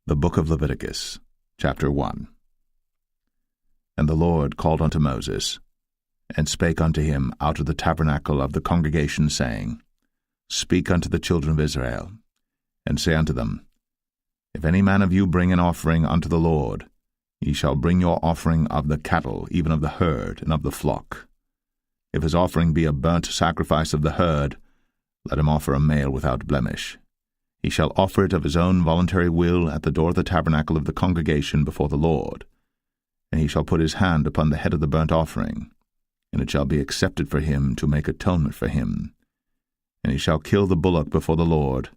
The book of Leviticus, chapter 1. And the Lord called unto Moses, and spake unto him out of the tabernacle of the congregation, saying, Speak unto the children of Israel, and say unto them, If any man of you bring an offering unto the Lord, ye shall bring your offering of the cattle, even of the herd, and of the flock. If his offering be a burnt sacrifice of the herd, let him offer a male without blemish. He shall offer it of his own voluntary will at the door of the tabernacle of the congregation before the Lord. And he shall put his hand upon the head of the burnt offering, and it shall be accepted for him to make atonement for him. And he shall kill the bullock before the Lord,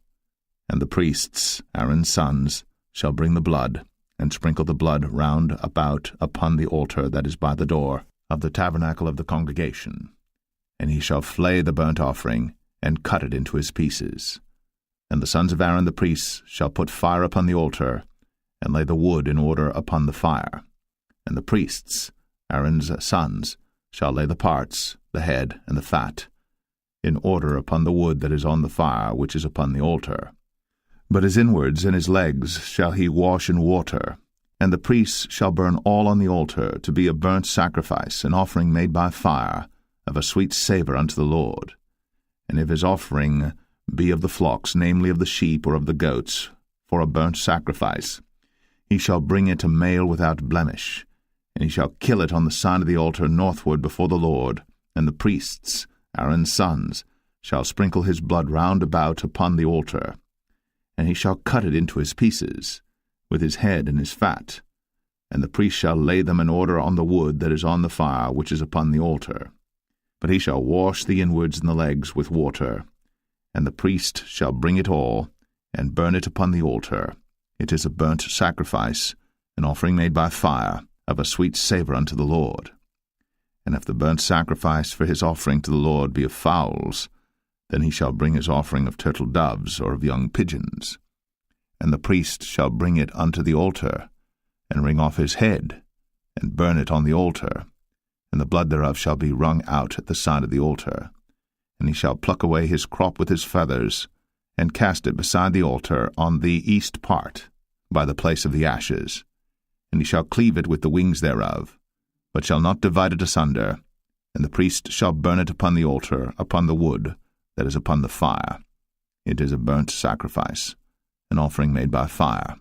and the priests, Aaron's sons, shall bring the blood, and sprinkle the blood round about upon the altar that is by the door of the tabernacle of the congregation. And he shall flay the burnt offering, and cut it into his pieces. And the sons of Aaron the priests shall put fire upon the altar, and lay the wood in order upon the fire. And the priests, Aaron's sons, shall lay the parts, the head, and the fat, in order upon the wood that is on the fire which is upon the altar. But his inwards and his legs shall he wash in water, and the priests shall burn all on the altar to be a burnt sacrifice, an offering made by fire, of a sweet savour unto the Lord. And if his offering be of the flocks, namely of the sheep or of the goats, for a burnt sacrifice, he shall bring it a male without blemish, and he shall kill it on the side of the altar northward before the Lord, and the priests, Aaron's sons, shall sprinkle his blood round about upon the altar. And he shall cut it into his pieces, with his head and his fat, and the priest shall lay them in order on the wood that is on the fire which is upon the altar. But he shall wash the inwards and the legs with water, and the priest shall bring it all, and burn it upon the altar. It is a burnt sacrifice, an offering made by fire, of a sweet savour unto the Lord. And if the burnt sacrifice for his offering to the Lord be of fowls, then he shall bring his offering of turtle doves or of young pigeons. And the priest shall bring it unto the altar, and wring off his head, and burn it on the altar, and the blood thereof shall be wrung out at the side of the altar. And he shall pluck away his crop with his feathers, and cast it beside the altar on the east part, by the place of the ashes. And he shall cleave it with the wings thereof, but shall not divide it asunder. And the priest shall burn it upon the altar, upon the wood that is upon the fire. It is a burnt sacrifice, an offering made by fire,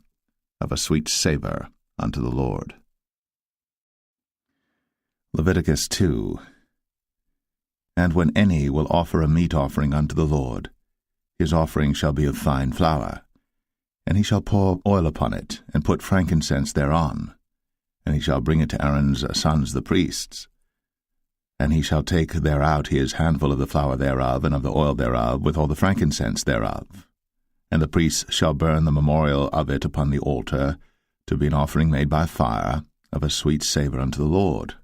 of a sweet savour unto the Lord. Leviticus 2. And when any will offer a meat offering unto the Lord, his offering shall be of fine flour, and he shall pour oil upon it, and put frankincense thereon, and he shall bring it to Aaron's sons the priests. And he shall take thereout his handful of the flour thereof, and of the oil thereof, with all the frankincense thereof. And the priests shall burn the memorial of it upon the altar, to be an offering made by fire, of a sweet savour unto the Lord.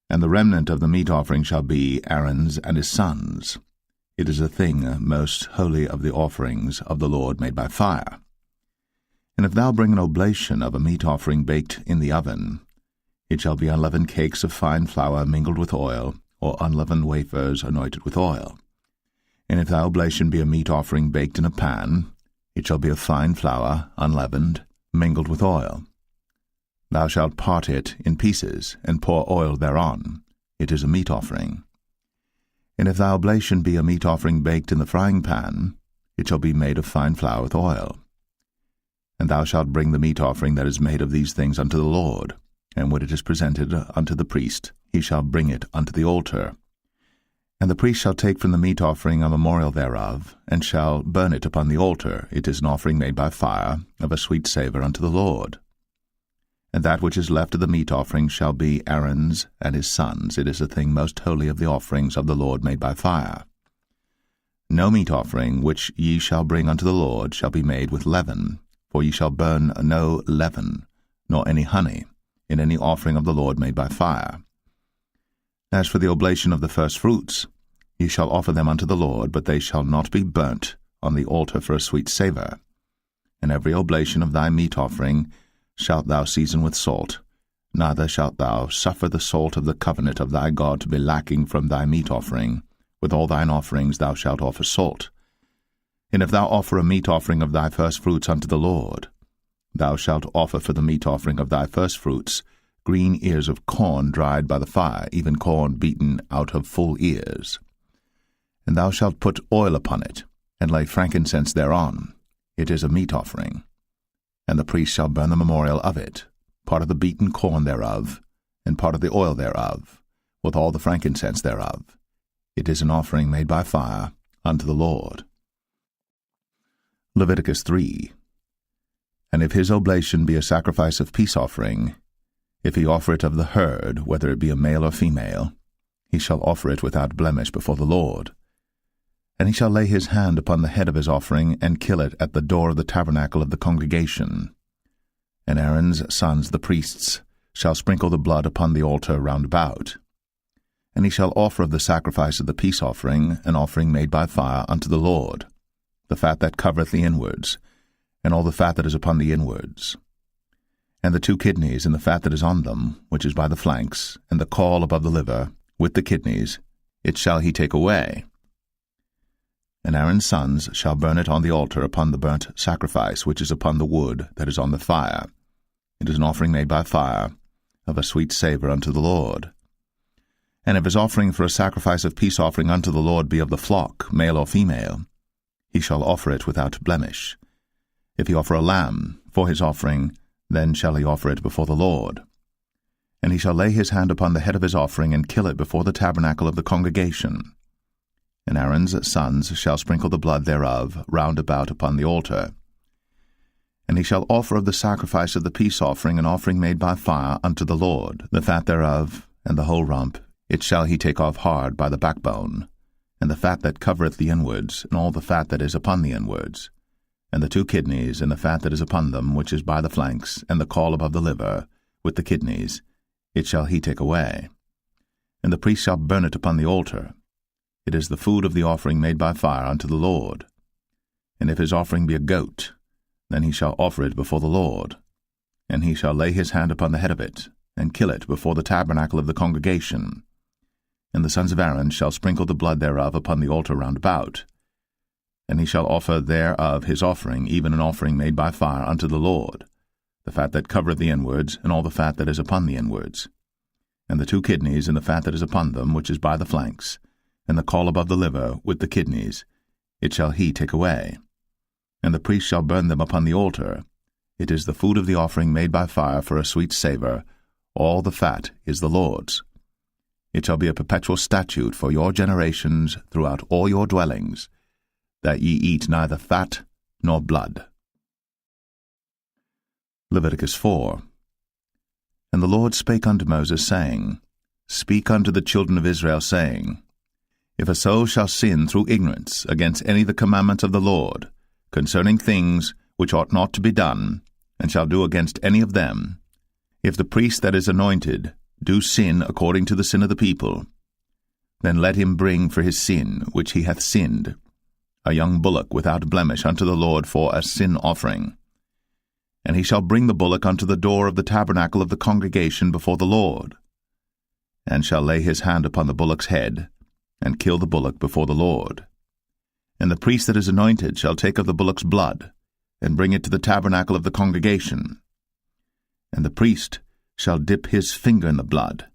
And the remnant of the meat offering shall be Aaron's and his sons. It is a thing most holy of the offerings of the Lord made by fire. And if thou bring an oblation of a meat offering baked in the oven, it shall be unleavened cakes of fine flour mingled with oil, or unleavened wafers anointed with oil. And if thy oblation be a meat offering baked in a pan, it shall be of fine flour, unleavened, mingled with oil. Thou shalt part it in pieces, and pour oil thereon. It is a meat offering. And if thy oblation be a meat offering baked in the frying pan, it shall be made of fine flour with oil. And thou shalt bring the meat offering that is made of these things unto the Lord, and when it is presented unto the priest, he shall bring it unto the altar. And the priest shall take from the meat offering a memorial thereof, and shall burn it upon the altar. It is an offering made by fire, of a sweet savour unto the Lord. And that which is left of the meat offering shall be Aaron's and his sons. It is a thing most holy of the offerings of the Lord made by fire. No meat offering which ye shall bring unto the Lord shall be made with leaven, for ye shall burn no leaven, nor any honey, in any offering of the Lord made by fire. As for the oblation of the firstfruits, ye shall offer them unto the Lord, but they shall not be burnt on the altar for a sweet savour. And every oblation of thy meat offering shalt thou season with salt, neither shalt thou suffer the salt of the covenant of thy God to be lacking from thy meat offering. With all thine offerings thou shalt offer salt. And if thou offer a meat offering of thy firstfruits unto the Lord, thou shalt offer for the meat offering of thy firstfruits green ears of corn dried by the fire, even corn beaten out of full ears. And thou shalt put oil upon it, and lay frankincense thereon. It is a meat offering. And the priest shall burn the memorial of it, part of the beaten corn thereof, and part of the oil thereof, with all the frankincense thereof. It is an offering made by fire unto the Lord. Leviticus 3. And if his oblation be a sacrifice of peace offering, if he offer it of the herd, whether it be a male or female, he shall offer it without blemish before the Lord. And he shall lay his hand upon the head of his offering, and kill it at the door of the tabernacle of the congregation. And Aaron's sons, the priests, shall sprinkle the blood upon the altar round about. And he shall offer of the sacrifice of the peace offering an offering made by fire unto the Lord, the fat that covereth the inwards, and all the fat that is upon the inwards, and the 2 kidneys, and the fat that is on them, which is by the flanks, and the caul above the liver, with the kidneys, it shall he take away. And Aaron's sons shall burn it on the altar upon the burnt sacrifice which is upon the wood that is on the fire. It is an offering made by fire, of a sweet savour unto the Lord. And if his offering for a sacrifice of peace offering unto the Lord be of the flock, male or female, he shall offer it without blemish. If he offer a lamb for his offering, then shall he offer it before the Lord. And he shall lay his hand upon the head of his offering, and kill it before the tabernacle of the congregation. And Aaron's sons shall sprinkle the blood thereof round about upon the altar. And he shall offer of the sacrifice of the peace offering an offering made by fire unto the Lord, the fat thereof, and the whole rump, it shall he take off hard by the backbone, and the fat that covereth the inwards, and all the fat that is upon the inwards, and the 2 kidneys, and the fat that is upon them, which is by the flanks, and the caul above the liver, with the kidneys, it shall he take away. And the priest shall burn it upon the altar. It is the food of the offering made by fire unto the Lord. And if his offering be a goat, then he shall offer it before the Lord. And he shall lay his hand upon the head of it, and kill it before the tabernacle of the congregation. And the sons of Aaron shall sprinkle the blood thereof upon the altar round about. And he shall offer thereof his offering, even an offering made by fire unto the Lord, the fat that covereth the inwards, and all the fat that is upon the inwards, and the 2 kidneys, and the fat that is upon them, which is by the flanks, and the caul above the liver, with the kidneys, it shall he take away. And the priest shall burn them upon the altar. It is the food of the offering made by fire for a sweet savour. All the fat is the Lord's. It shall be a perpetual statute for your generations throughout all your dwellings, that ye eat neither fat nor blood. Leviticus 4. And the Lord spake unto Moses, saying, Speak unto the children of Israel, saying, If a soul shall sin through ignorance against any of the commandments of the Lord, concerning things which ought not to be done, and shall do against any of them, if the priest that is anointed do sin according to the sin of the people, then let him bring for his sin which he hath sinned a young bullock without blemish unto the Lord for a sin offering. And he shall bring the bullock unto the door of the tabernacle of the congregation before the Lord, and shall lay his hand upon the bullock's head, and kill the bullock before the Lord. And the priest that is anointed shall take of the bullock's blood, and bring it to the tabernacle of the congregation. And the priest shall dip his finger in the blood,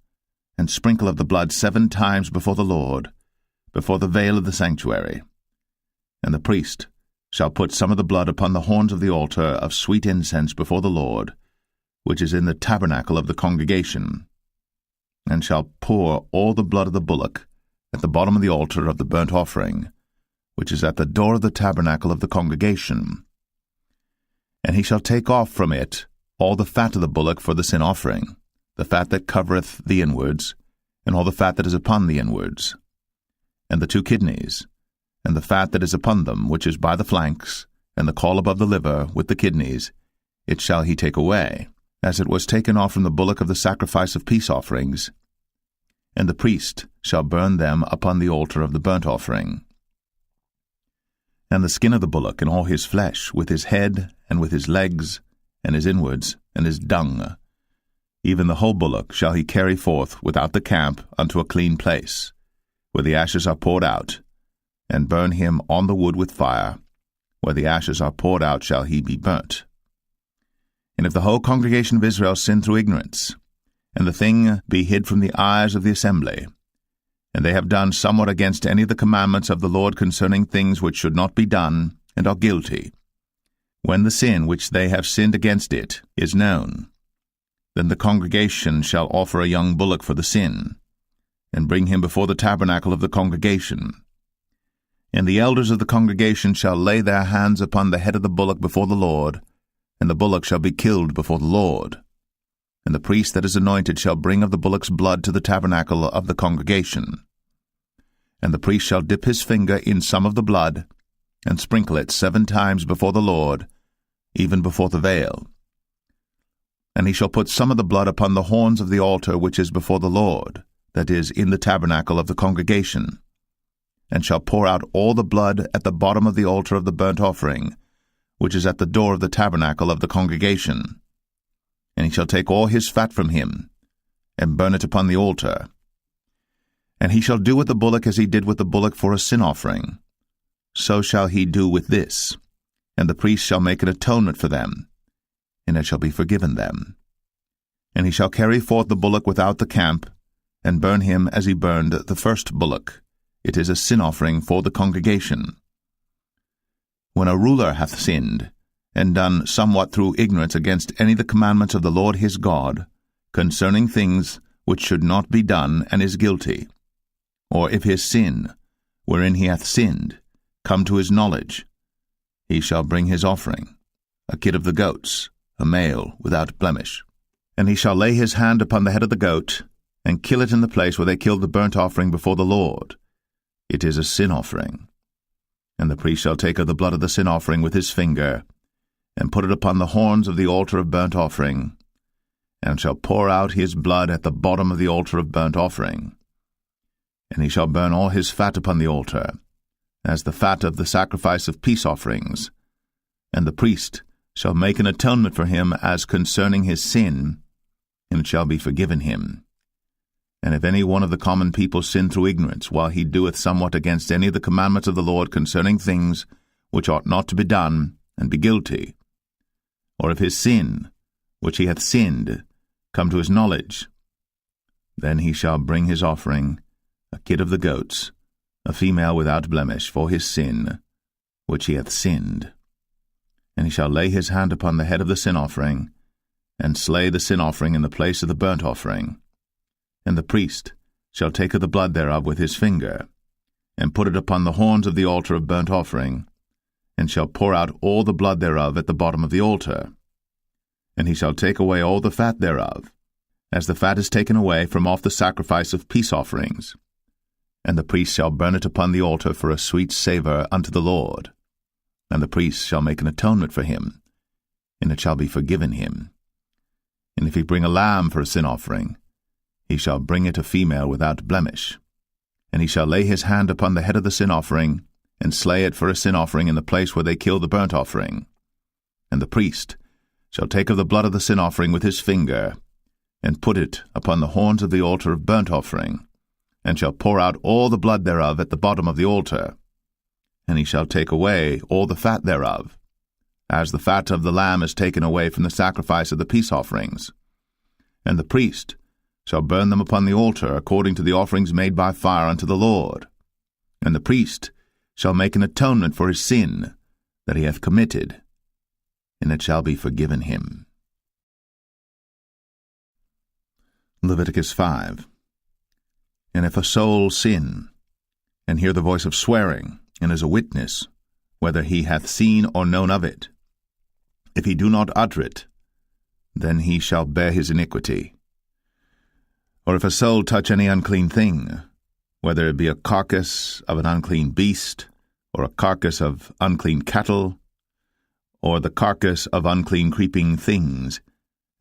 and sprinkle of the blood 7 times before the Lord, before the veil of the sanctuary. And the priest shall put some of the blood upon the horns of the altar of sweet incense before the Lord, which is in the tabernacle of the congregation, and shall pour all the blood of the bullock at the bottom of the altar of the burnt offering, which is at the door of the tabernacle of the congregation. And he shall take off from it all the fat of the bullock for the sin offering, the fat that covereth the inwards, and all the fat that is upon the inwards, and the 2 kidneys, and the fat that is upon them, which is by the flanks, and the caul above the liver, with the kidneys, it shall he take away, as it was taken off from the bullock of the sacrifice of peace offerings. And the priest shall burn them upon the altar of the burnt offering. And the skin of the bullock, and all his flesh, with his head, and with his legs, and his inwards, and his dung, even the whole bullock shall he carry forth without the camp unto a clean place, where the ashes are poured out, and burn him on the wood with fire. Where the ashes are poured out shall he be burnt. And if the whole congregation of Israel sin through ignorance, and the thing be hid from the eyes of the assembly, and they have done somewhat against any of the commandments of the Lord concerning things which should not be done, and are guilty, when the sin which they have sinned against it is known, then the congregation shall offer a young bullock for the sin, and bring him before the tabernacle of the congregation. And the elders of the congregation shall lay their hands upon the head of the bullock before the Lord, and the bullock shall be killed before the Lord. And the priest that is anointed shall bring of the bullock's blood to the tabernacle of the congregation. And the priest shall dip his finger in some of the blood, and sprinkle it 7 times before the Lord, even before the veil. And he shall put some of the blood upon the horns of the altar which is before the Lord, that is, in the tabernacle of the congregation, and shall pour out all the blood at the bottom of the altar of the burnt offering, which is at the door of the tabernacle of the congregation. And he shall take all his fat from him, and burn it upon the altar. And he shall do with the bullock as he did with the bullock for a sin offering. So shall he do with this, and the priest shall make an atonement for them, and it shall be forgiven them. And he shall carry forth the bullock without the camp, and burn him as he burned the first bullock. It is a sin offering for the congregation. When a ruler hath sinned, and done somewhat through ignorance against any of the commandments of the Lord his God, concerning things which should not be done, and is guilty, or if his sin, wherein he hath sinned, come to his knowledge, he shall bring his offering, a kid of the goats, a male without blemish. And he shall lay his hand upon the head of the goat, and kill it in the place where they killed the burnt offering before the Lord. It is a sin offering. And the priest shall take of the blood of the sin offering with his finger, and put it upon the horns of the altar of burnt offering, and shall pour out his blood at the bottom of the altar of burnt offering. And he shall burn all his fat upon the altar, as the fat of the sacrifice of peace offerings. And the priest shall make an atonement for him as concerning his sin, and it shall be forgiven him. And if any one of the common people sin through ignorance, while he doeth somewhat against any of the commandments of the Lord concerning things which ought not to be done, and be guilty, or if his sin, which he hath sinned, come to his knowledge, then he shall bring his offering, a kid of the goats, a female without blemish, for his sin, which he hath sinned. And he shall lay his hand upon the head of the sin offering, and slay the sin offering in the place of the burnt offering. And the priest shall take of the blood thereof with his finger, and put it upon the horns of the altar of burnt offering, and shall pour out all the blood thereof at the bottom of the altar. And he shall take away all the fat thereof, as the fat is taken away from off the sacrifice of peace offerings. And the priest shall burn it upon the altar for a sweet savour unto the Lord. And the priest shall make an atonement for him, and it shall be forgiven him. And if he bring a lamb for a sin offering, he shall bring it a female without blemish. And he shall lay his hand upon the head of the sin offering, and slay it for a sin offering in the place where they kill the burnt offering. And the priest shall take of the blood of the sin offering with his finger, and put it upon the horns of the altar of burnt offering, and shall pour out all the blood thereof at the bottom of the altar. And he shall take away all the fat thereof, as the fat of the lamb is taken away from the sacrifice of the peace offerings. And the priest shall burn them upon the altar according to the offerings made by fire unto the Lord. And the priest shall make an atonement for his sin that he hath committed, and it shall be forgiven him. Leviticus 5. And if a soul sin, and hear the voice of swearing, and is a witness, whether he hath seen or known of it, if he do not utter it, then he shall bear his iniquity. Or if a soul touch any unclean thing, whether it be a carcass of an unclean beast, or a carcass of unclean cattle, or the carcass of unclean creeping things,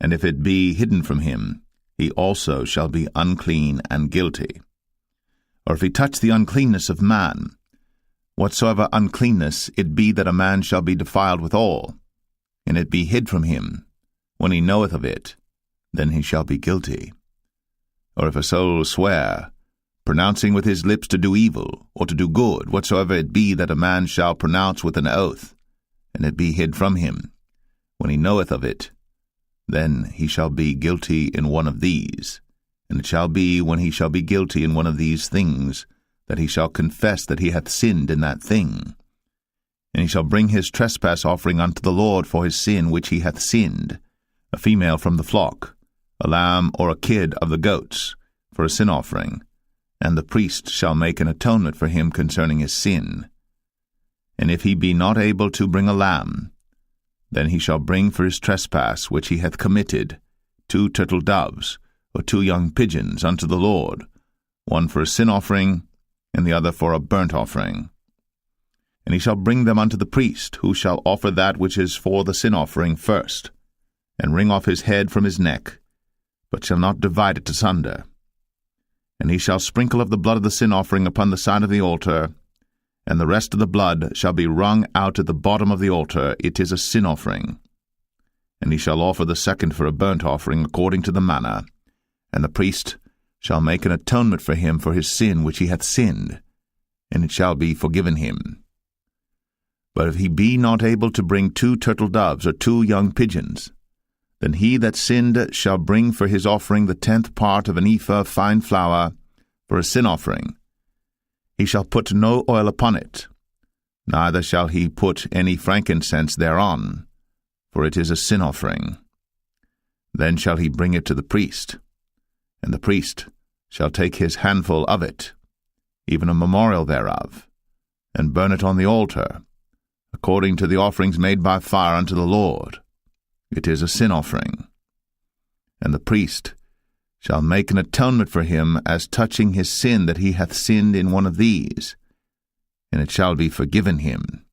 and if it be hidden from him, he also shall be unclean and guilty. Or if he touch the uncleanness of man, whatsoever uncleanness it be that a man shall be defiled withal, and it be hid from him, when he knoweth of it, then he shall be guilty. Or if a soul swear, pronouncing with his lips to do evil, or to do good, whatsoever it be that a man shall pronounce with an oath, and it be hid from him, when he knoweth of it, then he shall be guilty in one of these. And it shall be, when he shall be guilty in one of these things, that he shall confess that he hath sinned in that thing. And he shall bring his trespass offering unto the Lord for his sin which he hath sinned, a female from the flock, a lamb or a kid of the goats, for a sin offering, and the priest shall make an atonement for him concerning his sin. And if he be not able to bring a lamb, then he shall bring for his trespass which he hath committed 2 turtle doves, or 2 young pigeons unto the Lord, one for a sin offering, and the other for a burnt offering. And he shall bring them unto the priest, who shall offer that which is for the sin offering first, and wring off his head from his neck, but shall not divide it asunder. And he shall sprinkle of the blood of the sin offering upon the side of the altar, and the rest of the blood shall be wrung out at the bottom of the altar. It is a sin offering. And he shall offer the second for a burnt offering according to the manner, and the priest shall make an atonement for him for his sin which he hath sinned, and it shall be forgiven him. But if he be not able to bring 2 turtle doves or 2 young pigeons, then he that sinned shall bring for his offering the 10th part of an ephah of fine flour for a sin offering. He shall put no oil upon it, neither shall he put any frankincense thereon, for it is a sin offering. Then shall he bring it to the priest, and the priest shall take his handful of it, even a memorial thereof, and burn it on the altar, according to the offerings made by fire unto the Lord. It is a sin offering. And the priest shall make an atonement for him as touching his sin that he hath sinned in one of these, and it shall be forgiven him.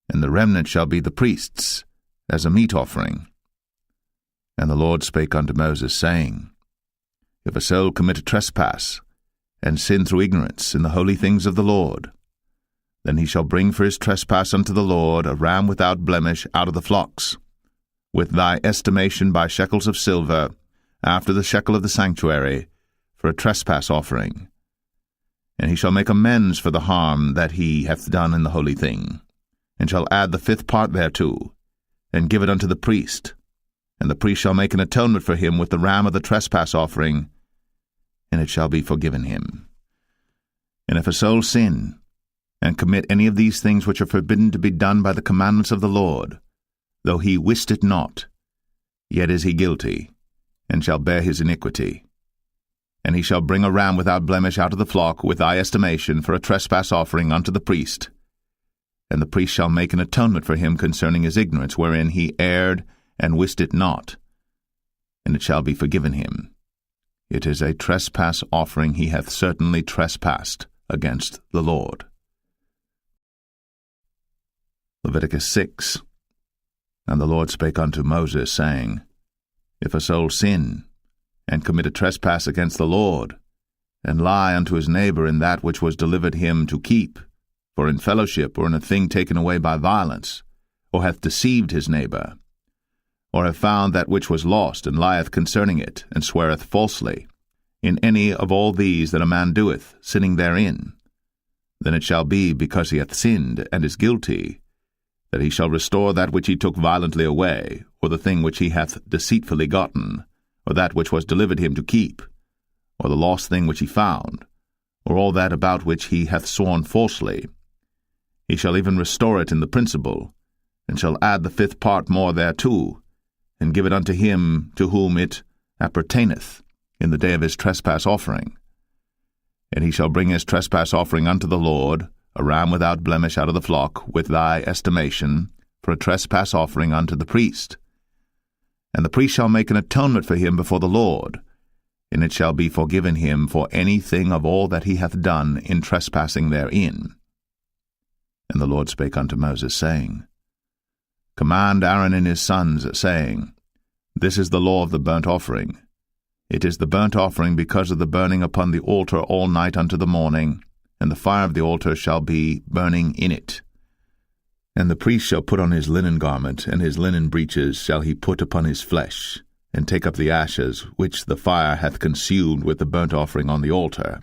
And the remnant shall be the priest's, as a meat offering. And the Lord spake unto Moses, saying, If a soul commit a trespass, and sin through ignorance in the holy things of the Lord, then he shall bring for his trespass unto the Lord a ram without blemish out of the flocks, with thy estimation by shekels of silver, after the shekel of the sanctuary, for a trespass offering. And he shall make amends for the harm that he hath done in the holy thing, and shall add the 5th part thereto, and give it unto the priest. And the priest shall make an atonement for him with the ram of the trespass offering, and it shall be forgiven him. And if a soul sin, and commit any of these things which are forbidden to be done by the commandments of the Lord, though he wist it not, yet is he guilty, and shall bear his iniquity. And he shall bring a ram without blemish out of the flock with thy estimation for a trespass offering unto the priest. And the priest shall make an atonement for him concerning his ignorance wherein he erred and wist it not, and it shall be forgiven him. It is a trespass offering. He hath certainly trespassed against the Lord. Leviticus 6. And the Lord spake unto Moses, saying, If a soul sin, and commit a trespass against the Lord, and lie unto his neighbor in that which was delivered him to keep, for in fellowship or in a thing taken away by violence, or hath deceived his neighbor, or have found that which was lost, and lieth concerning it, and sweareth falsely, in any of all these that a man doeth, sinning therein, then it shall be, because he hath sinned, and is guilty, that he shall restore that which he took violently away, or the thing which he hath deceitfully gotten, or that which was delivered him to keep, or the lost thing which he found, or all that about which he hath sworn falsely. He shall even restore it in the principal, and shall add the 5th part more thereto, and give it unto him to whom it appertaineth in the day of his trespass offering. And he shall bring his trespass offering unto the Lord, a ram without blemish out of the flock, with thy estimation, for a trespass offering unto the priest. And the priest shall make an atonement for him before the Lord, and it shall be forgiven him for anything of all that he hath done in trespassing therein. And the Lord spake unto Moses, saying, Command Aaron and his sons, saying, This is the law of the burnt offering. It is the burnt offering because of the burning upon the altar all night unto the morning, and the fire of the altar shall be burning in it. And the priest shall put on his linen garment, and his linen breeches shall he put upon his flesh, and take up the ashes which the fire hath consumed with the burnt offering on the altar.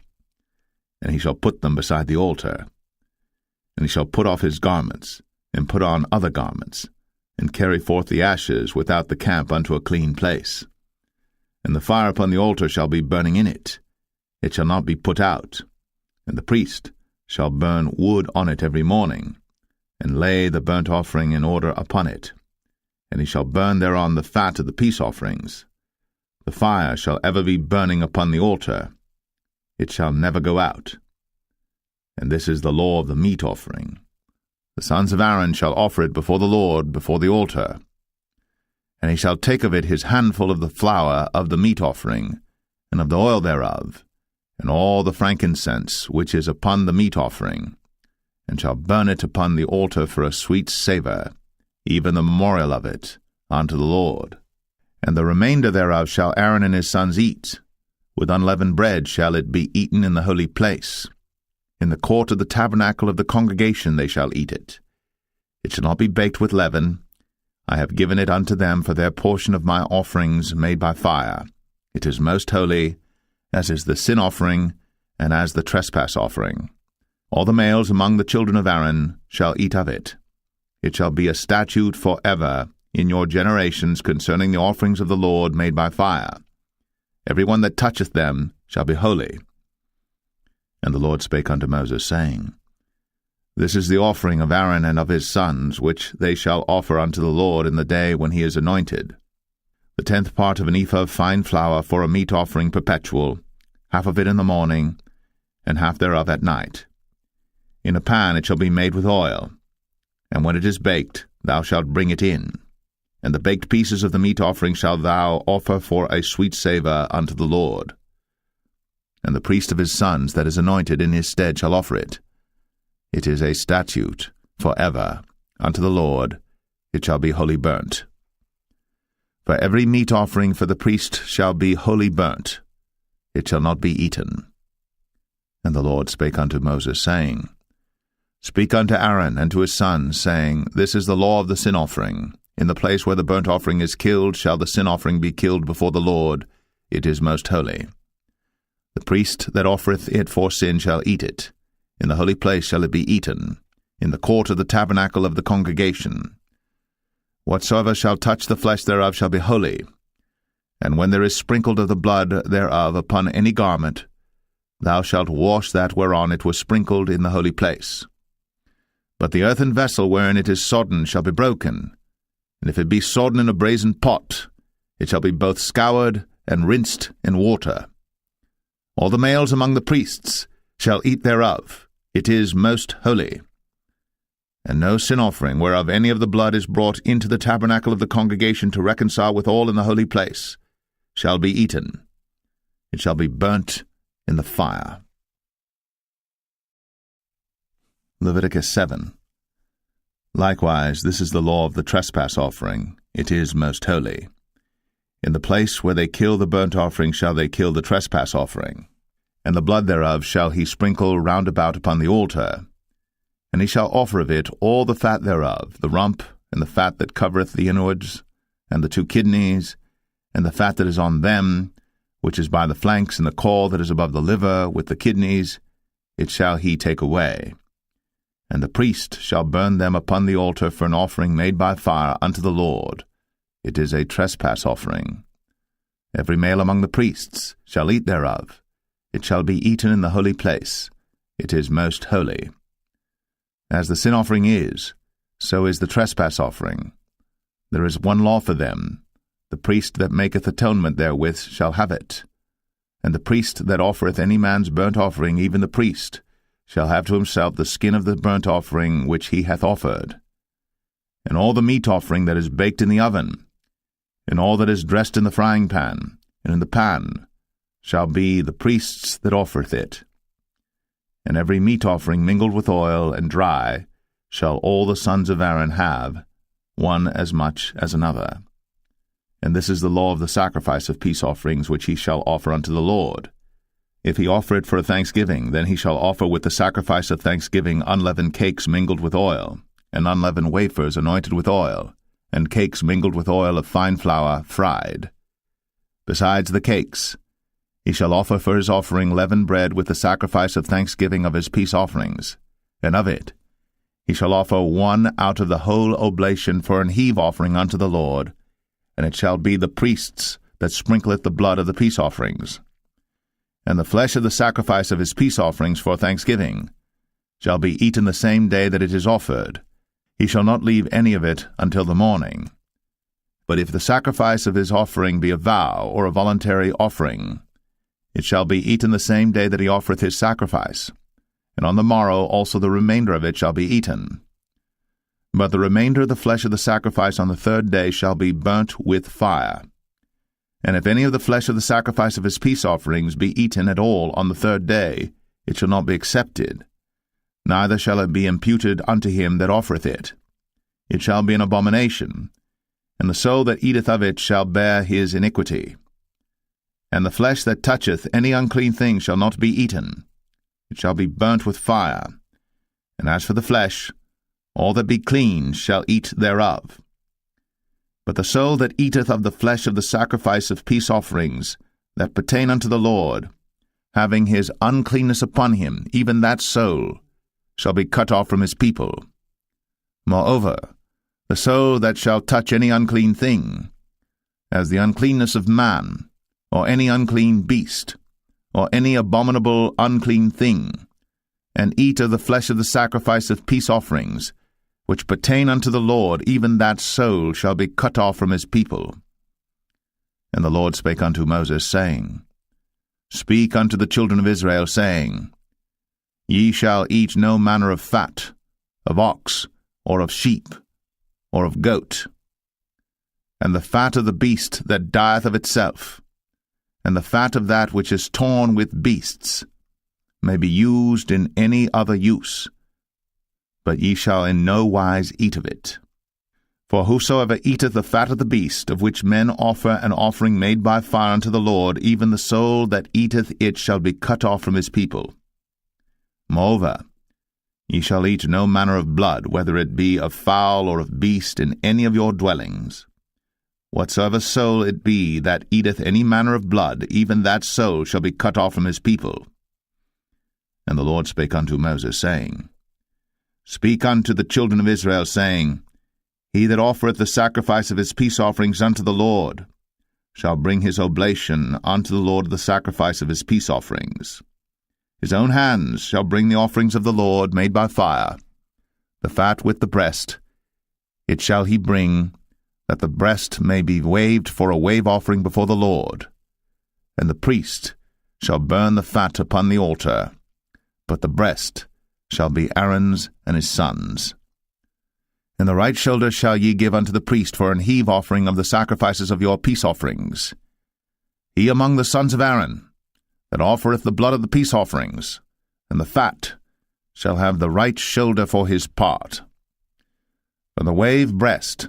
And he shall put them beside the altar. And he shall put off his garments, and put on other garments, and carry forth the ashes without the camp unto a clean place. And the fire upon the altar shall be burning in it. It shall not be put out. And the priest shall burn wood on it every morning, and lay the burnt offering in order upon it. And he shall burn thereon the fat of the peace offerings. The fire shall ever be burning upon the altar. It shall never go out. And this is the law of the meat offering. The sons of Aaron shall offer it before the Lord, before the altar. And he shall take of it his handful of the flour of the meat offering, and of the oil thereof, and all the frankincense which is upon the meat offering, and shall burn it upon the altar for a sweet savour, even the memorial of it, unto the Lord. And the remainder thereof shall Aaron and his sons eat. With unleavened bread shall it be eaten in the holy place. In the court of the tabernacle of the congregation they shall eat it. It shall not be baked with leaven. I have given it unto them for their portion of my offerings made by fire. It is most holy, as is the sin offering, and as the trespass offering. All the males among the children of Aaron shall eat of it. It shall be a statute for ever in your generations concerning the offerings of the Lord made by fire. Every one that toucheth them shall be holy. And the Lord spake unto Moses, saying, This is the offering of Aaron and of his sons, which they shall offer unto the Lord in the day when he is anointed. The 10th part of an ephah of fine flour for a meat offering perpetual, half of it in the morning, and half thereof at night. In a pan it shall be made with oil, and when it is baked, thou shalt bring it in. And the baked pieces of the meat offering shalt thou offer for a sweet savour unto the Lord. And the priest of his sons that is anointed in his stead shall offer it. It is a statute for ever unto the Lord. It shall be wholly burnt. For every meat offering for the priest shall be wholly burnt. It shall not be eaten. And the Lord spake unto Moses, saying, Speak unto Aaron and to his sons, saying, This is the law of the sin offering. In the place where the burnt offering is killed shall the sin offering be killed before the Lord. It is most holy. The priest that offereth it for sin shall eat it. In the holy place shall it be eaten, in the court of the tabernacle of the congregation. Whatsoever shall touch the flesh thereof shall be holy. And when there is sprinkled of the blood thereof upon any garment, thou shalt wash that whereon it was sprinkled in the holy place. But the earthen vessel wherein it is sodden shall be broken, and if it be sodden in a brazen pot, it shall be both scoured and rinsed in water. All the males among the priests shall eat thereof. It is most holy. And no sin offering whereof any of the blood is brought into the tabernacle of the congregation to reconcile with all in the holy place shall be eaten. It shall be burnt in the fire. Leviticus 7. Likewise, this is the law of the trespass offering. It is most holy. In the place where they kill the burnt offering shall they kill the trespass offering, and the blood thereof shall he sprinkle round about upon the altar. And he shall offer of it all the fat thereof, the rump, and the fat that covereth the inwards, and the 2 kidneys, and the fat that is on them, which is by the flanks, and the caul that is above the liver, with the kidneys, it shall he take away. And the priest shall burn them upon the altar for an offering made by fire unto the Lord. It is a trespass offering. Every male among the priests shall eat thereof. It shall be eaten in the holy place. It is most holy. As the sin offering is, so is the trespass offering. There is one law for them. The priest that maketh atonement therewith shall have it. And the priest that offereth any man's burnt offering, even the priest, shall have to himself the skin of the burnt offering which he hath offered. And all the meat offering that is baked in the oven, and all that is dressed in the frying pan, and in the pan, shall be the priest's that offereth it. And every meat offering mingled with oil and dry shall all the sons of Aaron have, one as much as another. And this is the law of the sacrifice of peace offerings which he shall offer unto the Lord. If he offer it for a thanksgiving, then he shall offer with the sacrifice of thanksgiving unleavened cakes mingled with oil, and unleavened wafers anointed with oil, and cakes mingled with oil of fine flour fried. Besides the cakes, he shall offer for his offering leavened bread with the sacrifice of thanksgiving of his peace offerings, and of it He shall offer one out of the whole oblation for an heave offering unto the Lord, and it shall be the priests that sprinkleth the blood of the peace offerings. And the flesh of the sacrifice of his peace offerings for thanksgiving shall be eaten the same day that it is offered. He shall not leave any of it until the morning. But if the sacrifice of his offering be a vow or a voluntary offering, it shall be eaten the same day that he offereth his sacrifice, and on the morrow also the remainder of it shall be eaten. But the remainder of the flesh of the sacrifice on the third day shall be burnt with fire. And if any of the flesh of the sacrifice of his peace offerings be eaten at all on the third day, it shall not be accepted, neither shall it be imputed unto him that offereth it. It shall be an abomination, and the soul that eateth of it shall bear his iniquity. And the flesh that toucheth any unclean thing shall not be eaten. It shall be burnt with fire. And as for the flesh, all that be clean shall eat thereof. But the soul that eateth of the flesh of the sacrifice of peace offerings that pertain unto the Lord, having his uncleanness upon him, even that soul shall be cut off from his people. Moreover, the soul that shall touch any unclean thing, as the uncleanness of man, or any unclean beast, or any abominable unclean thing, and eat of the flesh of the sacrifice of peace offerings, which pertain unto the Lord, even that soul shall be cut off from his people. And the Lord spake unto Moses, saying, Speak unto the children of Israel, saying, Ye shall eat no manner of fat, of ox, or of sheep, or of goat, and the fat of the beast that dieth of itself, and the fat of that which is torn with beasts, may be used in any other use, but ye shall in no wise eat of it. For whosoever eateth the fat of the beast, of which men offer an offering made by fire unto the Lord, even the soul that eateth it shall be cut off from his people. Moreover, ye shall eat no manner of blood, whether it be of fowl or of beast, in any of your dwellings. Whatsoever soul it be that eateth any manner of blood, even that soul shall be cut off from his people. And the Lord spake unto Moses, saying, Speak unto the children of Israel, saying, He that offereth the sacrifice of his peace offerings unto the Lord shall bring his oblation unto the Lord of the sacrifice of his peace offerings. His own hands shall bring the offerings of the Lord made by fire, the fat with the breast. It shall he bring, that the breast may be waved for a wave offering before the Lord. And the priest shall burn the fat upon the altar, but the breast shall be Aaron's and his sons'. And the right shoulder shall ye give unto the priest for an heave offering of the sacrifices of your peace offerings. He among the sons of Aaron, that offereth the blood of the peace offerings, and the fat, shall have the right shoulder for his part. For the wave breast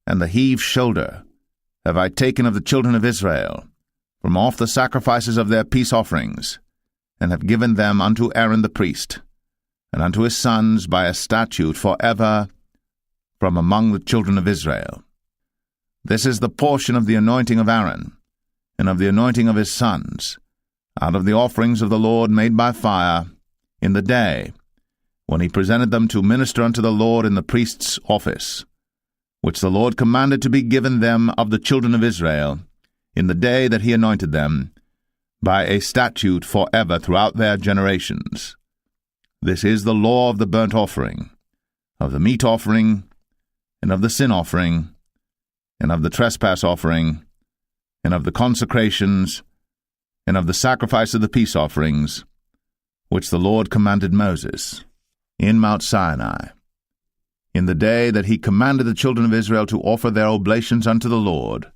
and the heave shoulder have I taken of the children of Israel, from off the sacrifices of their peace offerings, and have given them unto Aaron the priest, and unto his sons by a statute forever from among the children of Israel. This is the portion of the anointing of Aaron, and of the anointing of his sons, out of the offerings of the Lord made by fire, in the day when he presented them to minister unto the Lord in the priest's office, which the Lord commanded to be given them of the children of Israel, in the day that he anointed them, by a statute forever throughout their generations. This is the law of the burnt offering, of the meat offering, and of the sin offering, and of the trespass offering, and of the consecrations, and of the sacrifice of the peace offerings, which the Lord commanded Moses in Mount Sinai, in the day that he commanded the children of Israel to offer their oblations unto the Lord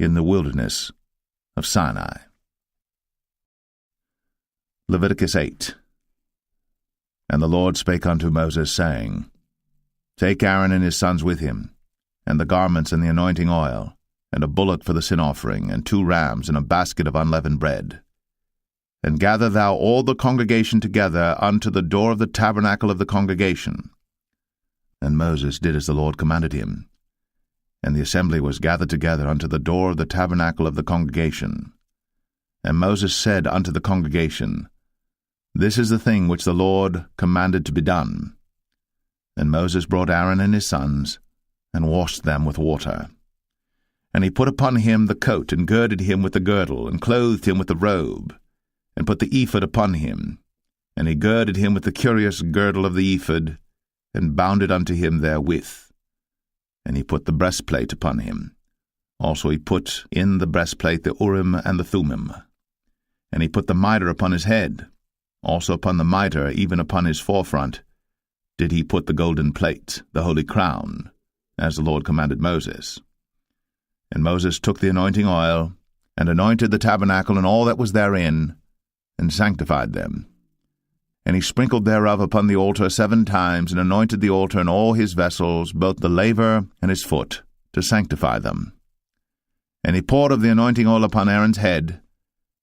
in the wilderness of Sinai. Leviticus 8. And the Lord spake unto Moses, saying, Take Aaron and his sons with him, and the garments and the anointing oil, and a bullock for the sin offering, and 2 rams, and a basket of unleavened bread. And gather thou all the congregation together unto the door of the tabernacle of the congregation. And Moses did as the Lord commanded him. And the assembly was gathered together unto the door of the tabernacle of the congregation. And Moses said unto the congregation, This is the thing which the Lord commanded to be done. And Moses brought Aaron and his sons, and washed them with water. And he put upon him the coat, and girded him with the girdle, and clothed him with the robe, and put the ephod upon him. And he girded him with the curious girdle of the ephod, and bound it unto him therewith. And he put the breastplate upon him. Also he put in the breastplate the Urim and the Thummim. And he put the mitre upon his head. Also upon the mitre, even upon his forefront, did he put the golden plate, the holy crown, as the Lord commanded Moses. And Moses took the anointing oil, and anointed the tabernacle and all that was therein, and sanctified them. And he sprinkled thereof upon the altar 7 times, and anointed the altar and all his vessels, both the laver and his foot, to sanctify them. And he poured of the anointing oil upon Aaron's head,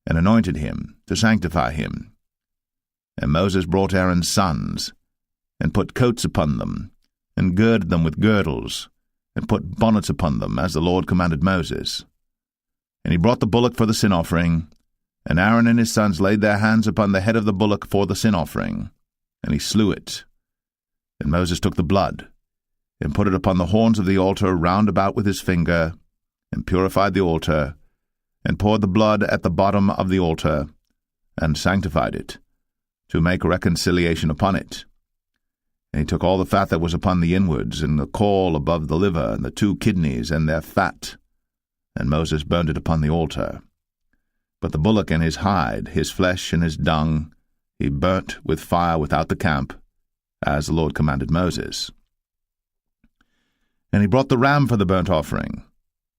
and anointed him, to sanctify him. And Moses brought Aaron's sons, and put coats upon them, and girded them with girdles, and put bonnets upon them, as the Lord commanded Moses. And he brought the bullock for the sin offering, and Aaron and his sons laid their hands upon the head of the bullock for the sin offering, and he slew it. And Moses took the blood, and put it upon the horns of the altar round about with his finger, and purified the altar, and poured the blood at the bottom of the altar, and sanctified it, to make reconciliation upon it. And he took all the fat that was upon the inwards, and the caul above the liver, and the 2 kidneys, and their fat, and Moses burned it upon the altar. But the bullock and his hide, his flesh and his dung, he burnt with fire without the camp, as the Lord commanded Moses. And he brought the ram for the burnt offering,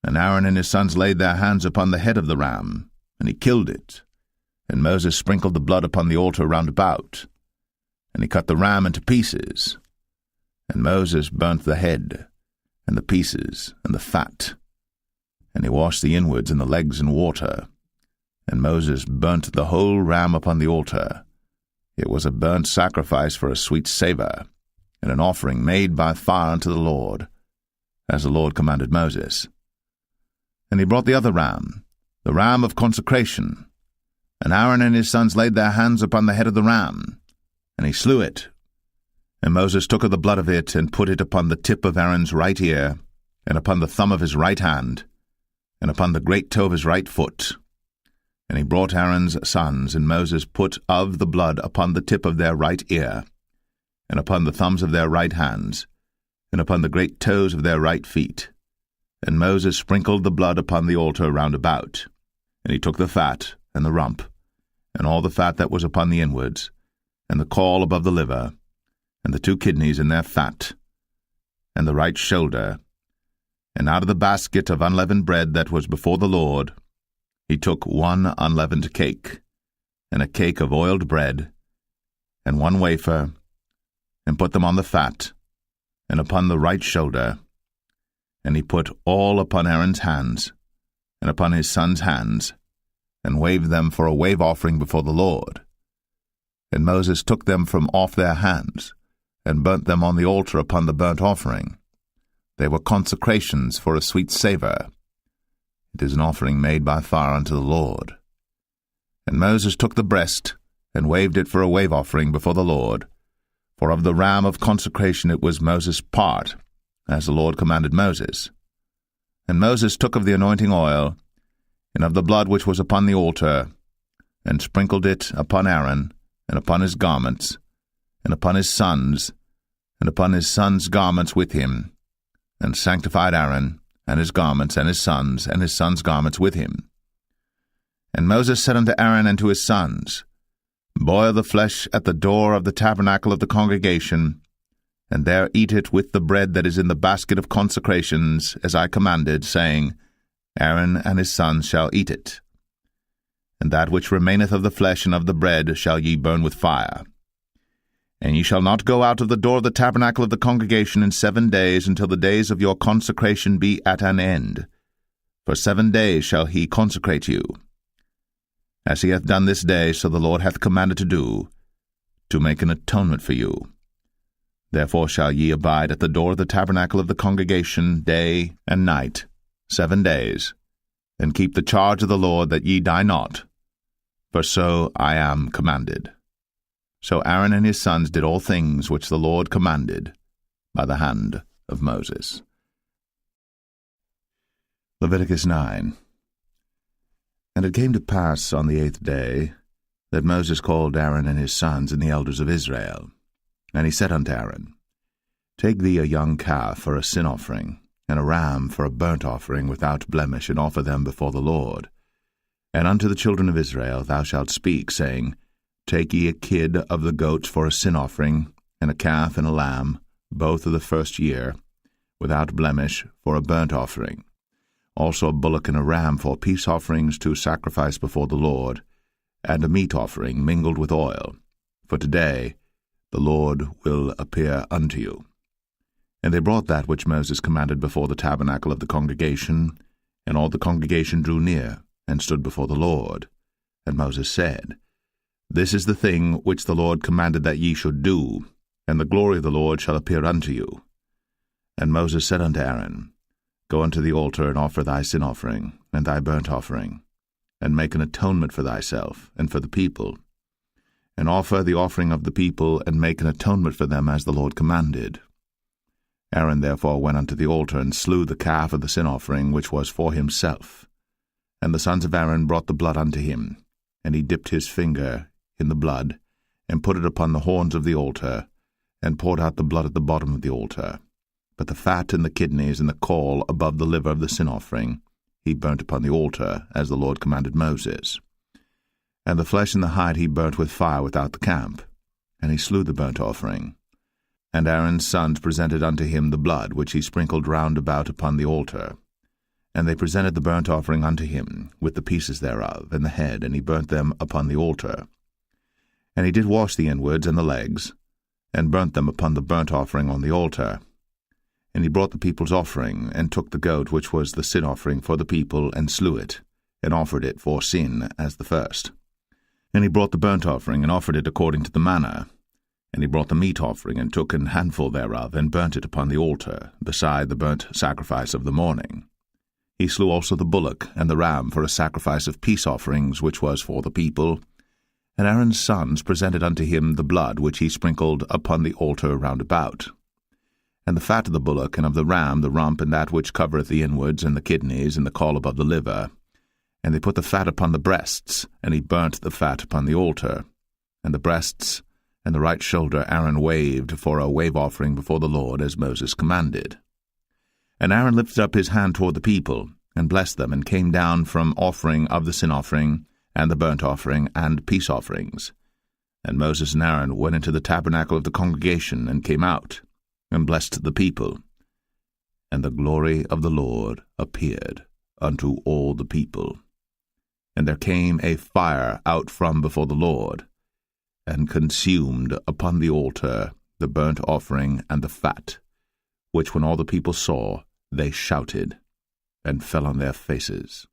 and Aaron and his sons laid their hands upon the head of the ram, and he killed it. And Moses sprinkled the blood upon the altar round about, and he cut the ram into pieces. And Moses burnt the head, and the pieces, and the fat, and he washed the inwards and the legs in water. And Moses burnt the whole ram upon the altar. It was a burnt sacrifice for a sweet savour, and an offering made by fire unto the Lord, as the Lord commanded Moses. And he brought the other ram, the ram of consecration. And Aaron and his sons laid their hands upon the head of the ram, and he slew it. And Moses took of the blood of it, and put it upon the tip of Aaron's right ear, and upon the thumb of his right hand, and upon the great toe of his right foot. And he brought Aaron's sons, and Moses put of the blood upon the tip of their right ear, and upon the thumbs of their right hands, and upon the great toes of their right feet. And Moses sprinkled the blood upon the altar round about. And he took the fat, and the rump, and all the fat that was upon the inwards, and the caul above the liver, and the 2 kidneys in their fat, and the right shoulder, and out of the basket of unleavened bread that was before the Lord, he took 1 unleavened cake, and a cake of oiled bread, and 1 wafer, and put them on the fat, and upon the right shoulder. And he put all upon Aaron's hands, and upon his sons' hands, and waved them for a wave offering before the Lord. And Moses took them from off their hands, and burnt them on the altar upon the burnt offering. They were consecrations for a sweet savour. It is an offering made by fire unto the Lord. And Moses took the breast, and waved it for a wave offering before the Lord. For of the ram of consecration it was Moses' part, as the Lord commanded Moses. And Moses took of the anointing oil, and of the blood which was upon the altar, and sprinkled it upon Aaron, and upon his garments, and upon his sons, and upon his sons' garments with him, and sanctified Aaron, and his garments, and his sons' garments with him. And Moses said unto Aaron and to his sons, Boil the flesh at the door of the tabernacle of the congregation, and there eat it with the bread that is in the basket of consecrations, as I commanded, saying, Aaron and his sons shall eat it. And that which remaineth of the flesh and of the bread shall ye burn with fire. And ye shall not go out of the door of the tabernacle of the congregation in 7 days, until the days of your consecration be at an end. For 7 days shall he consecrate you. As he hath done this day, so the Lord hath commanded to do, to make an atonement for you. Therefore shall ye abide at the door of the tabernacle of the congregation day and night, 7 days, and keep the charge of the Lord, that ye die not, for so I am commanded. So Aaron and his sons did all things which the Lord commanded, by the hand of Moses. Leviticus 9. And it came to pass on the 8th day that Moses called Aaron and his sons and the elders of Israel. And he said unto Aaron, Take thee a young calf for a sin offering, and a ram for a burnt offering without blemish, and offer them before the Lord. And unto the children of Israel thou shalt speak, saying, Take ye a kid of the goats for a sin offering, and a calf and a lamb, both of the first year, without blemish, for a burnt offering. Also a bullock and a ram for peace offerings to sacrifice before the Lord, and a meat offering mingled with oil. For today the Lord will appear unto you. And they brought that which Moses commanded before the tabernacle of the congregation, and all the congregation drew near, and stood before the Lord. And Moses said, This is the thing which the Lord commanded that ye should do, and the glory of the Lord shall appear unto you. And Moses said unto Aaron, Go unto the altar, and offer thy sin offering, and thy burnt offering, and make an atonement for thyself, and for the people. And offer the offering of the people, and make an atonement for them as the Lord commanded. Aaron therefore went unto the altar, and slew the calf of the sin offering, which was for himself. And the sons of Aaron brought the blood unto him, and he dipped his finger in the blood, and put it upon the horns of the altar, and poured out the blood at the bottom of the altar. But the fat and the kidneys and the caul above the liver of the sin offering he burnt upon the altar, as the Lord commanded Moses. And the flesh and the hide he burnt with fire without the camp, and he slew the burnt offering. And Aaron's sons presented unto him the blood, which he sprinkled round about upon the altar. And they presented the burnt offering unto him, with the pieces thereof, and the head, and he burnt them upon the altar. And he did wash the inwards and the legs, and burnt them upon the burnt offering on the altar. And he brought the people's offering, and took the goat which was the sin offering for the people, and slew it, and offered it for sin as the first. And he brought the burnt offering, and offered it according to the manner. And he brought the meat offering, and took an handful thereof, and burnt it upon the altar, beside the burnt sacrifice of the morning. He slew also the bullock and the ram for a sacrifice of peace offerings, which was for the people. And Aaron's sons presented unto him the blood which he sprinkled upon the altar round about. And the fat of the bullock and of the ram, the rump, and that which covereth the inwards, and the kidneys, and the caul above the liver. And they put the fat upon the breasts, and he burnt the fat upon the altar. And the breasts and the right shoulder Aaron waved for a wave offering before the Lord, as Moses commanded. And Aaron lifted up his hand toward the people, and blessed them, and came down from offering of the sin offering, and the burnt offering, and peace offerings. And Moses and Aaron went into the tabernacle of the congregation, and came out, and blessed the people. And the glory of the Lord appeared unto all the people. And there came a fire out from before the Lord, and consumed upon the altar the burnt offering and the fat, which when all the people saw, they shouted, and fell on their faces.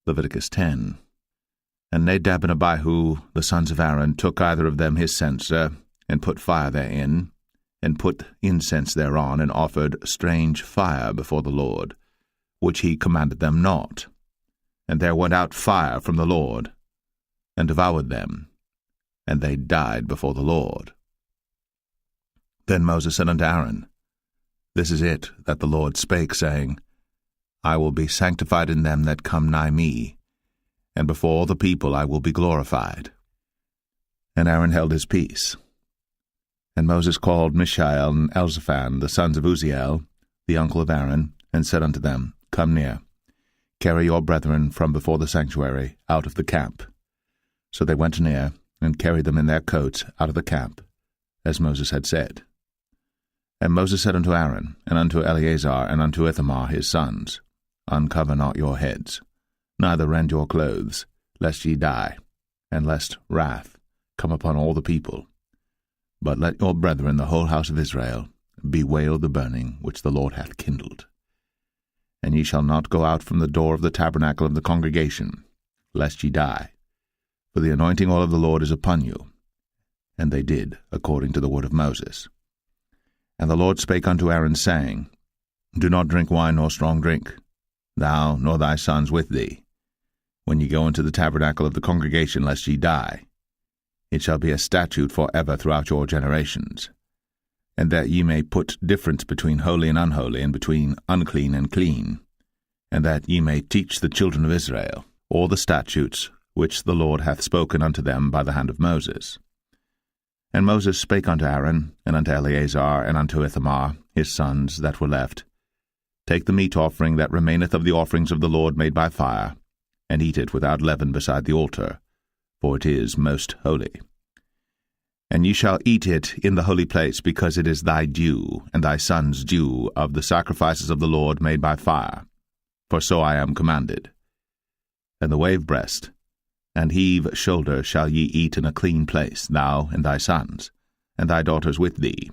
Leviticus 10. And Nadab and Abihu, the sons of Aaron, took either of them his censer, and put fire therein, and put incense thereon, and offered strange fire before the Lord, which he commanded them not. And there went out fire from the Lord, and devoured them, and they died before the Lord. Then Moses said unto Aaron, This is it that the Lord spake, saying, I will be sanctified in them that come nigh me, and before all the people I will be glorified. And Aaron held his peace. And Moses called Mishael and Elzaphan, the sons of Uzziel, the uncle of Aaron, and said unto them, Come near, carry your brethren from before the sanctuary out of the camp. So they went near, and carried them in their coats out of the camp, as Moses had said. And Moses said unto Aaron, and unto Eleazar, and unto Ithamar his sons, Uncover not your heads, neither rend your clothes, lest ye die, and lest wrath come upon all the people. But let your brethren, the whole house of Israel, bewail the burning which the Lord hath kindled. And ye shall not go out from the door of the tabernacle of the congregation, lest ye die. For the anointing oil of the Lord is upon you. And they did according to the word of Moses. And the Lord spake unto Aaron, saying, Do not drink wine nor strong drink, thou nor thy sons with thee, when ye go into the tabernacle of the congregation, lest ye die. It shall be a statute for ever throughout your generations. and that ye may put difference between holy and unholy, and between unclean and clean, and that ye may teach the children of Israel all the statutes which the Lord hath spoken unto them by the hand of Moses. And Moses spake unto Aaron, and unto Eleazar, and unto Ithamar, his sons that were left, Take the meat offering that remaineth of the offerings of the Lord made by fire, and eat it without leaven beside the altar, for it is most holy. And ye shall eat it in the holy place, because it is thy due, and thy son's due, of the sacrifices of the Lord made by fire, for so I am commanded. And the wave breast and heave shoulder shall ye eat in a clean place, thou and thy sons, and thy daughters with thee,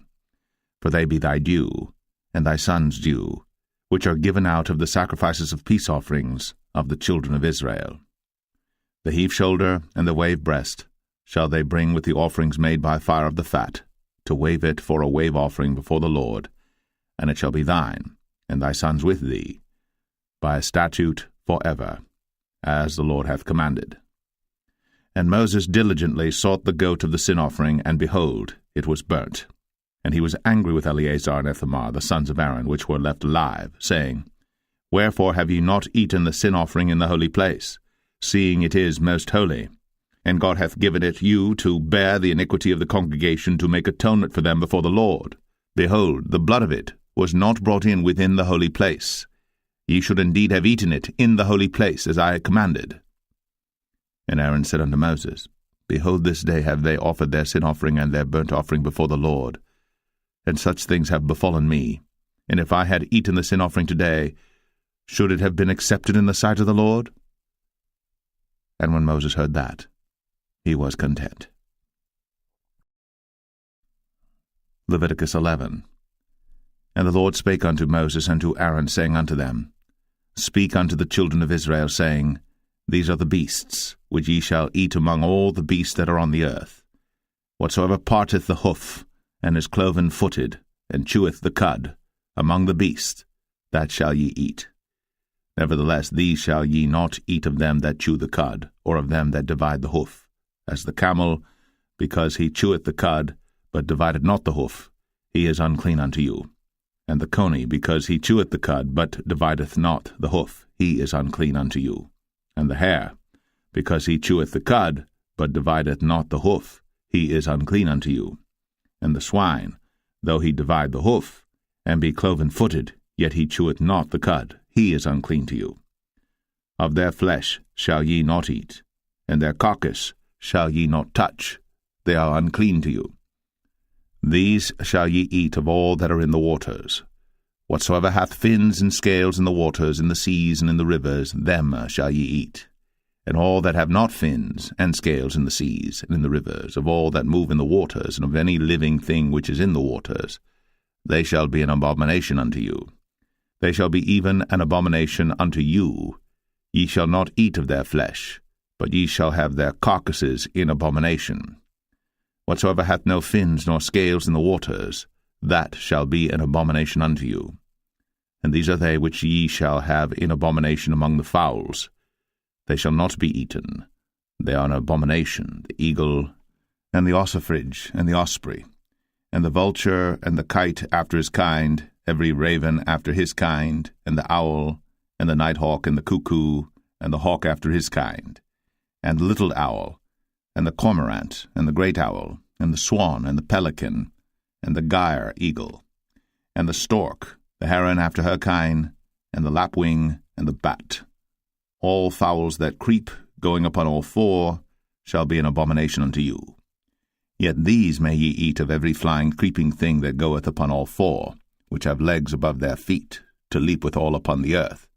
for they be thy due, and thy son's due, which are given out of the sacrifices of peace offerings of the children of Israel. The heave shoulder and the wave breast shall they bring with the offerings made by fire of the fat, to wave it for a wave offering before the Lord, and it shall be thine, and thy sons with thee, by a statute for ever, as the Lord hath commanded. And Moses diligently sought the goat of the sin offering, and behold, it was burnt. And he was angry with Eleazar and Ithamar, the sons of Aaron, which were left alive, saying, Wherefore have ye not eaten the sin offering in the holy place, seeing it is most holy? And God hath given it you to bear the iniquity of the congregation, to make atonement for them before the Lord. Behold, the blood of it was not brought in within the holy place. Ye should indeed have eaten it in the holy place, as I commanded. And Aaron said unto Moses, Behold, this day have they offered their sin offering and their burnt offering before the Lord. And such things have befallen me. And if I had eaten the sin offering today, should it have been accepted in the sight of the Lord? And when Moses heard that, he was content. Leviticus 11. And the Lord spake unto Moses and to Aaron, saying unto them, Speak unto the children of Israel, saying, These are the beasts, which ye shall eat among all the beasts that are on the earth. Whatsoever parteth the hoof, and is cloven-footed, and cheweth the cud, among the beasts, that shall ye eat. Nevertheless, these shall ye not eat of them that chew the cud, or of them that divide the hoof. As the camel, because he cheweth the cud, but divideth not the hoof, he is unclean unto you. And the coney, because he cheweth the cud, but divideth not the hoof, he is unclean unto you. And the hare, because he cheweth the cud, but divideth not the hoof, he is unclean unto you. And the swine, though he divide the hoof, and be cloven-footed, yet he cheweth not the cud, he is unclean to you. Of their flesh shall ye not eat, and their carcass shall ye not touch, they are unclean to you. These shall ye eat of all that are in the waters. Whatsoever hath fins and scales in the waters, in the seas, and in the rivers, them shall ye eat. And all that have not fins and scales in the seas, and in the rivers, of all that move in the waters, and of any living thing which is in the waters, they shall be an abomination unto you. They shall be even an abomination unto you. Ye shall not eat of their flesh, but ye shall have their carcasses in abomination. Whatsoever hath no fins nor scales in the waters, that shall be an abomination unto you. And these are they which ye shall have in abomination among the fowls. They shall not be eaten. They are an abomination, the eagle, and the ossifrage, and the osprey, and the vulture, and the kite after his kind, every raven after his kind, and the owl, and the nighthawk, and the cuckoo, and the hawk after his kind, and the little owl, and the cormorant, and the great owl, and the swan, and the pelican, and the gyre eagle, and the stork, the heron after her kind, and the lapwing, and the bat. All fowls that creep, going upon all four, shall be an abomination unto you. Yet these may ye eat of every flying creeping thing that goeth upon all four, which have legs above their feet, to leap withal upon the earth.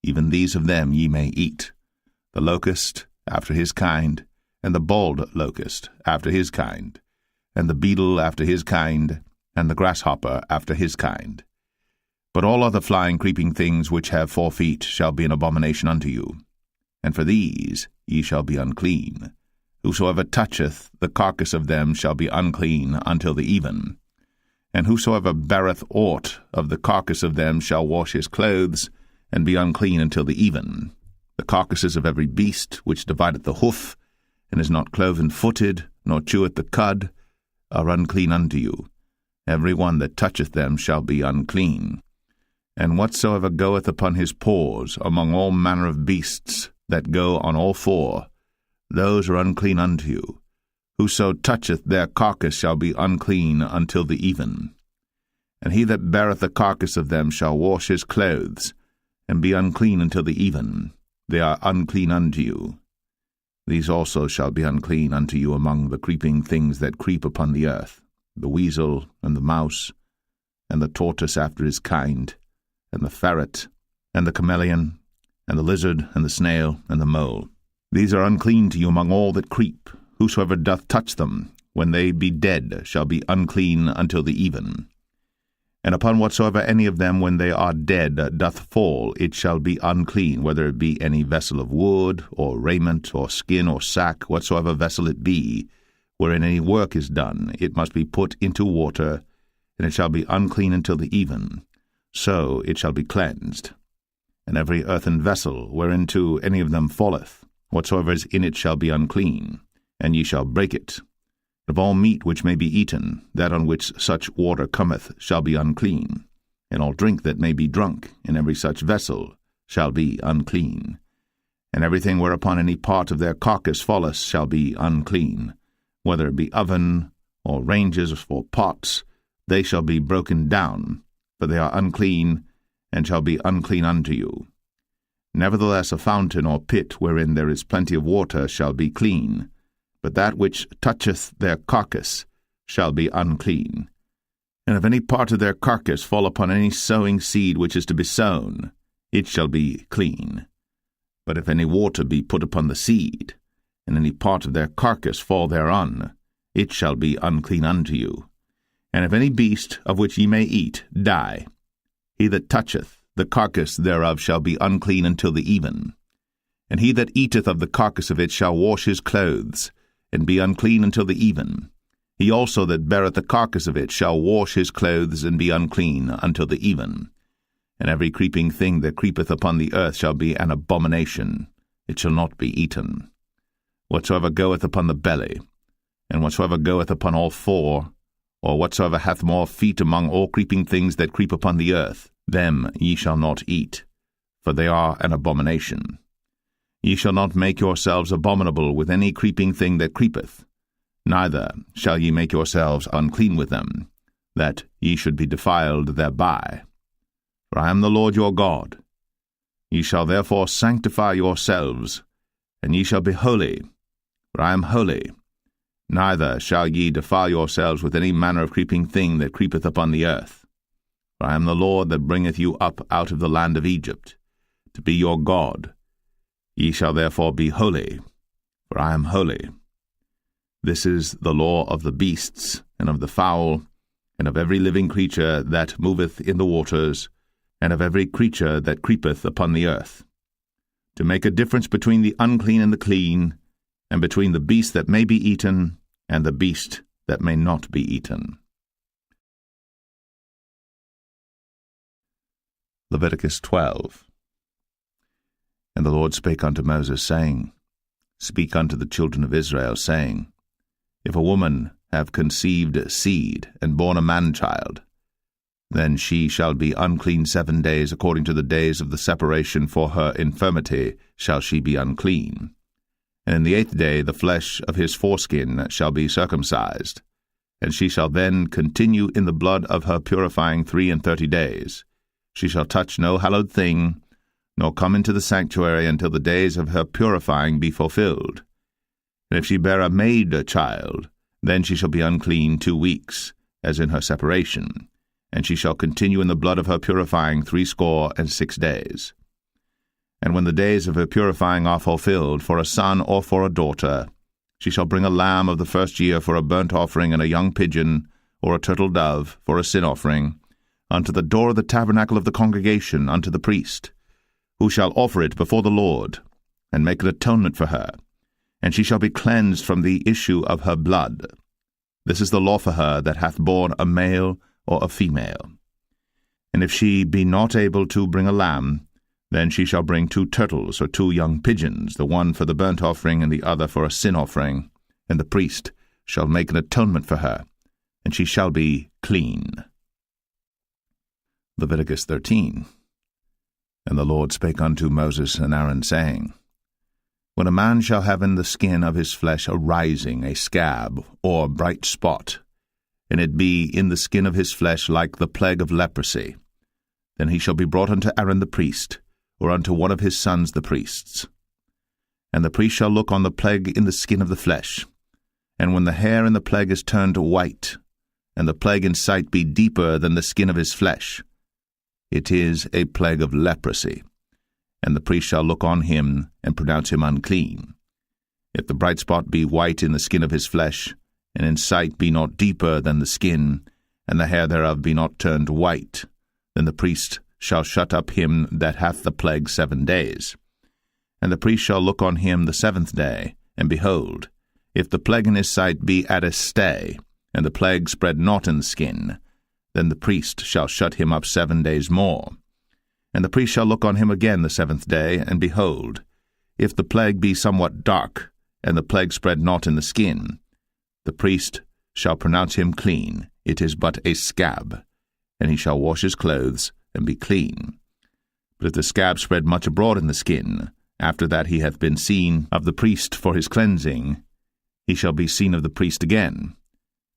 Even these of them ye may eat, the locust after his kind, and the bald locust after his kind, and the beetle after his kind, and the grasshopper after his kind. But all other flying creeping things which have 4 feet shall be an abomination unto you. And for these ye shall be unclean. Whosoever toucheth the carcass of them shall be unclean until the even. And whosoever beareth aught of the carcass of them shall wash his clothes, and be unclean until the even. The carcasses of every beast which divideth the hoof, and is not cloven-footed, nor cheweth the cud, are unclean unto you. every one that toucheth them shall be unclean. And whatsoever goeth upon his paws among all manner of beasts that go on all four, those are unclean unto you. Whoso toucheth their carcass shall be unclean until the even. And he that beareth the carcass of them shall wash his clothes, and be unclean until the even. They are unclean unto you. These also shall be unclean unto you among the creeping things that creep upon the earth, the weasel, and the mouse, and the tortoise after his kind, and the ferret, and the chameleon, and the lizard, and the snail, and the mole. These are unclean to you among all that creep. Whosoever doth touch them, when they be dead, shall be unclean until the even. And upon whatsoever any of them, when they are dead, doth fall, it shall be unclean, whether it be any vessel of wood, or raiment, or skin, or sack, whatsoever vessel it be, wherein any work is done, it must be put into water, and it shall be unclean until the even. So it shall be cleansed. And every earthen vessel, whereinto any of them falleth, whatsoever is in it shall be unclean, and ye shall break it. Of all meat which may be eaten, that on which such water cometh shall be unclean, and all drink that may be drunk in every such vessel shall be unclean. And everything whereupon any part of their carcass falleth shall be unclean, whether it be oven, or ranges, or pots, they shall be broken down, for they are unclean, and shall be unclean unto you. Nevertheless a fountain or pit wherein there is plenty of water shall be clean, but that which toucheth their carcass shall be unclean. And if any part of their carcass fall upon any sowing seed which is to be sown, it shall be clean. But if any water be put upon the seed, and any part of their carcass fall thereon, it shall be unclean unto you. And if any beast of which ye may eat die, he that toucheth the carcass thereof shall be unclean until the even. And he that eateth of the carcass of it shall wash his clothes, and be unclean until the even. He also that beareth the carcass of it shall wash his clothes, and be unclean until the even. And every creeping thing that creepeth upon the earth shall be an abomination, it shall not be eaten. Whatsoever goeth upon the belly, and whatsoever goeth upon all four, or whatsoever hath more feet among all creeping things that creep upon the earth, them ye shall not eat, for they are an abomination. Ye shall not make yourselves abominable with any creeping thing that creepeth, neither shall ye make yourselves unclean with them, that ye should be defiled thereby. For I am the Lord your God. Ye shall therefore sanctify yourselves, and ye shall be holy, for I am holy. Neither shall ye defile yourselves with any manner of creeping thing that creepeth upon the earth. For I am the Lord that bringeth you up out of the land of Egypt, to be your God. Ye shall therefore be holy, for I am holy. This is the law of the beasts, and of the fowl, and of every living creature that moveth in the waters, and of every creature that creepeth upon the earth, to make a difference between the unclean and the clean, and between the beast that may be eaten, and the beast that may not be eaten. Leviticus 12. And the Lord spake unto Moses, saying, Speak unto the children of Israel, saying, If a woman have conceived seed, and born a man-child, then she shall be unclean 7 days, according to the days of the separation for her infirmity shall she be unclean. And in the 8th day the flesh of his foreskin shall be circumcised, and she shall then continue in the blood of her purifying 33 days. She shall touch no hallowed thing, nor come into the sanctuary until the days of her purifying be fulfilled. And if she bear a maid child, then she shall be unclean 2 weeks, as in her separation, and she shall continue in the blood of her purifying 66 days. And when the days of her purifying are fulfilled, for a son or for a daughter, she shall bring a lamb of the first year for a burnt offering, and a young pigeon, or a turtle dove, for a sin offering, unto the door of the tabernacle of the congregation, unto the priest, who shall offer it before the Lord, and make an atonement for her, and she shall be cleansed from the issue of her blood. This is the law for her that hath borne a male or a female. And if she be not able to bring a lamb, then she shall bring 2 turtles or 2 young pigeons, the one for the burnt offering and the other for a sin offering, and the priest shall make an atonement for her, and she shall be clean. Leviticus 13. And the Lord spake unto Moses and Aaron, saying, When a man shall have in the skin of his flesh a rising, a scab, or bright spot, and it be in the skin of his flesh like the plague of leprosy, then he shall be brought unto Aaron the priest, or unto one of his sons the priests. And the priest shall look on the plague in the skin of the flesh, and when the hair in the plague is turned white, and the plague in sight be deeper than the skin of his flesh, it is a plague of leprosy, and the priest shall look on him, and pronounce him unclean. If the bright spot be white in the skin of his flesh, and in sight be not deeper than the skin, and the hair thereof be not turned white, then the priest shall shut up him that hath the plague 7 days. And the priest shall look on him the 7th day, and behold, if the plague in his sight be at a stay, and the plague spread not in the skin, then the priest shall shut him up 7 days more. And the priest shall look on him again the 7th day, and behold, if the plague be somewhat dark, and the plague spread not in the skin, the priest shall pronounce him clean, it is but a scab, and he shall wash his clothes, and be clean. But if the scab spread much abroad in the skin, after that he hath been seen of the priest for his cleansing, he shall be seen of the priest again.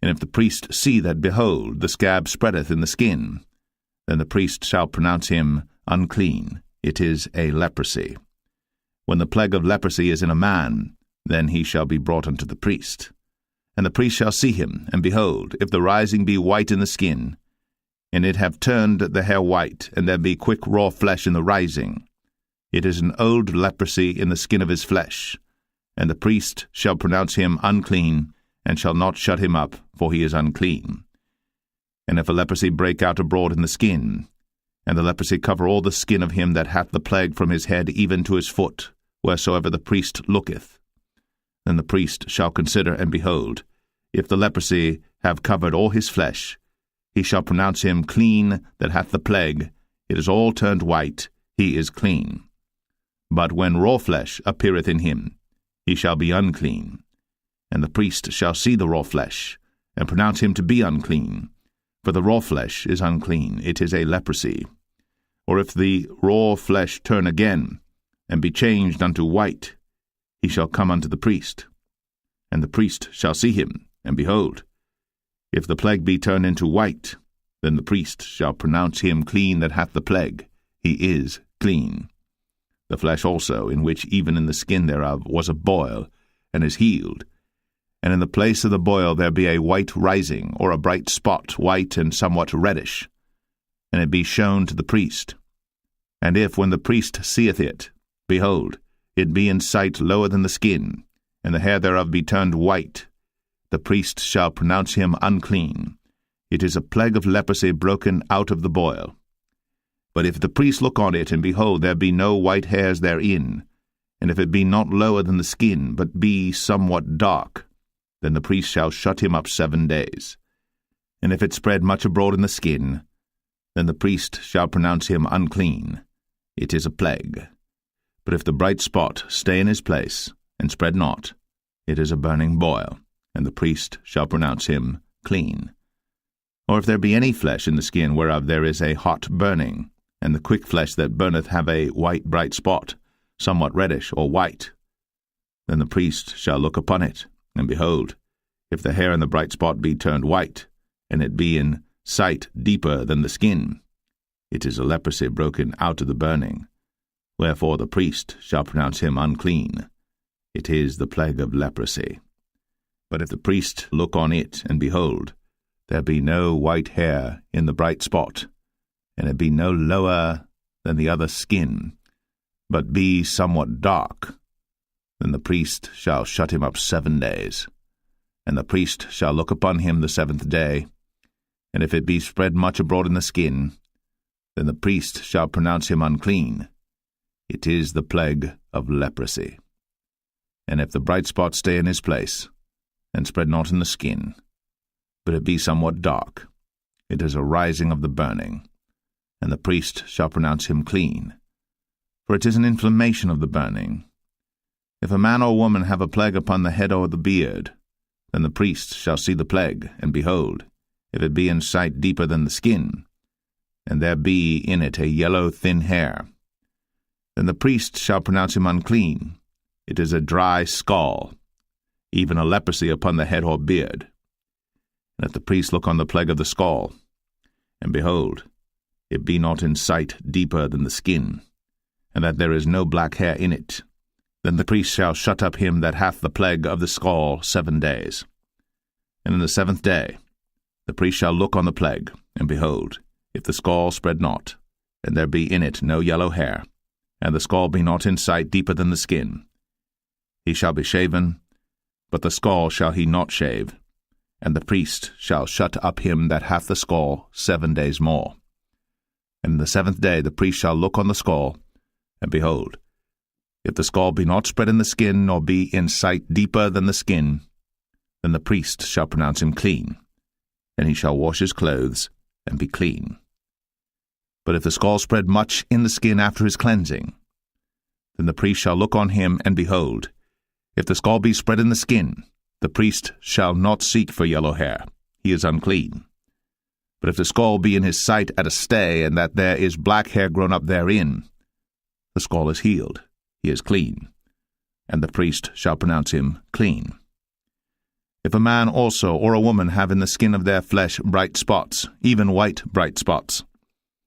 And if the priest see that, behold, the scab spreadeth in the skin, then the priest shall pronounce him unclean, it is a leprosy. When the plague of leprosy is in a man, then he shall be brought unto the priest. And the priest shall see him, and behold, if the rising be white in the skin, and it have turned the hair white, and there be quick raw flesh in the rising, it is an old leprosy in the skin of his flesh, and the priest shall pronounce him unclean, and shall not shut him up, for he is unclean. And if a leprosy break out abroad in the skin, and the leprosy cover all the skin of him that hath the plague from his head even to his foot, wheresoever the priest looketh, then the priest shall consider, and behold, if the leprosy have covered all his flesh, he shall pronounce him clean that hath the plague, it is all turned white, he is clean. But when raw flesh appeareth in him, he shall be unclean. And the priest shall see the raw flesh, and pronounce him to be unclean. For the raw flesh is unclean, it is a leprosy. Or if the raw flesh turn again, and be changed unto white, he shall come unto the priest. And the priest shall see him, and behold, if the plague be turned into white, then the priest shall pronounce him clean that hath the plague, he is clean. The flesh also, in which even in the skin thereof was a boil, and is healed, and in the place of the boil there be a white rising, or a bright spot, white and somewhat reddish, and it be shown to the priest. And if, when the priest seeth it, behold, it be in sight lower than the skin, and the hair thereof be turned white, the priest shall pronounce him unclean. It is a plague of leprosy broken out of the boil. But if the priest look on it, and behold, there be no white hairs therein, and if it be not lower than the skin, but be somewhat dark, then the priest shall shut him up 7 days. And if it spread much abroad in the skin, then the priest shall pronounce him unclean. It is a plague. But if the bright spot stay in his place, and spread not, it is a burning boil, and the priest shall pronounce him clean. Or if there be any flesh in the skin whereof there is a hot burning, and the quick flesh that burneth have a white bright spot, somewhat reddish or white, then the priest shall look upon it, and behold, if the hair in the bright spot be turned white, and it be in sight deeper than the skin, it is a leprosy broken out of the burning. Wherefore the priest shall pronounce him unclean. It is the plague of leprosy. But if the priest look on it, and behold, there be no white hair in the bright spot, and it be no lower than the other skin, but be somewhat dark, then the priest shall shut him up 7 days. And the priest shall look upon him the 7th day, and if it be spread much abroad in the skin, then the priest shall pronounce him unclean. It is the plague of leprosy. And if the bright spot stay in his place, and spread not in the skin, but it be somewhat dark, it is a rising of the burning, and the priest shall pronounce him clean. For it is an inflammation of the burning. If a man or woman have a plague upon the head or the beard, then the priest shall see the plague, and behold, if it be in sight deeper than the skin, and there be in it a yellow thin hair, then the priest shall pronounce him unclean. It is a dry scall, even a leprosy upon the head or beard. And if the priest look on the plague of the scall, and behold, it be not in sight deeper than the skin, and that there is no black hair in it, then the priest shall shut up him that hath the plague of the scall 7 days. And in the 7th day the priest shall look on the plague, and behold, if the scall spread not, and there be in it no yellow hair, and the scall be not in sight deeper than the skin, he shall be shaven, but the scall shall he not shave, and the priest shall shut up him that hath the scall 7 days more. And in the 7th day the priest shall look on the scall, and behold, if the scall be not spread in the skin, nor be in sight deeper than the skin, then the priest shall pronounce him clean, and he shall wash his clothes, and be clean. But if the scall spread much in the skin after his cleansing, then the priest shall look on him, and behold, if the scall be spread in the skin, the priest shall not seek for yellow hair, he is unclean. But if the scall be in his sight at a stay, and that there is black hair grown up therein, the scall is healed, he is clean, and the priest shall pronounce him clean. If a man also or a woman have in the skin of their flesh bright spots, even white bright spots,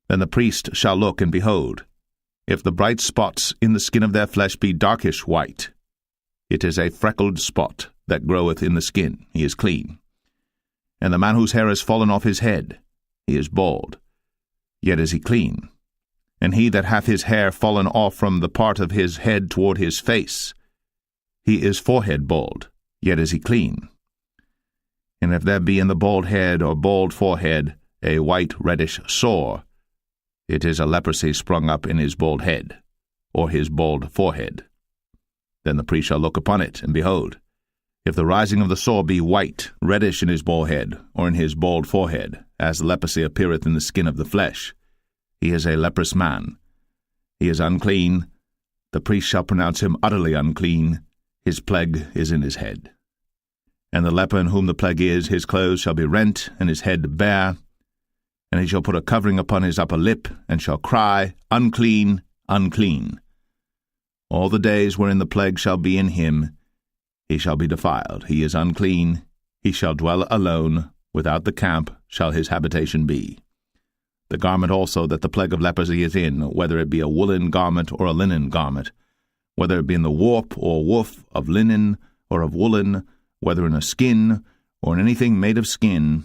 then the priest shall look, and behold, if the bright spots in the skin of their flesh be darkish white, it is a freckled spot that groweth in the skin, he is clean. And the man whose hair is fallen off his head, he is bald, yet is he clean. And he that hath his hair fallen off from the part of his head toward his face, he is forehead bald, yet is he clean. And if there be in the bald head or bald forehead a white reddish sore, it is a leprosy sprung up in his bald head, or his bald forehead. Then the priest shall look upon it, and behold, if the rising of the sore be white, reddish in his bald head, or in his bald forehead, as leprosy appeareth in the skin of the flesh, he is a leprous man. He is unclean. The priest shall pronounce him utterly unclean. His plague is in his head. And the leper in whom the plague is, his clothes shall be rent, and his head bare. And he shall put a covering upon his upper lip, and shall cry, Unclean, unclean. All the days wherein the plague shall be in him, he shall be defiled. He is unclean. He shall dwell alone. Without the camp shall his habitation be. The garment also that the plague of leprosy is in, whether it be a woolen garment or a linen garment, whether it be in the warp or woof of linen or of woolen, whether in a skin or in anything made of skin,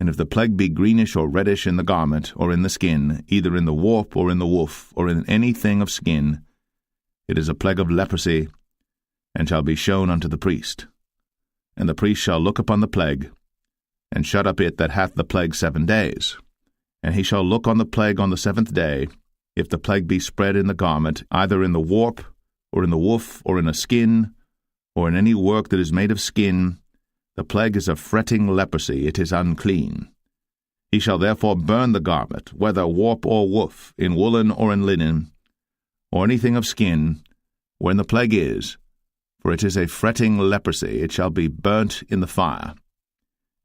and if the plague be greenish or reddish in the garment or in the skin, either in the warp or in the woof or in anything of skin, it is a plague of leprosy, and shall be shown unto the priest. And the priest shall look upon the plague, and shut up it that hath the plague 7 days. And he shall look on the plague on the 7th day, if the plague be spread in the garment, either in the warp, or in the woof, or in a skin, or in any work that is made of skin, the plague is a fretting leprosy, it is unclean. He shall therefore burn the garment, whether warp or woof, in woolen or in linen, or anything of skin, wherein the plague is, for it is a fretting leprosy, it shall be burnt in the fire.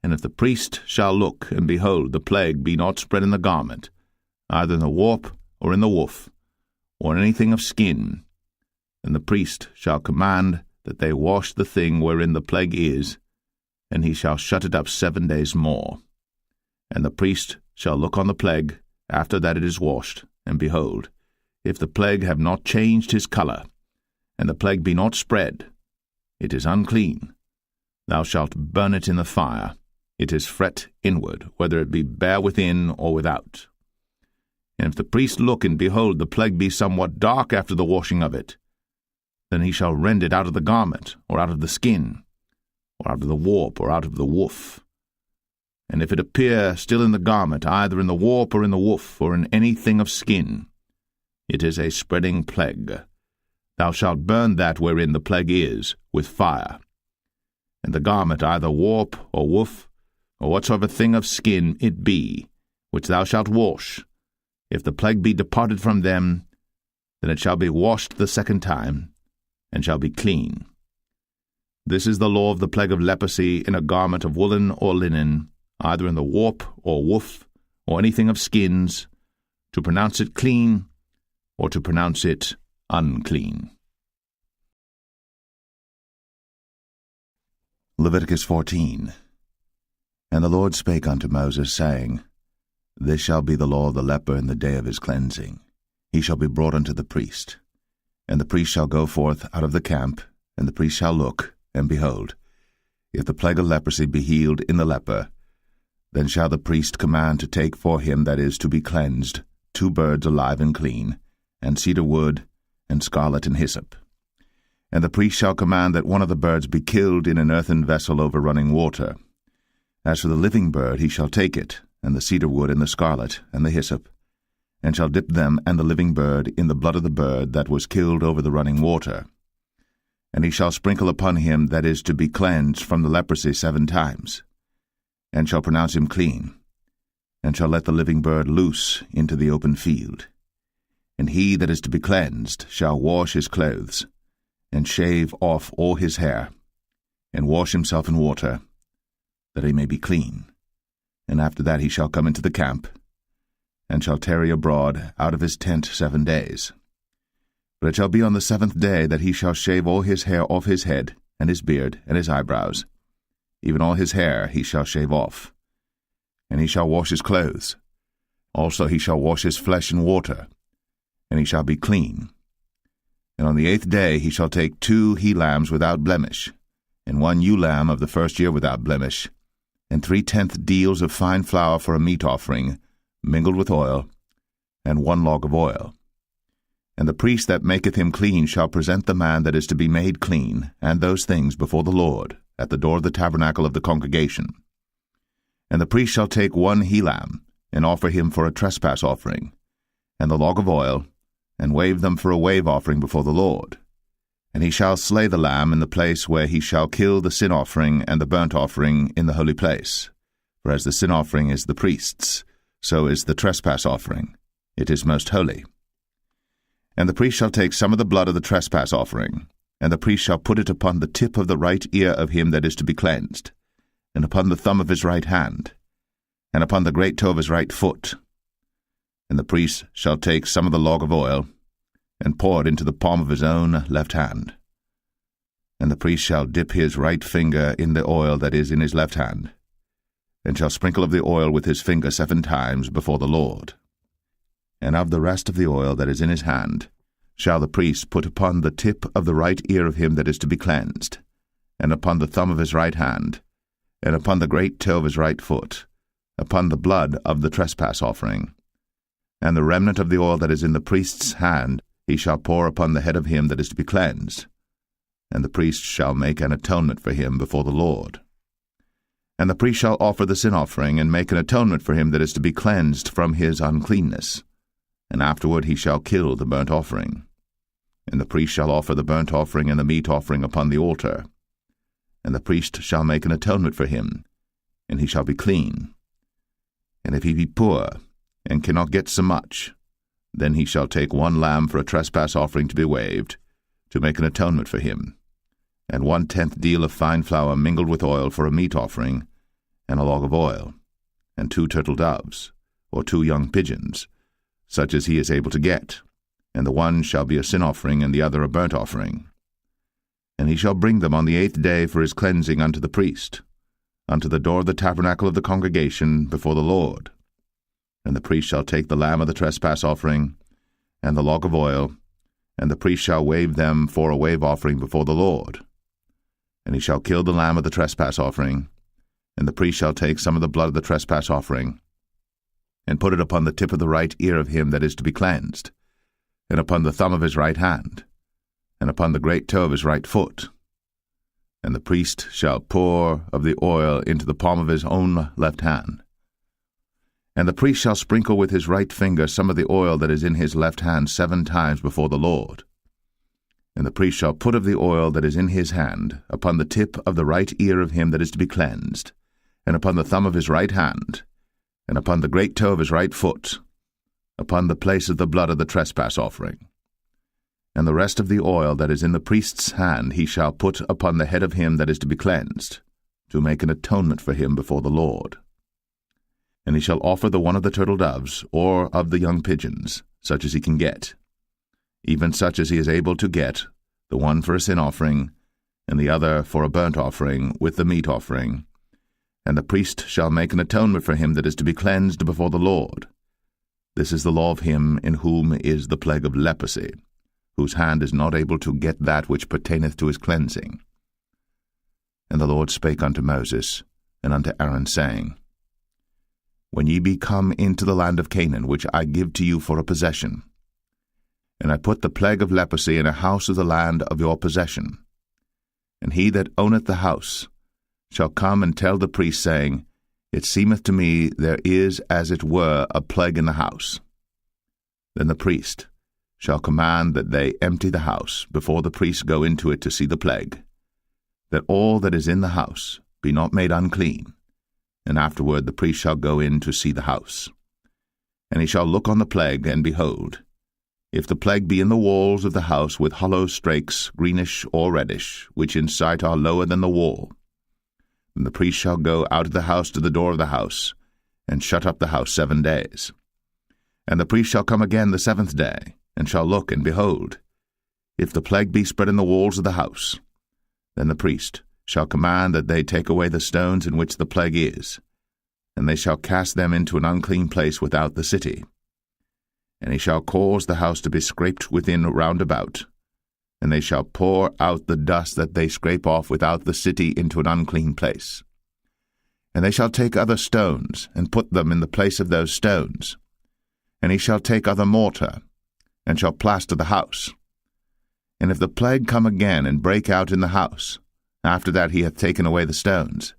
And if the priest shall look, and behold, the plague be not spread in the garment, either in the warp, or in the woof, or in anything of skin, then the priest shall command that they wash the thing wherein the plague is, and he shall shut it up 7 days more. And the priest shall look on the plague, after that it is washed, and behold, if the plague have not changed his colour, and the plague be not spread, it is unclean. Thou shalt burn it in the fire. It is fret inward, whether it be bare within or without. And if the priest look, and behold, the plague be somewhat dark after the washing of it, then he shall rend it out of the garment, or out of the skin, or out of the warp, or out of the woof. And if it appear still in the garment, either in the warp, or in the woof, or in anything of skin, it is a spreading plague. Thou shalt burn that wherein the plague is, with fire. And the garment, either warp, or woof, or whatsoever thing of skin it be, which thou shalt wash, if the plague be departed from them, then it shall be washed the 2nd time, and shall be clean. This is the law of the plague of leprosy in a garment of woolen or linen, either in the warp or woof, or anything of skins, to pronounce it clean, or to pronounce it unclean. Leviticus 14. And the Lord spake unto Moses, saying, This shall be the law of the leper in the day of his cleansing. He shall be brought unto the priest. And the priest shall go forth out of the camp, and the priest shall look, and behold, if the plague of leprosy be healed in the leper, then shall the priest command to take for him that is to be cleansed 2 birds alive and clean, and cedar wood, and scarlet and hyssop. And the priest shall command that one of the birds be killed in an earthen vessel over running water. As for the living bird, he shall take it, and the cedar wood, and the scarlet, and the hyssop, and shall dip them and the living bird in the blood of the bird that was killed over the running water. And he shall sprinkle upon him that is to be cleansed from the leprosy 7 times, and shall pronounce him clean, and shall let the living bird loose into the open field. And he that is to be cleansed shall wash his clothes, and shave off all his hair, and wash himself in water, that he may be clean. And after that he shall come into the camp, and shall tarry abroad out of his tent 7 days. But it shall be on the 7th day that he shall shave all his hair off his head, and his beard, and his eyebrows. Even all his hair he shall shave off. And he shall wash his clothes. Also he shall wash his flesh in water, and he shall be clean. And on the 8th day he shall take 2 he-lambs without blemish, and 1 ewe-lamb of the first year without blemish, and 3/10 deals of fine flour for a meat offering, mingled with oil, and 1 log of oil. And the priest that maketh him clean shall present the man that is to be made clean, and those things before the Lord, at the door of the tabernacle of the congregation. And the priest shall take 1 he-lamb, and offer him for a trespass offering, and the log of oil, and wave them for a wave offering before the Lord. And he shall slay the lamb in the place where he shall kill the sin offering and the burnt offering in the holy place. For as the sin offering is the priest's, so is the trespass offering. It is most holy. And the priest shall take some of the blood of the trespass offering, and the priest shall put it upon the tip of the right ear of him that is to be cleansed, and upon the thumb of his right hand, and upon the great toe of his right foot. And the priest shall take some of the log of oil, and pour it into the palm of his own left hand. And the priest shall dip his right finger in the oil that is in his left hand, and shall sprinkle of the oil with his finger 7 times before the Lord. And of the rest of the oil that is in his hand shall the priest put upon the tip of the right ear of him that is to be cleansed, and upon the thumb of his right hand, and upon the great toe of his right foot, upon the blood of the trespass offering. And the remnant of the oil that is in the priest's hand he shall pour upon the head of him that is to be cleansed, and the priest shall make an atonement for him before the Lord. And the priest shall offer the sin offering, and make an atonement for him that is to be cleansed from his uncleanness. And afterward he shall kill the burnt offering. And the priest shall offer the burnt offering and the meat offering upon the altar. And the priest shall make an atonement for him, and he shall be clean. And if he be poor, and cannot get so much, then he shall take 1 lamb for a trespass offering to be waved, to make an atonement for him, and 1/10 deal of fine flour mingled with oil for a meat offering, and a log of oil, and 2 turtle doves, or 2 young pigeons, such as he is able to get, and the one shall be a sin offering, and the other a burnt offering. And he shall bring them on the 8th day for his cleansing unto the priest, unto the door of the tabernacle of the congregation before the Lord. And the priest shall take the lamb of the trespass offering, and the log of oil, and the priest shall wave them for a wave offering before the Lord. And he shall kill the lamb of the trespass offering, and the priest shall take some of the blood of the trespass offering, and put it upon the tip of the right ear of him that is to be cleansed, and upon the thumb of his right hand, and upon the great toe of his right foot. And the priest shall pour of the oil into the palm of his own left hand. And the priest shall sprinkle with his right finger some of the oil that is in his left hand 7 times before the Lord. And the priest shall put of the oil that is in his hand upon the tip of the right ear of him that is to be cleansed, and upon the thumb of his right hand, and upon the great toe of his right foot, upon the place of the blood of the trespass offering. And the rest of the oil that is in the priest's hand he shall put upon the head of him that is to be cleansed, to make an atonement for him before the Lord. And he shall offer the one of the turtle doves, or of the young pigeons, such as he can get, even such as he is able to get, the one for a sin offering, and the other for a burnt offering with the meat offering. And the priest shall make an atonement for him that is to be cleansed before the Lord. This is the law of him in whom is the plague of leprosy, whose hand is not able to get that which pertaineth to his cleansing. And the Lord spake unto Moses and unto Aaron, saying, When ye be come into the land of Canaan, which I give to you for a possession, and I put the plague of leprosy in a house of the land of your possession, and he that owneth the house shall come and tell the priest, saying, It seemeth to me there is as it were a plague in the house. Then the priest shall command that they empty the house before the priest go into it to see the plague, that all that is in the house be not made unclean, and afterward the priest shall go in to see the house. And he shall look on the plague, and behold, if the plague be in the walls of the house with hollow strakes, greenish or reddish, which in sight are lower than the wall, then the priest shall go out of the house to the door of the house, and shut up the house 7 days. And the priest shall come again the 7th day, and shall look, and behold, if the plague be spread in the walls of the house, then the priest shall command that they take away the stones in which the plague is, and they shall cast them into an unclean place without the city. And he shall cause the house to be scraped within round about, and they shall pour out the dust that they scrape off without the city into an unclean place. And they shall take other stones, and put them in the place of those stones. And he shall take other mortar, and shall plaster the house. And if the plague come again and break out in the house, after that he hath taken away the stones,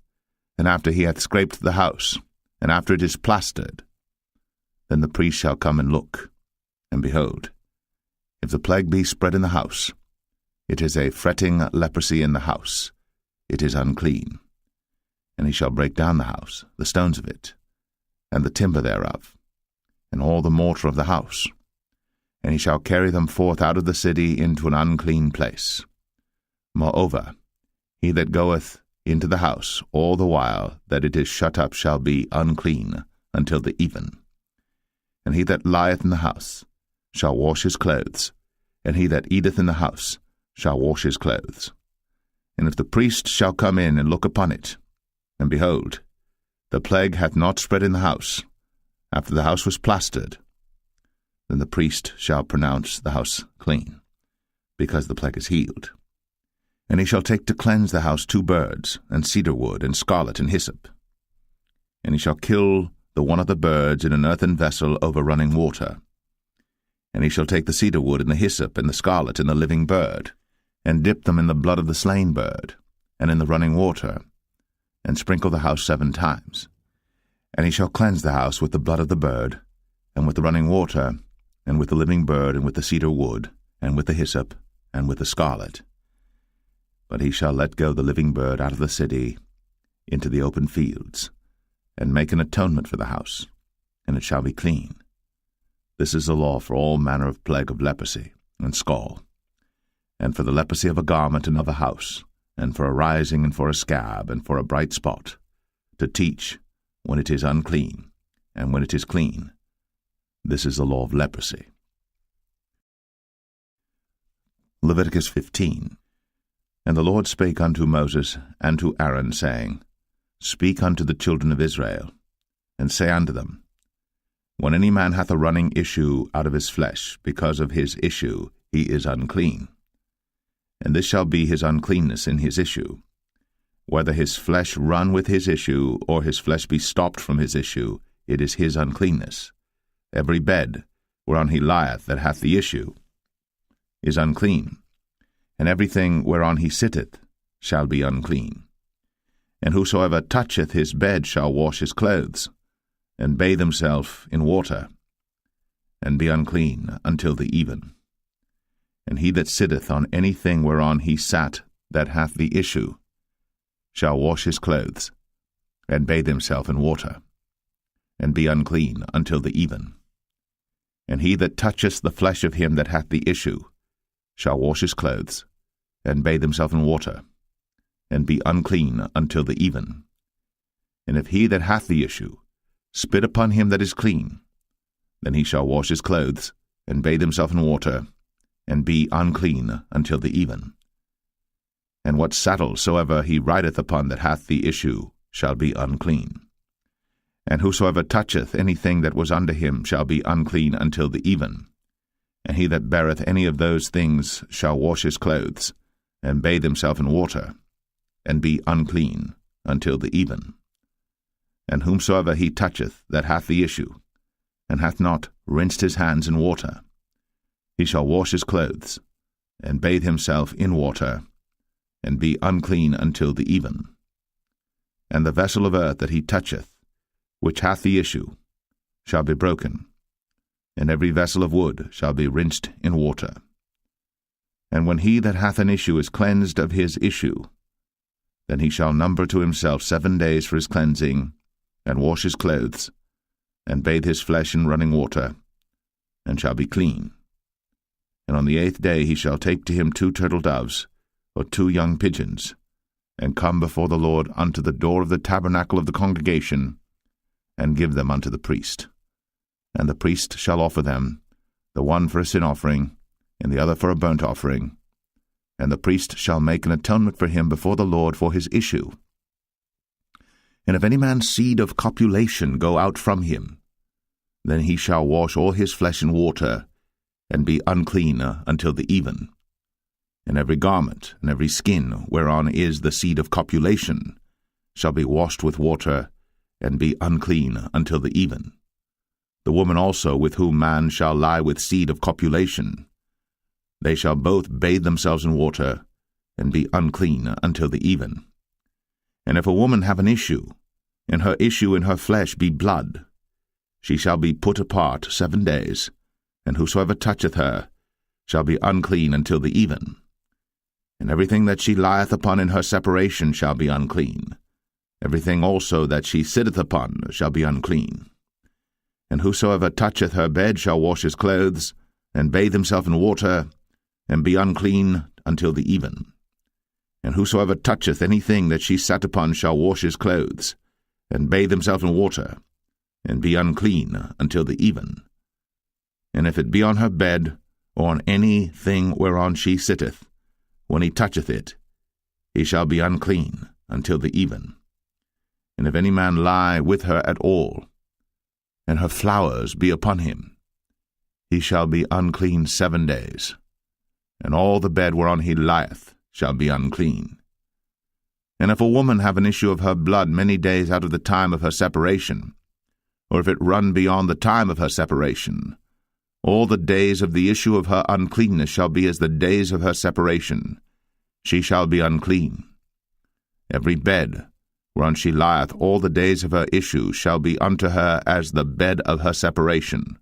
and after he hath scraped the house, and after it is plastered, then the priest shall come and look, and behold, if the plague be spread in the house, it is a fretting leprosy in the house, it is unclean. And he shall break down the house, the stones of it, and the timber thereof, and all the mortar of the house, and he shall carry them forth out of the city into an unclean place. Moreover, he that goeth into the house all the while that it is shut up shall be unclean until the even. And he that lieth in the house shall wash his clothes, and he that eateth in the house shall wash his clothes. And if the priest shall come in and look upon it, and behold, the plague hath not spread in the house, after the house was plastered, then the priest shall pronounce the house clean, because the plague is healed. And he shall take to cleanse the house 2 birds, and cedar wood, and scarlet, and hyssop. And he shall kill the one of the birds in an earthen vessel over running water. And he shall take the cedar wood, and the hyssop, and the scarlet, and the living bird, and dip them in the blood of the slain bird, and in the running water, and sprinkle the house 7 times. And he shall cleanse the house with the blood of the bird, and with the running water, and with the living bird, and with the cedar wood, and with the hyssop, and with the scarlet. But he shall let go the living bird out of the city into the open fields, and make an atonement for the house, and it shall be clean. This is the law for all manner of plague of leprosy and scall, and for the leprosy of a garment and of a house, and for a rising and for a scab, and for a bright spot, to teach when it is unclean, and when it is clean. This is the law of leprosy. Leviticus 15. And the Lord spake unto Moses and to Aaron, saying, Speak unto the children of Israel, and say unto them, When any man hath a running issue out of his flesh, because of his issue he is unclean. And this shall be his uncleanness in his issue, whether his flesh run with his issue, or his flesh be stopped from his issue, it is his uncleanness. Every bed whereon he lieth that hath the issue is unclean, and everything whereon he sitteth shall be unclean. And whosoever toucheth his bed shall wash his clothes, and bathe himself in water, and be unclean until the even. And he that sitteth on anything whereon he sat that hath the issue shall wash his clothes, and bathe himself in water, and be unclean until the even. And he that toucheth the flesh of him that hath the issue shall wash his clothes, and bathe himself in water, and be unclean until the even. And if he that hath the issue spit upon him that is clean. Then he shall wash his clothes, and bathe himself in water, and be unclean until the even. And what saddle soever he rideth upon that hath the issue shall be unclean. And whosoever toucheth anything that was under him shall be unclean until the even. And he that beareth any of those things shall wash his clothes, and bathe himself in water, and be unclean until the even. And whomsoever he toucheth that hath the issue, and hath not rinsed his hands in water, he shall wash his clothes, and bathe himself in water, and be unclean until the even. And the vessel of earth that he toucheth, which hath the issue, shall be broken, and every vessel of wood shall be rinsed in water. And when he that hath an issue is cleansed of his issue, then he shall number to himself 7 days for his cleansing, and wash his clothes, and bathe his flesh in running water, and shall be clean. And on the 8th day he shall take to him 2 turtle doves, or 2 young pigeons, and come before the Lord unto the door of the tabernacle of the congregation, and give them unto the priest. And the priest shall offer them, the one for a sin offering, and the other for a burnt offering. And the priest shall make an atonement for him before the Lord for his issue. And if any man's seed of copulation go out from him, then he shall wash all his flesh in water, and be unclean until the even. And every garment and every skin whereon is the seed of copulation shall be washed with water, and be unclean until the even. The woman also with whom man shall lie with seed of copulation, they shall both bathe themselves in water, and be unclean until the even. And if a woman have an issue, and her issue in her flesh be blood, she shall be put apart 7 days, and whosoever toucheth her shall be unclean until the even. And everything that she lieth upon in her separation shall be unclean. Everything also that she sitteth upon shall be unclean. And whosoever toucheth her bed shall wash his clothes, and bathe himself in water, and be unclean until the even. And whosoever toucheth anything that she sat upon shall wash his clothes, and bathe himself in water, and be unclean until the even. And if it be on her bed, or on any thing whereon she sitteth, when he toucheth it, he shall be unclean until the even. And if any man lie with her at all, and her flowers be upon him, he shall be unclean 7 days, and all the bed whereon he lieth shall be unclean. And if a woman have an issue of her blood many days out of the time of her separation, or if it run beyond the time of her separation, all the days of the issue of her uncleanness shall be as the days of her separation. She shall be unclean. Every bed whereon she lieth all the days of her issue shall be unto her as the bed of her separation.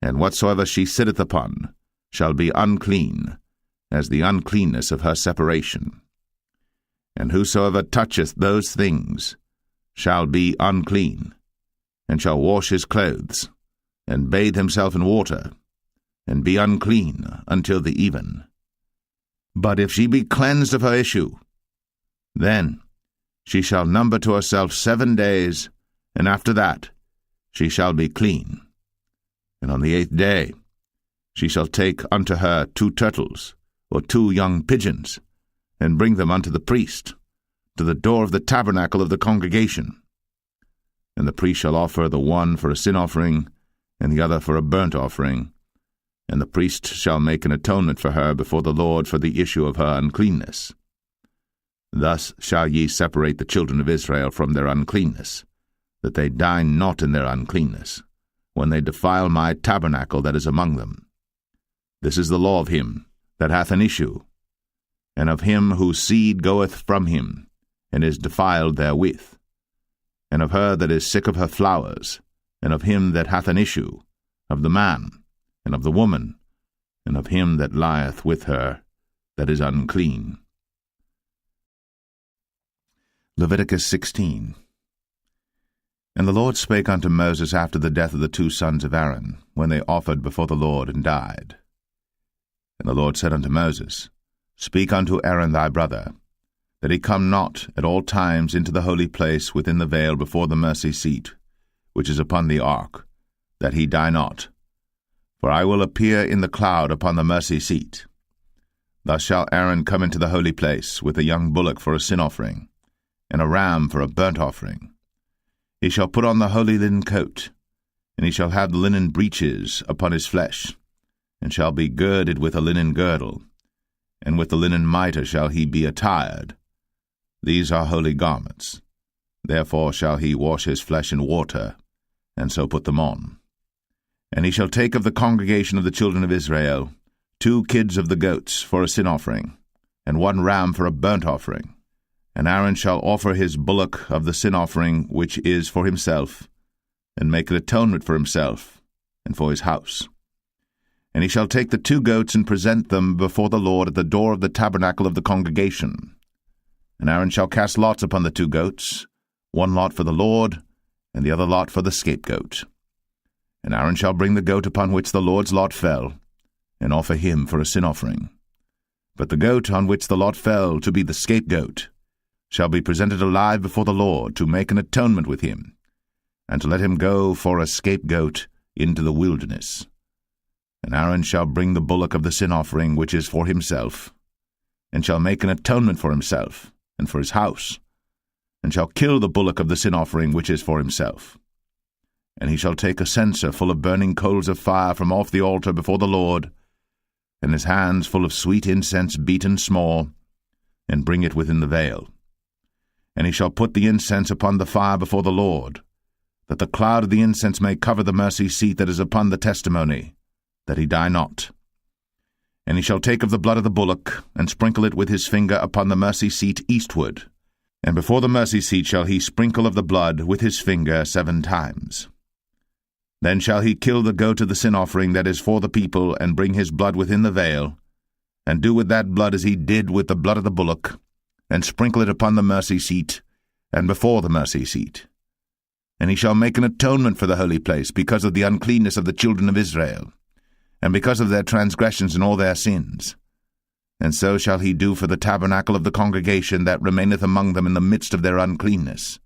And whatsoever she sitteth upon shall be unclean, as the uncleanness of her separation. And whosoever toucheth those things shall be unclean, and shall wash his clothes, and bathe himself in water, and be unclean until the even. But if she be cleansed of her issue, then she shall number to herself 7 days, and after that she shall be clean. And on the 8th day she shall take unto her 2 turtles, or 2 young pigeons, and bring them unto the priest, to the door of the tabernacle of the congregation. And the priest shall offer the one for a sin offering, and the other for a burnt offering, and the priest shall make an atonement for her before the Lord for the issue of her uncleanness. Thus shall ye separate the children of Israel from their uncleanness, that they die not in their uncleanness, when they defile my tabernacle that is among them. This is the law of him that hath an issue, and of him whose seed goeth from him, and is defiled therewith, and of her that is sick of her flowers, and of him that hath an issue, of the man, and of the woman, and of him that lieth with her, that is unclean. Leviticus 16. And the Lord spake unto Moses after the death of the 2 sons of Aaron, when they offered before the Lord and died. And the Lord said unto Moses, Speak unto Aaron thy brother, that he come not at all times into the holy place within the veil before the mercy seat, which is upon the ark, that he die not. For I will appear in the cloud upon the mercy seat. Thus shall Aaron come into the holy place with a young bullock for a sin offering, and a ram for a burnt offering. He shall put on the holy linen coat, and he shall have the linen breeches upon his flesh, and shall be girded with a linen girdle, and with the linen mitre shall he be attired. These are holy garments. Therefore shall he wash his flesh in water, and so put them on. And he shall take of the congregation of the children of Israel 2 kids of the goats for a sin offering, and 1 ram for a burnt offering. And Aaron shall offer his bullock of the sin offering which is for himself, and make an atonement for himself and for his house. And he shall take the 2 goats and present them before the Lord at the door of the tabernacle of the congregation. And Aaron shall cast lots upon the 2 goats, 1 lot for the Lord, and the other lot for the scapegoat. And Aaron shall bring the goat upon which the Lord's lot fell, and offer him for a sin offering. But the goat on which the lot fell to be the scapegoat shall be presented alive before the Lord to make an atonement with him, and to let him go for a scapegoat into the wilderness. And Aaron shall bring the bullock of the sin offering which is for himself, and shall make an atonement for himself and for his house, and shall kill the bullock of the sin offering which is for himself. And he shall take a censer full of burning coals of fire from off the altar before the Lord, and his hands full of sweet incense beaten small, and bring it within the veil. And he shall put the incense upon the fire before the Lord, that the cloud of the incense may cover the mercy seat that is upon the testimony, that he die not. And he shall take of the blood of the bullock, and sprinkle it with his finger upon the mercy seat eastward, and before the mercy seat shall he sprinkle of the blood with his finger 7 times. Then shall he kill the goat of the sin offering that is for the people, and bring his blood within the veil, and do with that blood as he did with the blood of the bullock, and sprinkle it upon the mercy seat, and before the mercy seat. And he shall make an atonement for the holy place, because of the uncleanness of the children of Israel, and because of their transgressions and all their sins. And so shall he do for the tabernacle of the congregation that remaineth among them in the midst of their uncleanness.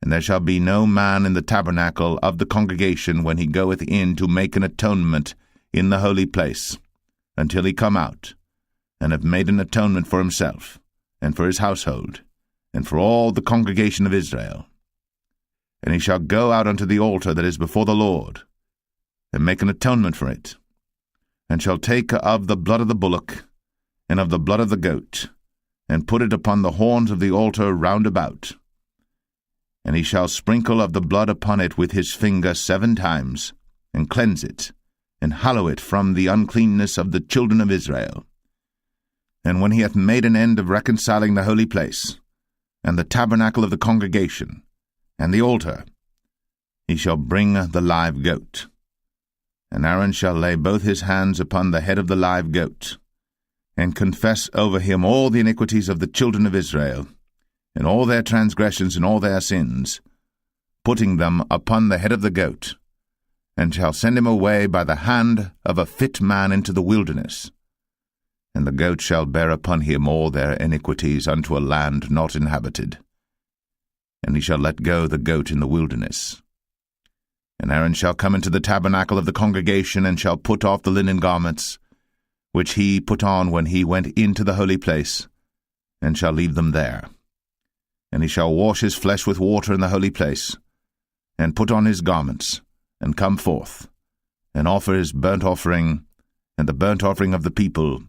And there shall be no man in the tabernacle of the congregation when he goeth in to make an atonement in the holy place, until he come out, and have made an atonement for himself, and for his household, and for all the congregation of Israel. And he shall go out unto the altar that is before the Lord, and make an atonement for it, and shall take of the blood of the bullock, and of the blood of the goat, and put it upon the horns of the altar round about. And he shall sprinkle of the blood upon it with his finger 7 times, and cleanse it, and hallow it from the uncleanness of the children of Israel. And when he hath made an end of reconciling the holy place, and the tabernacle of the congregation, and the altar, he shall bring the live goat. And Aaron shall lay both his hands upon the head of the live goat, and confess over him all the iniquities of the children of Israel, and all their transgressions and all their sins, putting them upon the head of the goat, and shall send him away by the hand of a fit man into the wilderness. And the goat shall bear upon him all their iniquities unto a land not inhabited. And he shall let go the goat in the wilderness. And Aaron shall come into the tabernacle of the congregation, and shall put off the linen garments, which he put on when he went into the holy place, and shall leave them there. And he shall wash his flesh with water in the holy place, and put on his garments, and come forth, and offer his burnt offering, and the burnt offering of the people,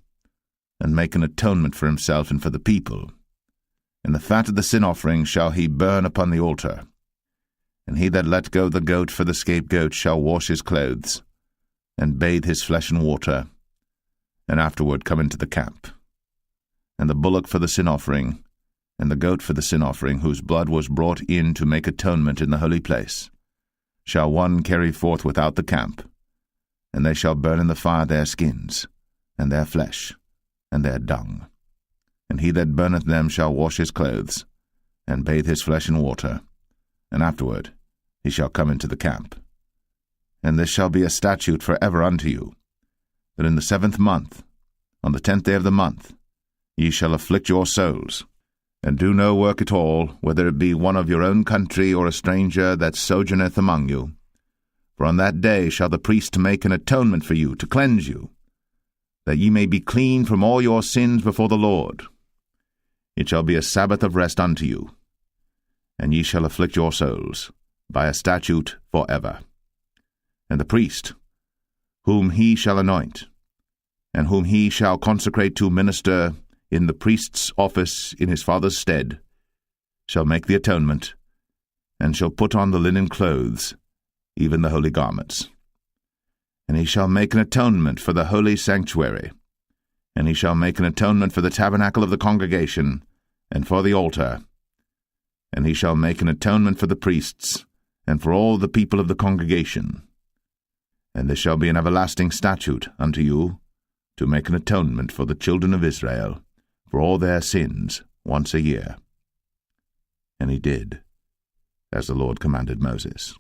and make an atonement for himself and for the people. And the fat of the sin offering shall he burn upon the altar. And he that let go the goat for the scapegoat shall wash his clothes, and bathe his flesh in water, and afterward come into the camp. And the bullock for the sin offering, and the goat for the sin offering, whose blood was brought in to make atonement in the holy place, shall one carry forth without the camp, and they shall burn in the fire their skins, and their flesh, and their dung. And he that burneth them shall wash his clothes, and bathe his flesh in water, and afterward he shall come into the camp. And this shall be a statute for ever unto you, that in the 7th month, on the 10th day of the month, ye shall afflict your souls, And do no work at all, whether it be one of your own country or a stranger that sojourneth among you. For on that day shall the priest make an atonement for you, to cleanse you, that ye may be clean from all your sins before the Lord. It shall be a Sabbath of rest unto you, and ye shall afflict your souls by a statute for ever. And the priest, whom he shall anoint, and whom he shall consecrate to minister in the priest's office in his father's stead, shall make the atonement, and shall put on the linen clothes, even the holy garments. And he shall make an atonement for the holy sanctuary, and he shall make an atonement for the tabernacle of the congregation, and for the altar. And he shall make an atonement for the priests, and for all the people of the congregation. And this shall be an everlasting statute unto you, to make an atonement for the children of Israel, for all their sins, once a year. And he did, as the Lord commanded Moses.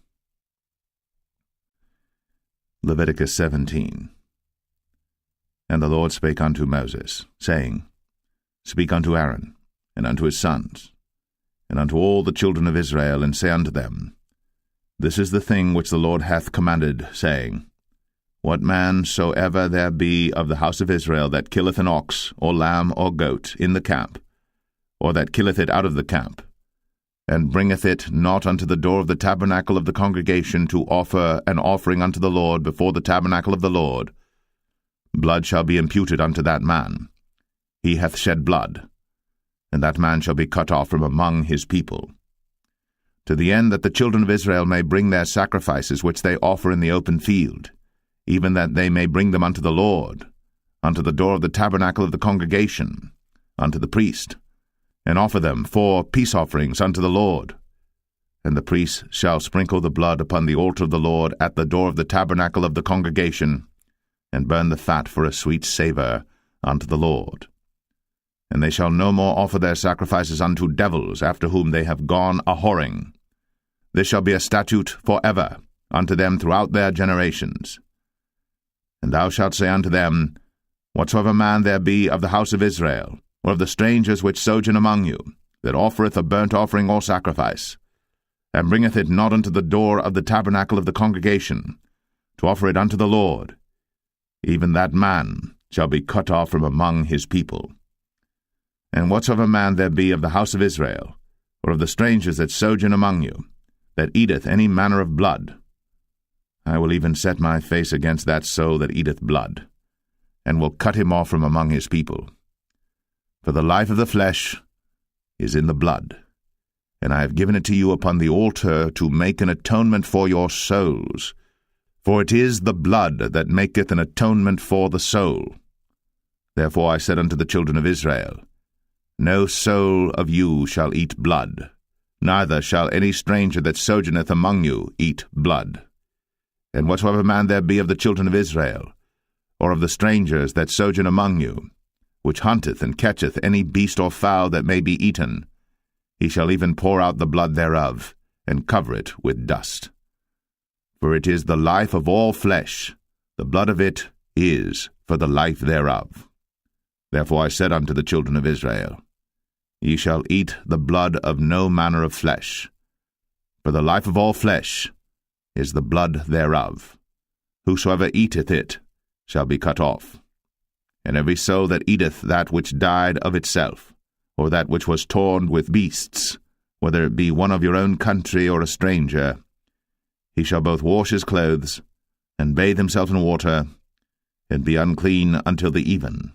Leviticus 17. And the Lord spake unto Moses, saying, Speak unto Aaron, and unto his sons, and unto all the children of Israel, and say unto them, This is the thing which the Lord hath commanded, saying, What man soever there be of the house of Israel that killeth an ox, or lamb, or goat, in the camp, or that killeth it out of the camp, and bringeth it not unto the door of the tabernacle of the congregation to offer an offering unto the Lord before the tabernacle of the Lord, blood shall be imputed unto that man. He hath shed blood, and that man shall be cut off from among his people. To the end that the children of Israel may bring their sacrifices which they offer in the open field, even that they may bring them unto the Lord, unto the door of the tabernacle of the congregation, unto the priest, and offer them for peace offerings unto the Lord. And the priest shall sprinkle the blood upon the altar of the Lord at the door of the tabernacle of the congregation, and burn the fat for a sweet savour unto the Lord. And they shall no more offer their sacrifices unto devils, after whom they have gone a-whoring. This shall be a statute for ever unto them throughout their generations. And thou shalt say unto them, Whatsoever man there be of the house of Israel, or of the strangers which sojourn among you, that offereth a burnt offering or sacrifice, and bringeth it not unto the door of the tabernacle of the congregation, to offer it unto the Lord, even that man shall be cut off from among his people. And whatsoever man there be of the house of Israel, or of the strangers that sojourn among you, that eateth any manner of blood, I will even set my face against that soul that eateth blood, and will cut him off from among his people. For the life of the flesh is in the blood, and I have given it to you upon the altar to make an atonement for your souls. For it is the blood that maketh an atonement for the soul. Therefore I said unto the children of Israel, No soul of you shall eat blood, neither shall any stranger that sojourneth among you eat blood. And whatsoever man there be of the children of Israel, or of the strangers that sojourn among you, which hunteth and catcheth any beast or fowl that may be eaten, he shall even pour out the blood thereof, and cover it with dust. For it is the life of all flesh, the blood of it is for the life thereof. Therefore I said unto the children of Israel, Ye shall eat the blood of no manner of flesh, for the life of all flesh is the blood thereof. Whosoever eateth it shall be cut off. And every soul that eateth that which died of itself, or that which was torn with beasts, whether it be one of your own country or a stranger, he shall both wash his clothes, and bathe himself in water, and be unclean until the even.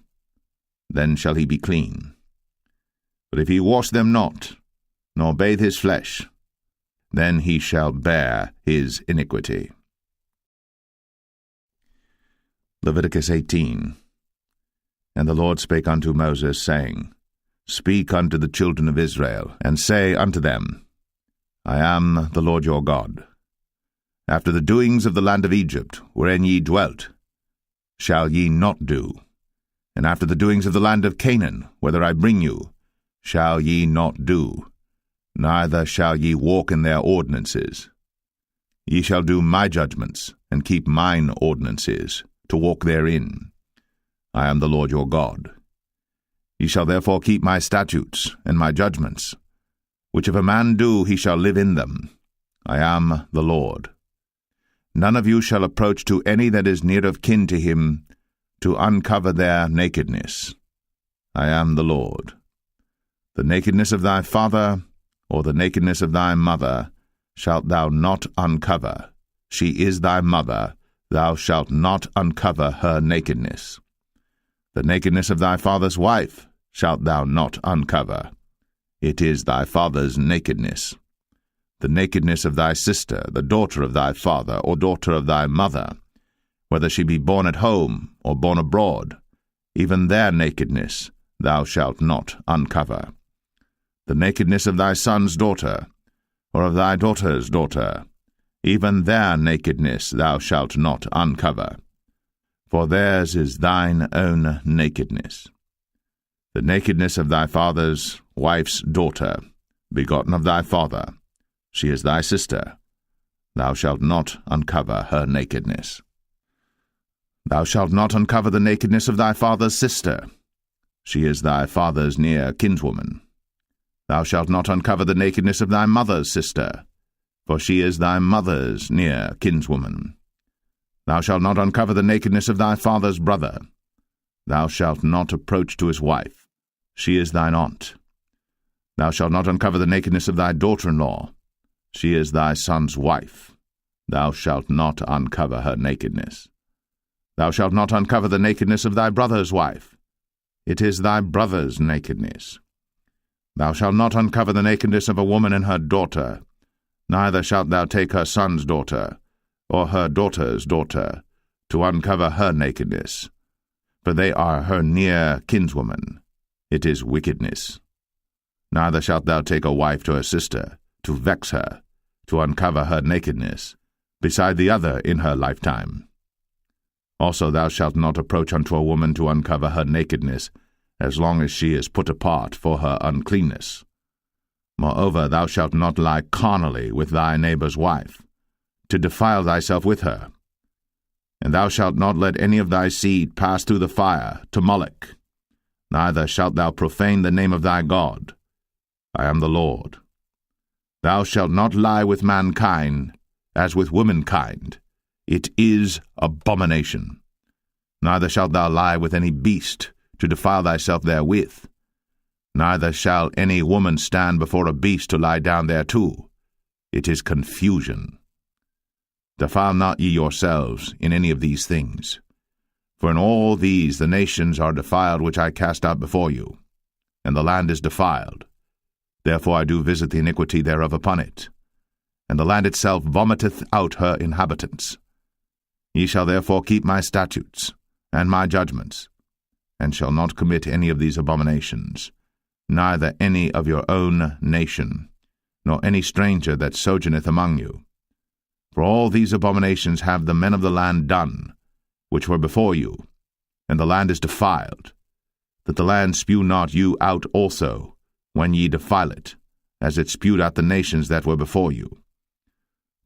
Then shall he be clean. But if he wash them not, nor bathe his flesh, then he shall bear his iniquity. Leviticus 18. And the Lord spake unto Moses, saying, Speak unto the children of Israel, and say unto them, I am the Lord your God. After the doings of the land of Egypt, wherein ye dwelt, shall ye not do, and after the doings of the land of Canaan, whither I bring you, shall ye not do, neither shall ye walk in their ordinances. Ye shall do my judgments, and keep mine ordinances, to walk therein. I am the Lord your God. Ye shall therefore keep my statutes and my judgments, which if a man do, he shall live in them. I am the Lord. None of you shall approach to any that is near of kin to him, to uncover their nakedness. I am the Lord. The nakedness of thy father, or the nakedness of thy mother, shalt thou not uncover. She is thy mother, thou shalt not uncover her nakedness. The nakedness of thy father's wife shalt thou not uncover. It is thy father's nakedness. The nakedness of thy sister, the daughter of thy father, or daughter of thy mother, whether she be born at home or born abroad, even their nakedness thou shalt not uncover. The nakedness of thy son's daughter, or of thy daughter's daughter, even their nakedness thou shalt not uncover, for theirs is thine own nakedness. The nakedness of thy father's wife's daughter, begotten of thy father, she is thy sister, thou shalt not uncover her nakedness. Thou shalt not uncover the nakedness of thy father's sister, she is thy father's near kinswoman. Thou shalt not uncover the nakedness of thy mother's sister, for she is thy mother's near kinswoman. Thou shalt not uncover the nakedness of thy father's brother. Thou shalt not approach to his wife, she is thine aunt. Thou shalt not uncover the nakedness of thy daughter-in-law, she is thy son's wife. Thou shalt not uncover her nakedness. Thou shalt not uncover the nakedness of thy brother's wife, it is thy brother's nakedness. Thou shalt not uncover the nakedness of a woman and her daughter, neither shalt thou take her son's daughter, or her daughter's daughter, to uncover her nakedness, for they are her near kinswoman. It is wickedness. Neither shalt thou take a wife to her sister, to vex her, to uncover her nakedness, beside the other in her lifetime. Also thou shalt not approach unto a woman to uncover her nakedness, as long as she is put apart for her uncleanness. Moreover, thou shalt not lie carnally with thy neighbor's wife, to defile thyself with her. And thou shalt not let any of thy seed pass through the fire to Moloch, neither shalt thou profane the name of thy God. I am the Lord. Thou shalt not lie with mankind, as with womankind. It is abomination. Neither shalt thou lie with any beast, to defile thyself therewith. Neither shall any woman stand before a beast to lie down thereto. It is confusion. Defile not ye yourselves in any of these things. For in all these the nations are defiled which I cast out before you, and the land is defiled. Therefore I do visit the iniquity thereof upon it, and the land itself vomiteth out her inhabitants. Ye shall therefore keep my statutes and my judgments, and shall not commit any of these abominations, neither any of your own nation, nor any stranger that sojourneth among you. For all these abominations have the men of the land done, which were before you, and the land is defiled, that the land spew not you out also, when ye defile it, as it spewed out the nations that were before you.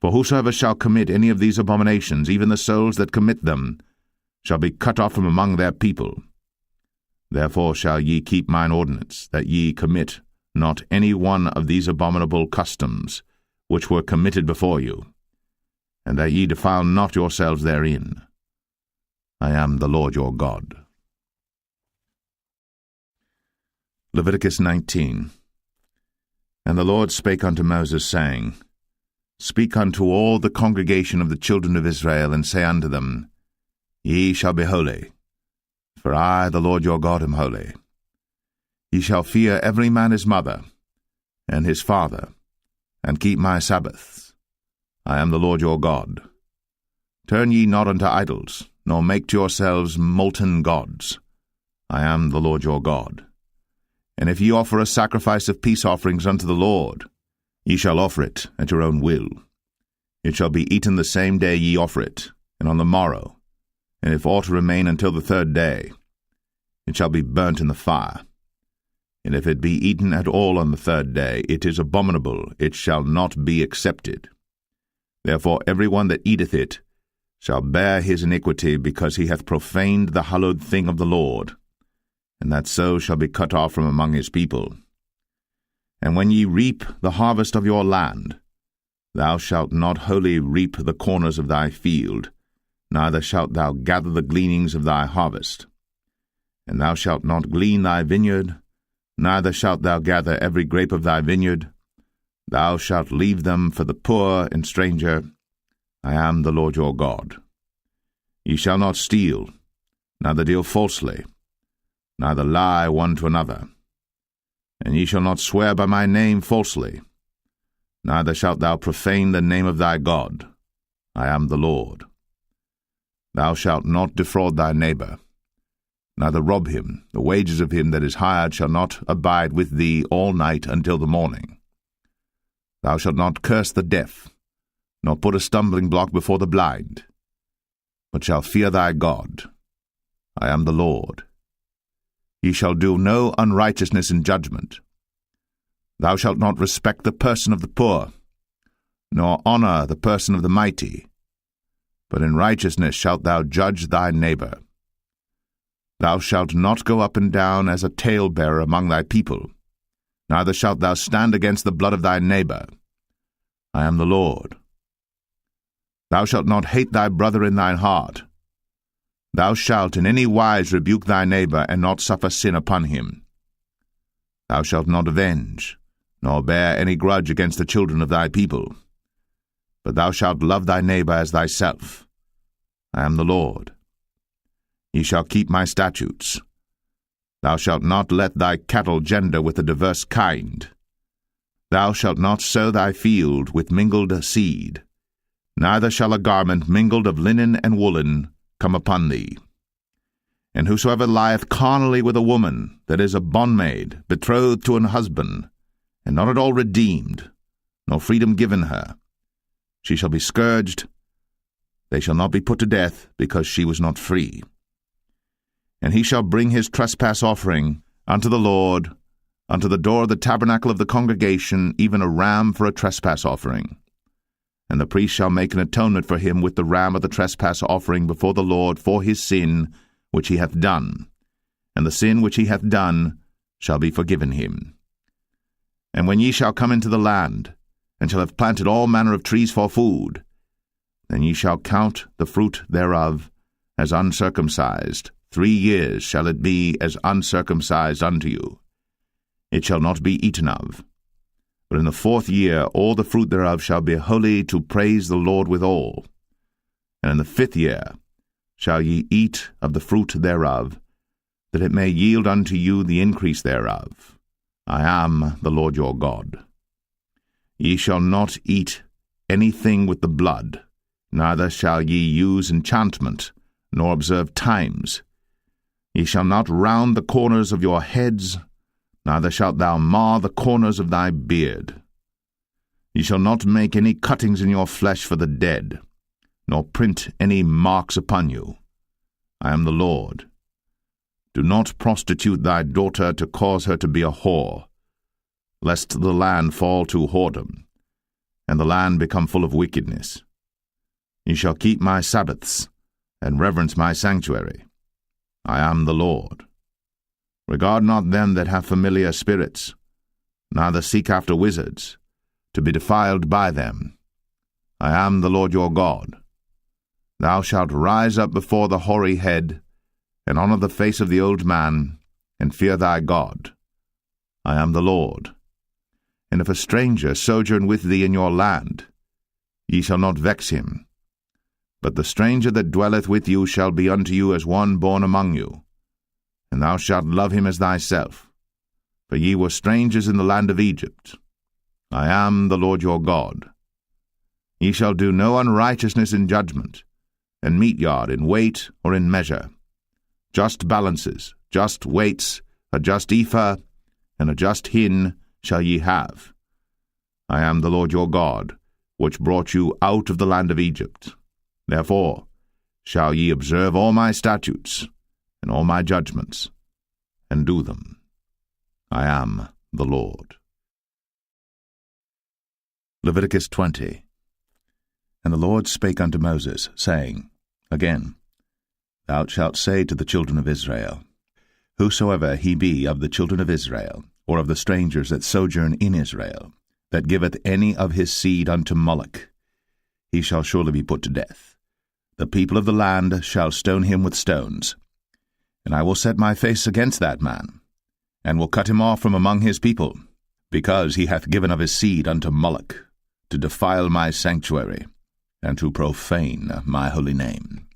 For whosoever shall commit any of these abominations, even the souls that commit them, shall be cut off from among their people. Therefore shall ye keep mine ordinance, that ye commit not any one of these abominable customs, which were committed before you, and that ye defile not yourselves therein. I am the Lord your God. Leviticus 19. And the Lord spake unto Moses, saying, Speak unto all the congregation of the children of Israel, and say unto them, Ye shall be holy, for I, the Lord your God, am holy. Ye shall fear every man his mother, and his father, and keep my Sabbaths. I am the Lord your God. Turn ye not unto idols, nor make to yourselves molten gods. I am the Lord your God. And if ye offer a sacrifice of peace offerings unto the Lord, ye shall offer it at your own will. It shall be eaten the same day ye offer it, and on the morrow, and if aught remain until the third day, it shall be burnt in the fire. And if it be eaten at all on the third day, it is abominable, it shall not be accepted. Therefore every one that eateth it shall bear his iniquity, because he hath profaned the hallowed thing of the Lord. and that so shall be cut off from among his people. And when ye reap the harvest of your land, thou shalt not wholly reap the corners of thy field, neither shalt thou gather the gleanings of thy harvest. And thou shalt not glean thy vineyard, neither shalt thou gather every grape of thy vineyard. Thou shalt leave them for the poor and stranger. I am the Lord your God. Ye shall not steal, neither deal falsely, neither lie one to another. And ye shall not swear by my name falsely, neither shalt thou profane the name of thy God. I am the Lord. Thou shalt not defraud thy neighbor, neither rob him. The wages of him that is hired shall not abide with thee all night until the morning. Thou shalt not curse the deaf, nor put a stumbling block before the blind, but shalt fear thy God. I am the Lord. Ye shall do no unrighteousness in judgment. Thou shalt not respect the person of the poor, nor honor the person of the mighty, but in righteousness shalt thou judge thy neighbor. Thou shalt not go up and down as a talebearer among thy people, neither shalt thou stand against the blood of thy neighbor. I am the Lord. Thou shalt not hate thy brother in thine heart. Thou shalt in any wise rebuke thy neighbor, and not suffer sin upon him. Thou shalt not avenge, nor bear any grudge against the children of thy people, but thou shalt love thy neighbor as thyself. I am the Lord. Ye shall keep my statutes. Thou shalt not let thy cattle gender with a diverse kind. Thou shalt not sow thy field with mingled seed, neither shall a garment mingled of linen and woolen come upon thee. And whosoever lieth carnally with a woman that is a bondmaid, betrothed to an husband, and not at all redeemed, nor freedom given her, she shall be scourged. They shall not be put to death, because she was not free. And he shall bring his trespass offering unto the Lord, unto the door of the tabernacle of the congregation, even a ram for a trespass offering. And the priest shall make an atonement for him with the ram of the trespass offering before the Lord for his sin which he hath done, and the sin which he hath done shall be forgiven him. And when ye shall come into the land, and shall have planted all manner of trees for food, then ye shall count the fruit thereof as uncircumcised. 3 years shall it be as uncircumcised unto you. It shall not be eaten of. But in the 4th year all the fruit thereof shall be holy, to praise the Lord withal. And in the 5th year shall ye eat of the fruit thereof, that it may yield unto you the increase thereof. I am the Lord your God. Ye shall not eat anything with the blood, neither shall ye use enchantment, nor observe times. Ye shall not round the corners of your heads, neither shalt thou mar the corners of thy beard. Ye shall not make any cuttings in your flesh for the dead, nor print any marks upon you. I am the Lord. Do not prostitute thy daughter to cause her to be a whore, lest the land fall to whoredom, and the land become full of wickedness. Ye shall keep my Sabbaths, and reverence my sanctuary. I am the Lord. Regard not them that have familiar spirits, neither seek after wizards, to be defiled by them. I am the Lord your God. Thou shalt rise up before the hoary head, and honor the face of the old man, and fear thy God. I am the Lord. And if a stranger sojourn with thee in your land, ye shall not vex him. But the stranger that dwelleth with you shall be unto you as one born among you, and thou shalt love him as thyself. For ye were strangers in the land of Egypt. I am the Lord your God. Ye shall do no unrighteousness in judgment, and meat yard in weight or in measure. Just balances, just weights, a just ephah, and a just hin shall ye have. I am the Lord your God, which brought you out of the land of Egypt. Therefore shall ye observe all my statutes, and all my judgments, and do them. I am the Lord. Leviticus 20. And the Lord spake unto Moses, saying, Again, thou shalt say to the children of Israel, Whosoever he be of the children of Israel, or of the strangers that sojourn in Israel, that giveth any of his seed unto Moloch, he shall surely be put to death. The people of the land shall stone him with stones. And I will set my face against that man, and will cut him off from among his people, because he hath given of his seed unto Moloch, to defile my sanctuary, and to profane my holy name.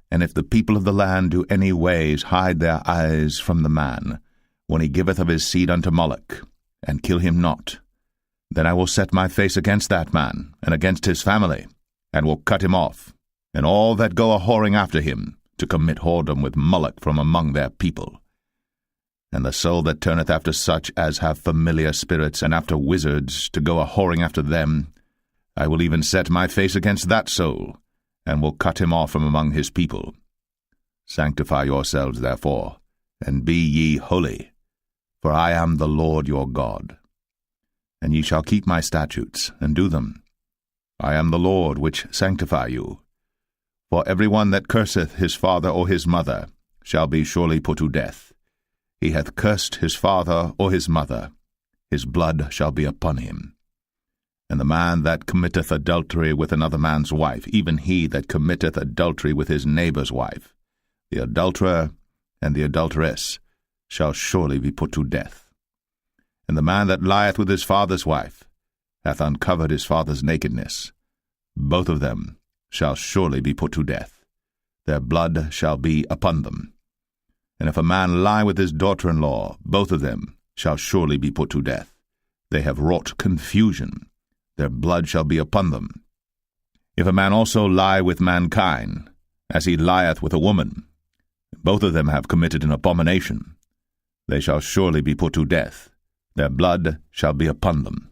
And if the people of the land do any ways hide their eyes from the man, when he giveth of his seed unto Moloch, and kill him not, then I will set my face against that man, and against his family, and will cut him off, and all that go a-whoring after him, to commit whoredom with Moloch from among their people. And the soul that turneth after such as have familiar spirits, and after wizards, to go a-whoring after them, I will even set my face against that soul, and will cut him off from among his people. Sanctify yourselves, therefore, and be ye holy, for I am the Lord your God. And ye shall keep my statutes, and do them. I am the Lord which sanctify you. For every one that curseth his father or his mother shall be surely put to death. He hath cursed his father or his mother, his blood shall be upon him. And the man that committeth adultery with another man's wife, even he that committeth adultery with his neighbour's wife, the adulterer and the adulteress, shall surely be put to death. And the man that lieth with his father's wife hath uncovered his father's nakedness. Both of them shall surely be put to death. Their blood shall be upon them. And if a man lie with his daughter-in-law, both of them shall surely be put to death. They have wrought confusion. Their blood shall be upon them. If a man also lie with mankind, as he lieth with a woman, both of them have committed an abomination. They shall surely be put to death. Their blood shall be upon them.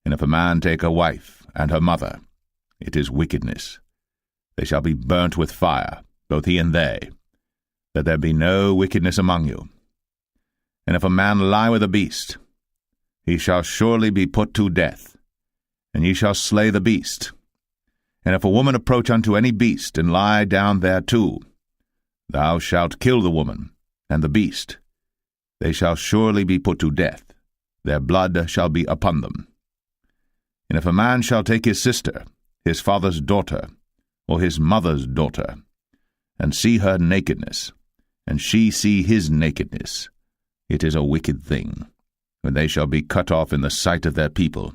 And if a man take a wife and her mother, it is wickedness. They shall be burnt with fire, both he and they, that there be no wickedness among you. And if a man lie with a beast, he shall surely be put to death, and ye shall slay the beast. And if a woman approach unto any beast, and lie down thereto, thou shalt kill the woman and the beast. They shall surely be put to death. Their blood shall be upon them. And if a man shall take his sister, his father's daughter, or his mother's daughter, and see her nakedness, and she see his nakedness, it is a wicked thing, when they shall be cut off in the sight of their people.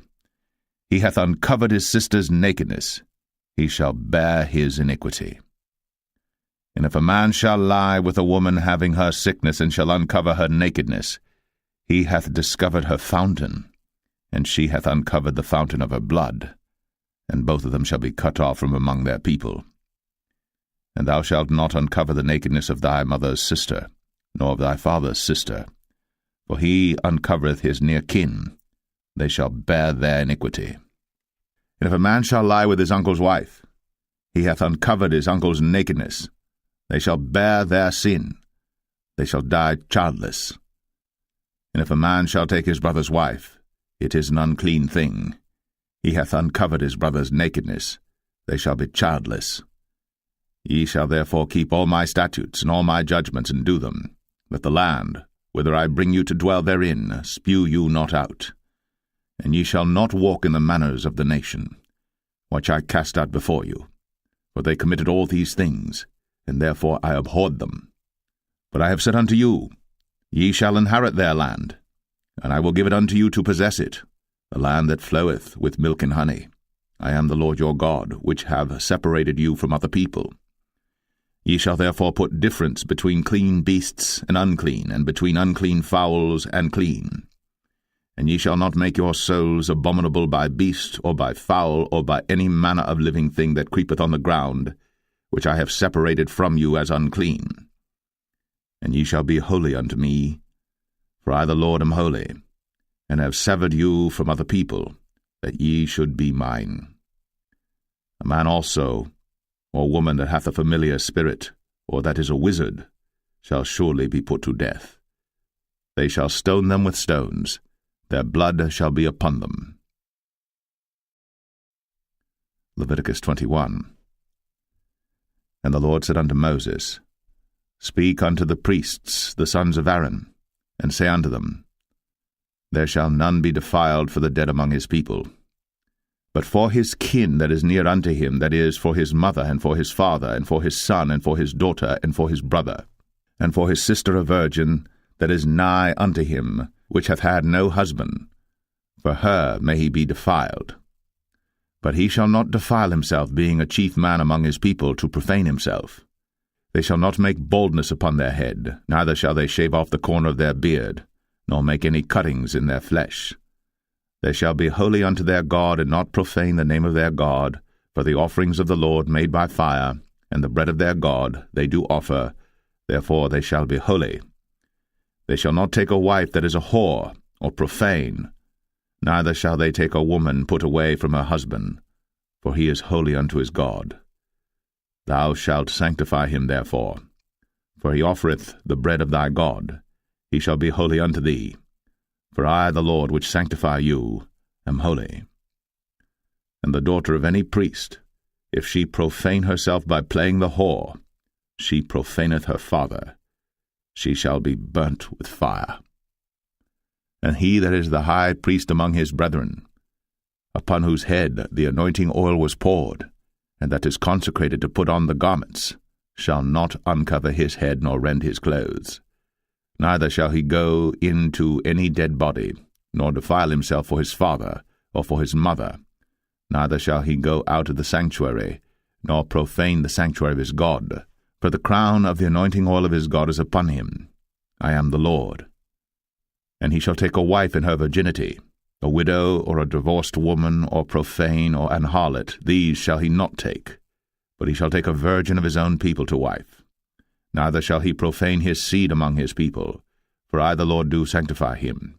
He hath uncovered his sister's nakedness, he shall bear his iniquity. And if a man shall lie with a woman having her sickness, and shall uncover her nakedness, he hath discovered her fountain, and she hath uncovered the fountain of her blood, and both of them shall be cut off from among their people. And thou shalt not uncover the nakedness of thy mother's sister, nor of thy father's sister, for he uncovereth his near kin, they shall bear their iniquity. And if a man shall lie with his uncle's wife, he hath uncovered his uncle's nakedness, they shall bear their sin, they shall die childless. And if a man shall take his brother's wife, it is an unclean thing. He hath uncovered his brother's nakedness, they shall be childless. Ye shall therefore keep all my statutes and all my judgments, and do them, that the land, whither I bring you to dwell therein, spew you not out. And ye shall not walk in the manners of the nation, which I cast out before you, for they committed all these things, and therefore I abhorred them. But I have said unto you, Ye shall inherit their land, and I will give it unto you to possess it, a land that floweth with milk and honey. I am the Lord your God, which have separated you from other people. Ye shall therefore put difference between clean beasts and unclean, and between unclean fowls and clean. And ye shall not make your souls abominable by beast, or by fowl, or by any manner of living thing that creepeth on the ground, which I have separated from you as unclean. And ye shall be holy unto me, for I the Lord am holy, and have severed you from other people, that ye should be mine. A man also, or woman that hath a familiar spirit, or that is a wizard, shall surely be put to death. They shall stone them with stones, their blood shall be upon them. Leviticus 21. And the Lord said unto Moses, Speak unto the priests, the sons of Aaron, and say unto them, There shall none be defiled for the dead among his people. But for his kin that is near unto him, that is, for his mother, and for his father, and for his son, and for his daughter, and for his brother, and for his sister a virgin, that is nigh unto him, which hath had no husband, for her may he be defiled. But he shall not defile himself, being a chief man among his people, to profane himself. They shall not make baldness upon their head, neither shall they shave off the corner of their beard, nor make any cuttings in their flesh. They shall be holy unto their God, and not profane the name of their God, for the offerings of the Lord made by fire, and the bread of their God they do offer, therefore they shall be holy. They shall not take a wife that is a whore, or profane, neither shall they take a woman put away from her husband, for he is holy unto his God. Thou shalt sanctify him therefore, for he offereth the bread of thy God. He shall be holy unto thee. For I, the Lord, which sanctify you, am holy. And the daughter of any priest, if she profane herself by playing the whore, she profaneth her father. She shall be burnt with fire. And he that is the high priest among his brethren, upon whose head the anointing oil was poured, and that is consecrated to put on the garments, shall not uncover his head nor rend his clothes. Neither shall he go into any dead body, nor defile himself for his father, or for his mother. Neither shall he go out of the sanctuary, nor profane the sanctuary of his God. For the crown of the anointing oil of his God is upon him. I am the Lord. And he shall take a wife in her virginity, a widow, or a divorced woman, or profane, or an harlot. These shall he not take, but he shall take a virgin of his own people to wife. Neither shall he profane his seed among his people, for I the Lord do sanctify him.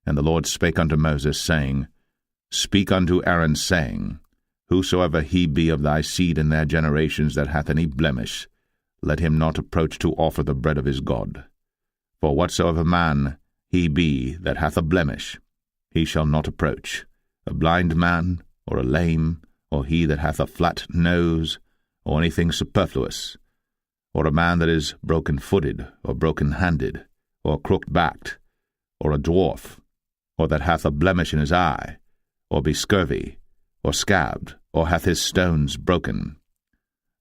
And the Lord spake unto Moses, saying, Speak unto Aaron, saying, Whosoever he be of thy seed in their generations that hath any blemish, let him not approach to offer the bread of his God. For whatsoever man he be that hath a blemish, he shall not approach, a blind man, or a lame, or he that hath a flat nose, or anything superfluous, or a man that is broken-footed, or broken-handed, or crooked-backed, or a dwarf, or that hath a blemish in his eye, or be scurvy, or scabbed, or hath his stones broken.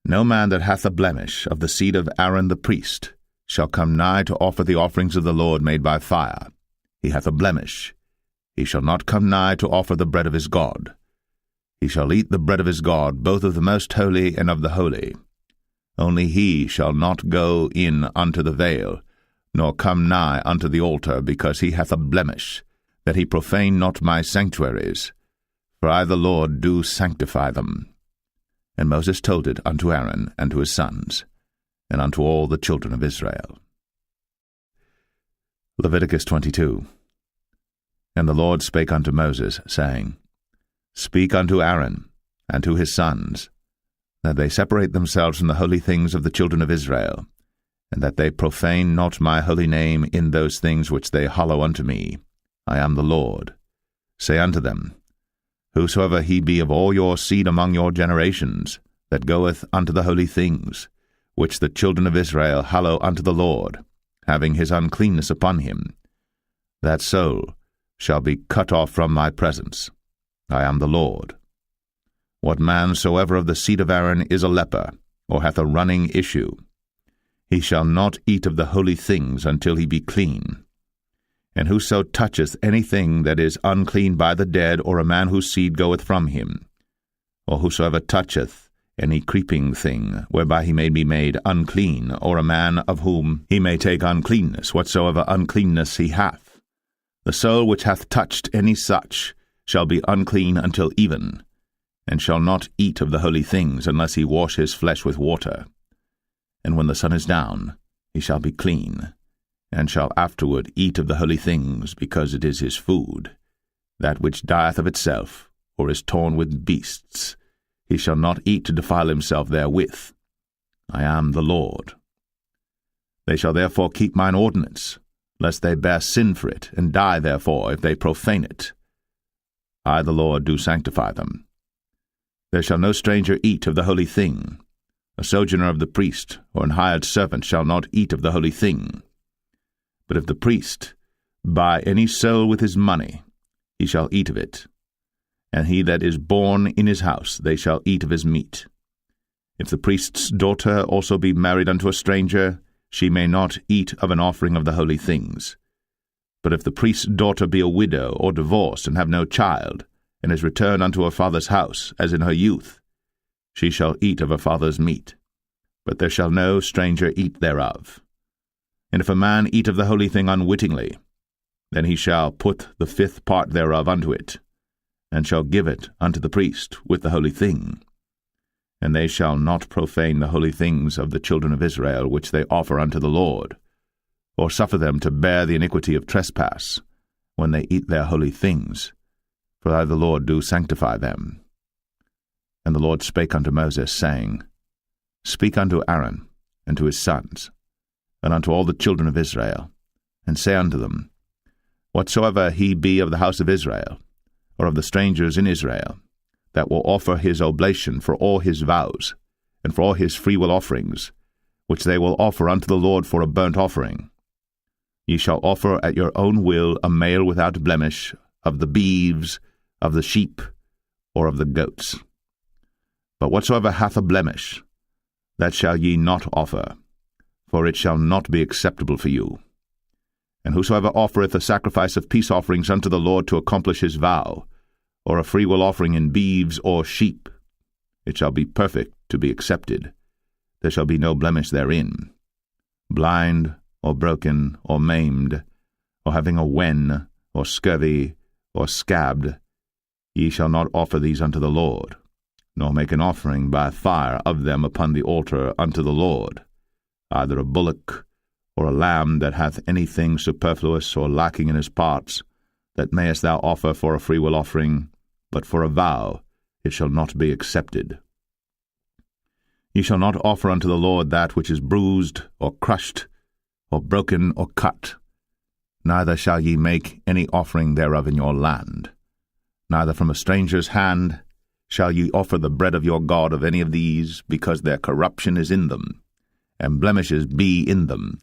No man that hath a blemish of the seed of Aaron the priest shall come nigh to offer the offerings of the Lord made by fire. He hath a blemish. He shall not come nigh to offer the bread of his God. He shall eat the bread of his God, both of the most holy and of the holy. Only he shall not go in unto the veil, nor come nigh unto the altar, because he hath a blemish, that he profane not my sanctuaries. For I the Lord do sanctify them. And Moses told it unto Aaron and to his sons, and unto all the children of Israel. Leviticus 22. And the Lord spake unto Moses, saying, Speak unto Aaron and to his sons, that they separate themselves from the holy things of the children of Israel, and that they profane not my holy name in those things which they hallow unto me. I am the Lord. Say unto them, Whosoever he be of all your seed among your generations, that goeth unto the holy things, which the children of Israel hallow unto the Lord, having his uncleanness upon him, that soul shall be cut off from my presence. I am the Lord. What man soever of the seed of Aaron is a leper, or hath a running issue, he shall not eat of the holy things until he be clean. And whoso toucheth anything that is unclean by the dead, or a man whose seed goeth from him, or whosoever toucheth any creeping thing, whereby he may be made unclean, or a man of whom he may take uncleanness, whatsoever uncleanness he hath, the soul which hath touched any such shall be unclean until even, and shall not eat of the holy things, unless he wash his flesh with water. And when the sun is down, he shall be clean, and shall afterward eat of the holy things, because it is his food. That which dieth of itself, or is torn with beasts, he shall not eat to defile himself therewith. I am the Lord. They shall therefore keep mine ordinance, lest they bear sin for it, and die therefore if they profane it. I the Lord do sanctify them. There shall no stranger eat of the holy thing, A sojourner of the priest, or an hired servant, shall not eat of the holy thing. But if the priest buy any soul with his money, he shall eat of it. And he that is born in his house, they shall eat of his meat. If the priest's daughter also be married unto a stranger, she may not eat of an offering of the holy things. But if the priest's daughter be a widow or divorced, and have no child, and is returned unto her father's house, as in her youth, she shall eat of her father's meat. But there shall no stranger eat thereof. And if a man eat of the holy thing unwittingly, then he shall put the 5th part thereof unto it, and shall give it unto the priest with the holy thing. And they shall not profane the holy things of the children of Israel, which they offer unto the Lord, or suffer them to bear the iniquity of trespass, when they eat their holy things, for I the Lord do sanctify them. And the Lord spake unto Moses, saying, Speak unto Aaron, and to his sons, and unto all the children of Israel, and say unto them, Whatsoever he be of the house of Israel, or of the strangers in Israel, that will offer his oblation for all his vows, and for all his freewill offerings, which they will offer unto the Lord for a burnt offering, ye shall offer at your own will a male without blemish of the beeves, of the sheep, or of the goats. But whatsoever hath a blemish, that shall ye not offer, for it shall not be acceptable for you. And whosoever offereth a sacrifice of peace offerings unto the Lord to accomplish his vow, or a freewill offering in beeves or sheep, it shall be perfect to be accepted. There shall be no blemish therein. Blind, or broken, or maimed, or having a wen, or scurvy, or scabbed, ye shall not offer these unto the Lord, nor make an offering by fire of them upon the altar unto the Lord, either a bullock, or a lamb that hath anything superfluous or lacking in his parts, that mayest thou offer for a freewill offering, but for a vow it shall not be accepted. Ye shall not offer unto the Lord that which is bruised, or crushed, or broken, or cut. Neither shall ye make any offering thereof in your land. Neither from a stranger's hand shall ye offer the bread of your God of any of these, because their corruption is in them, and blemishes be in them.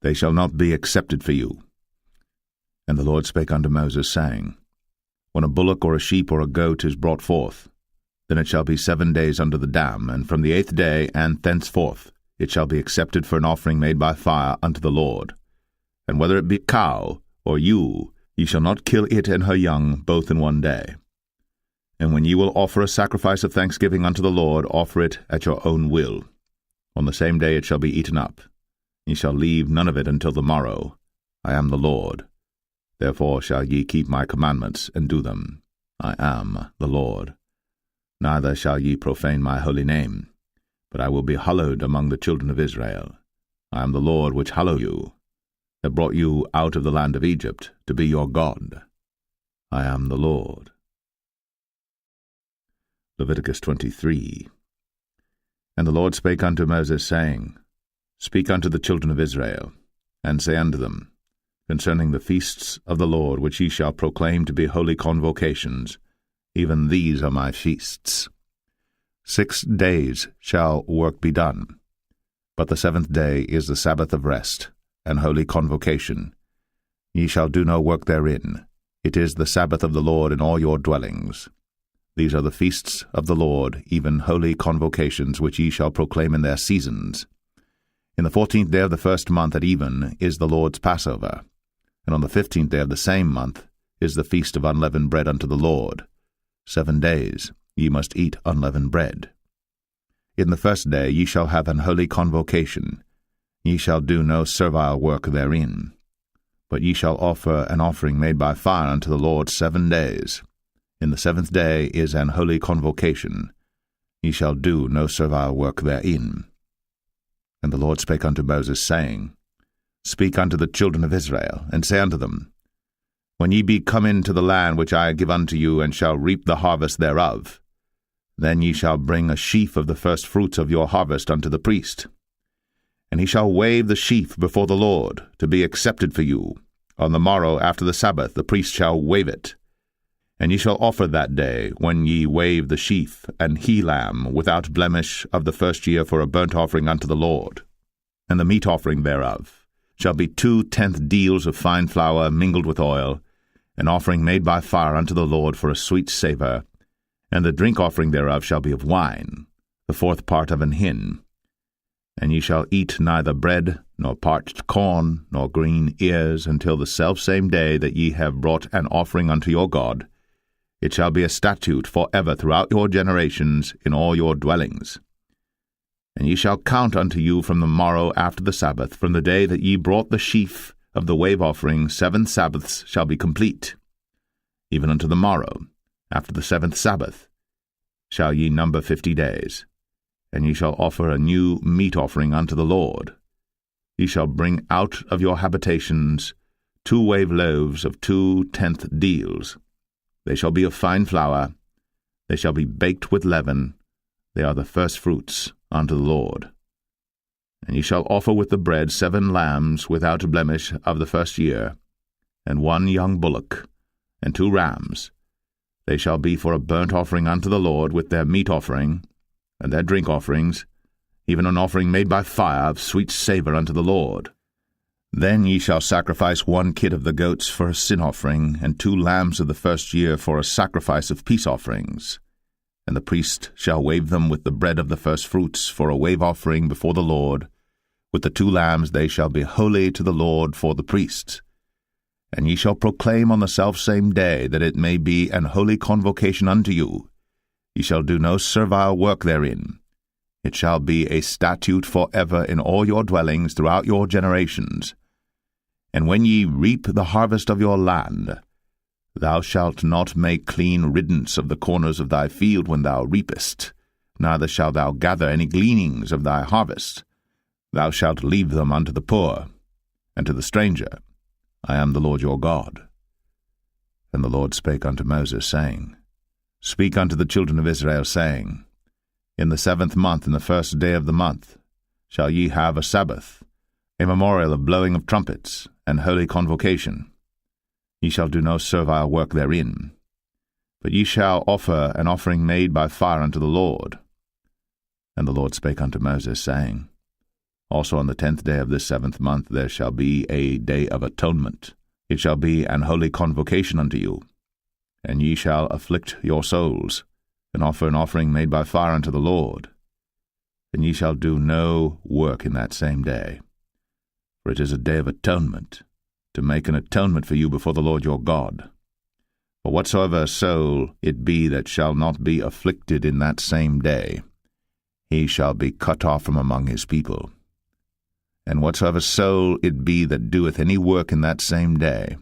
They shall not be accepted for you. And the Lord spake unto Moses, saying, When a bullock or a sheep or a goat is brought forth, then it shall be 7 days under the dam, and from the 8th day and thenceforth it shall be accepted for an offering made by fire unto the Lord. And whether it be cow or ewe, ye shall not kill it and her young both in 1 day. And when ye will offer a sacrifice of thanksgiving unto the Lord, offer it at your own will. On the same day it shall be eaten up. Ye shall leave none of it until the morrow. I am the Lord. Therefore shall ye keep my commandments, and do them. I am the Lord. Neither shall ye profane my holy name, but I will be hallowed among the children of Israel. I am the Lord which hallow you, that brought you out of the land of Egypt, to be your God. I am the Lord. Leviticus 23. And the Lord spake unto Moses, saying, Speak unto the children of Israel, and say unto them, Concerning the feasts of the Lord, which ye shall proclaim to be holy convocations, even these are my feasts. 6 days shall work be done, but the 7th day is the Sabbath of rest, and holy convocation. Ye shall do no work therein. It is the Sabbath of the Lord in all your dwellings. These are the feasts of the Lord, even holy convocations, which ye shall proclaim in their seasons. In the 14th day of the 1st month at even is the Lord's Passover, and on the 15th day of the same month is the feast of unleavened bread unto the Lord. 7 days ye must eat unleavened bread. In the 1st day ye shall have an holy convocation. Ye shall do no servile work therein. But ye shall offer an offering made by fire unto the Lord 7 days. In the 7th day is an holy convocation. Ye shall do no servile work therein. And the Lord spake unto Moses, saying, Speak unto the children of Israel, and say unto them, When ye be come into the land which I give unto you, and shall reap the harvest thereof, then ye shall bring a sheaf of the firstfruits of your harvest unto the priest. And he shall wave the sheaf before the Lord, to be accepted for you. On the morrow after the Sabbath the priest shall wave it. And ye shall offer that day, when ye wave the sheaf and he-lamb without blemish of the first year for a burnt offering unto the Lord. And the meat offering thereof shall be 2/10 deals of fine flour mingled with oil, an offering made by fire unto the Lord for a sweet savour. And the drink offering thereof shall be of wine, the 4th part of an hin. And ye shall eat neither bread, nor parched corn, nor green ears, until the selfsame day that ye have brought an offering unto your God. It shall be a statute for ever throughout your generations in all your dwellings. And ye shall count unto you from the morrow after the Sabbath, from the day that ye brought the sheaf of the wave offering, 7 Sabbaths shall be complete. Even unto the morrow, after the 7th Sabbath, shall ye number 50 days. And ye shall offer a new meat offering unto the Lord. Ye shall bring out of your habitations 2 wave loaves of 2/10 deals. They shall be of fine flour. They shall be baked with leaven. They are the first fruits unto the Lord. And ye shall offer with the bread 7 lambs without blemish of the first year, and 1 young bullock, and 2 rams. They shall be for a burnt offering unto the Lord, with their meat offering, and their drink offerings, even an offering made by fire of sweet savour unto the Lord. Then ye shall sacrifice 1 kid of the goats for a sin offering, and 2 lambs of the first year for a sacrifice of peace offerings. And the priest shall wave them with the bread of the first fruits for a wave offering before the Lord. With the 2 lambs they shall be holy to the Lord for the priests. And ye shall proclaim on the selfsame day that it may be an holy convocation unto you. Ye shall do no servile work therein. It shall be a statute for ever in all your dwellings throughout your generations. And when ye reap the harvest of your land, thou shalt not make clean riddance of the corners of thy field when thou reapest, neither shalt thou gather any gleanings of thy harvest. Thou shalt leave them unto the poor, and to the stranger. I am the Lord your God. And the Lord spake unto Moses, saying, Speak unto the children of Israel, saying, In the 7th month, in the 1st day of the month, shall ye have a Sabbath, a memorial of blowing of trumpets, and holy convocation. Ye shall do no servile work therein, but ye shall offer an offering made by fire unto the Lord. And the Lord spake unto Moses, saying, Also on the 10th day of this 7th month there shall be a day of atonement. It shall be an holy convocation unto you. And ye shall afflict your souls, and offer an offering made by fire unto the Lord. And ye shall do no work in that same day. For it is a day of atonement, to make an atonement for you before the Lord your God. For whatsoever soul it be that shall not be afflicted in that same day, he shall be cut off from among his people. And whatsoever soul it be that doeth any work in that same day,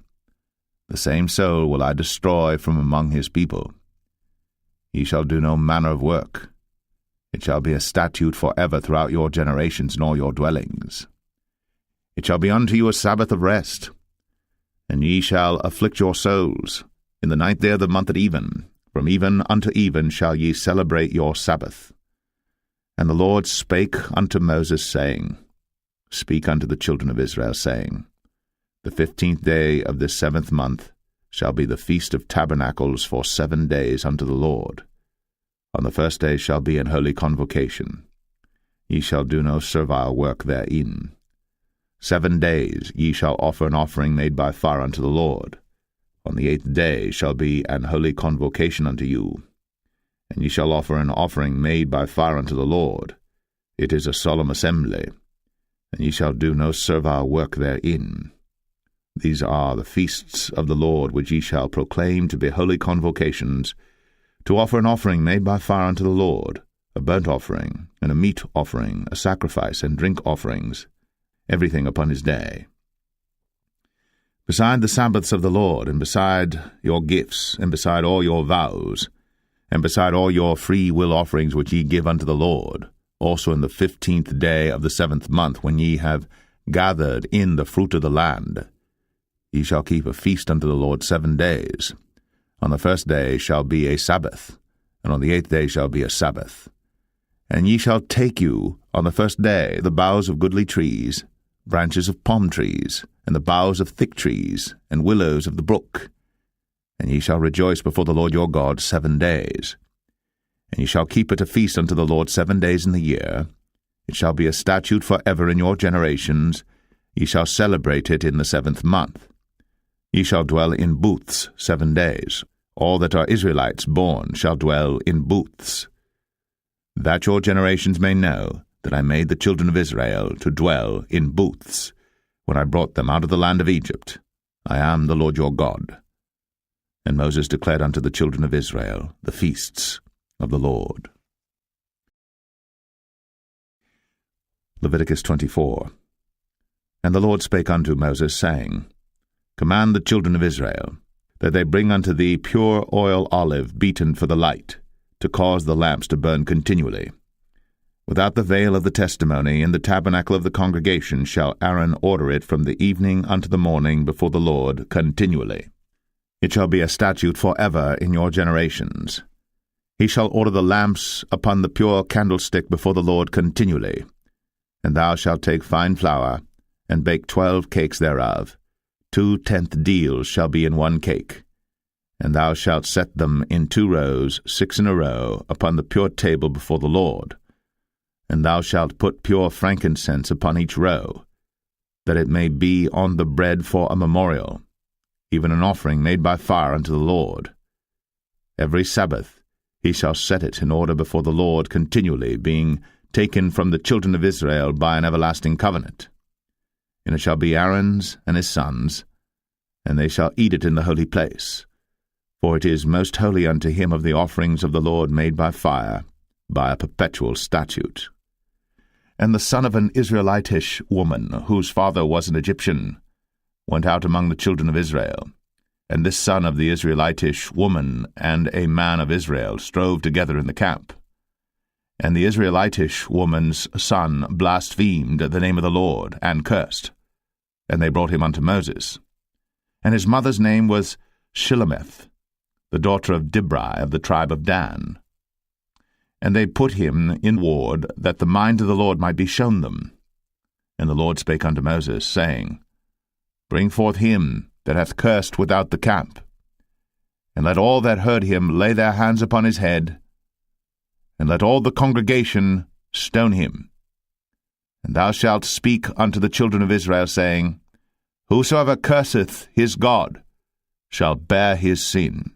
the same soul will I destroy from among his people. Ye shall do no manner of work. It shall be a statute for ever throughout your generations in all your dwellings. It shall be unto you a Sabbath of rest. And ye shall afflict your souls. In the 9th day of the month at even, from even unto even shall ye celebrate your Sabbath. And the Lord spake unto Moses, saying, Speak unto the children of Israel, saying, The 15th day of this 7th month shall be the feast of tabernacles for 7 days unto the Lord. On the 1st day shall be an holy convocation. Ye shall do no servile work therein. 7 days ye shall offer an offering made by fire unto the Lord. On the 8th day shall be an holy convocation unto you. And ye shall offer an offering made by fire unto the Lord. It is a solemn assembly. And ye shall do no servile work therein. These are the feasts of the Lord which ye shall proclaim to be holy convocations, to offer an offering made by fire unto the Lord, a burnt offering, and a meat offering, a sacrifice, and drink offerings, everything upon his day. Beside the Sabbaths of the Lord, and beside your gifts, and beside all your vows, and beside all your free will offerings which ye give unto the Lord, also in the 15th day of the 7th month, when ye have gathered in the fruit of the land, ye shall keep a feast unto the Lord 7 days. On the 1st day shall be a Sabbath, and on the 8th day shall be a Sabbath. And ye shall take you on the 1st day the boughs of goodly trees, branches of palm trees, and the boughs of thick trees, and willows of the brook, And ye shall rejoice before the Lord your God 7 days. And ye shall keep it a feast unto the Lord 7 days in the year. It shall be a statute for ever in your generations. Ye shall celebrate it in the 7th month. Ye shall dwell in booths 7 days. All that are Israelites born shall dwell in booths. That your generations may know that I made the children of Israel to dwell in booths, when I brought them out of the land of Egypt. I am the Lord your God. And Moses declared unto the children of Israel the feasts of the Lord. Leviticus 24. And the Lord spake unto Moses, saying, Command the children of Israel, that they bring unto thee pure oil olive beaten for the light, to cause the lamps to burn continually. Without the veil of the testimony in the tabernacle of the congregation shall Aaron order it from the evening unto the morning before the Lord continually. It shall be a statute for ever in your generations. He shall order the lamps upon the pure candlestick before the Lord continually. And thou shalt take fine flour, and bake 12 cakes thereof. 2/10 deals shall be in 1 cake. And thou shalt set them in 2 rows, 6 in a row, upon the pure table before the Lord. And thou shalt put pure frankincense upon each row, that it may be on the bread for a memorial, even an offering made by fire unto the Lord. Every Sabbath he shall set it in order before the Lord continually, being taken from the children of Israel by an everlasting covenant. And it shall be Aaron's and his sons, and they shall eat it in the holy place. For it is most holy unto him of the offerings of the Lord made by fire, by a perpetual statute. And the son of an Israelitish woman, whose father was an Egyptian, went out among the children of Israel. And this son of the Israelitish woman and a man of Israel strove together in the camp. And the Israelitish woman's son blasphemed the name of the Lord, and cursed. And they brought him unto Moses. And his mother's name was Shilemeth, the daughter of Dibri of the tribe of Dan. And they put him in ward, that the mind of the Lord might be shown them. And the Lord spake unto Moses, saying, Bring forth him that hath cursed without the camp, and let all that heard him lay their hands upon his head, and let all the congregation stone him. And thou shalt speak unto the children of Israel, saying, Whosoever curseth his God shall bear his sin.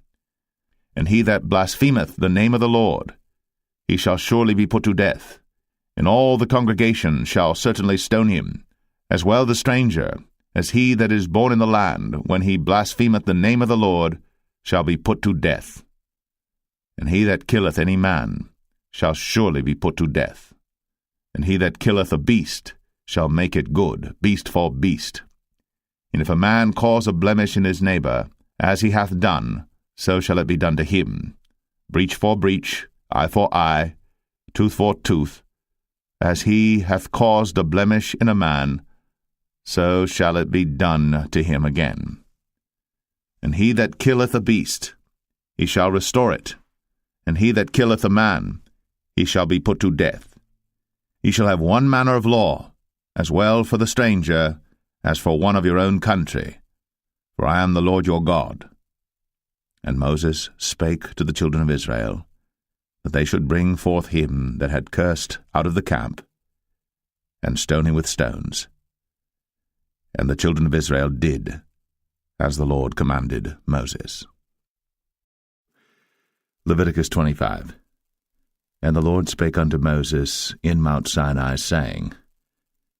And he that blasphemeth the name of the Lord, he shall surely be put to death. And all the congregation shall certainly stone him, as well the stranger, as he that is born in the land, when he blasphemeth the name of the Lord, shall be put to death. And he that killeth any man shall surely be put to death. And he that killeth a beast shall make it good, beast for beast. And if a man cause a blemish in his neighbor, as he hath done, so shall it be done to him. Breach for breach, eye for eye, tooth for tooth. As he hath caused a blemish in a man, so shall it be done to him again. And he that killeth a beast, he shall restore it. And he that killeth a man, he shall be put to death. Ye shall have one manner of law, as well for the stranger as for one of your own country, for I am the Lord your God. And Moses spake to the children of Israel, that they should bring forth him that had cursed out of the camp, and stone him with stones. And the children of Israel did as the Lord commanded Moses. Leviticus 25. And the Lord spake unto Moses in Mount Sinai, saying,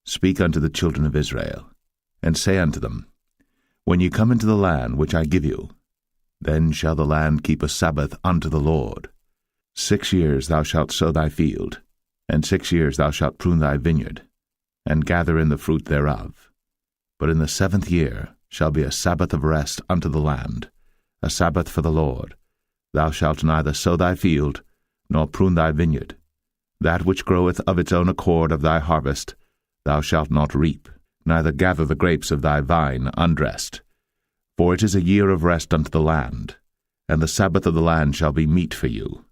Speak unto the children of Israel, and say unto them, When ye come into the land which I give you, then shall the land keep a Sabbath unto the Lord. 6 years thou shalt sow thy field, and 6 years thou shalt prune thy vineyard, and gather in the fruit thereof. But in the 7th year shall be a Sabbath of rest unto the land, a Sabbath for the Lord. Thou shalt neither sow thy field, nor prune thy vineyard. That which groweth of its own accord of thy harvest thou shalt not reap, neither gather the grapes of thy vine undressed. For it is a year of rest unto the land, and the Sabbath of the land shall be meat for you,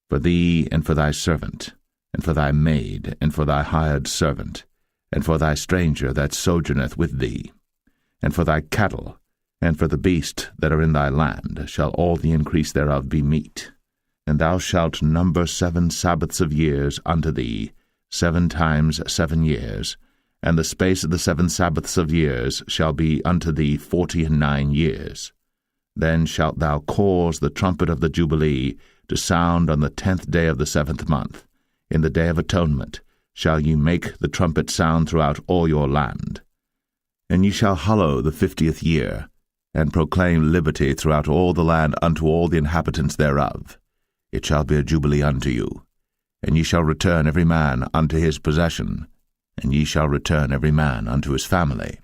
for thee and for thy servant, and for thy maid, and for thy hired servant, and for thy stranger that sojourneth with thee, and for thy cattle, And for the beasts that are in thy land shall all the increase thereof be meat. And thou shalt number 7 Sabbaths of years unto thee, 7 times 7 years, and the space of the 7 Sabbaths of years shall be unto thee 49 years. Then shalt thou cause the trumpet of the Jubilee to sound on the 10th day of the 7th month. In the day of atonement shall ye make the trumpet sound throughout all your land. And ye shall hallow the 50th year, and proclaim liberty throughout all the land unto all the inhabitants thereof. It shall be a jubilee unto you. And ye shall return every man unto his possession, and ye shall return every man unto his family.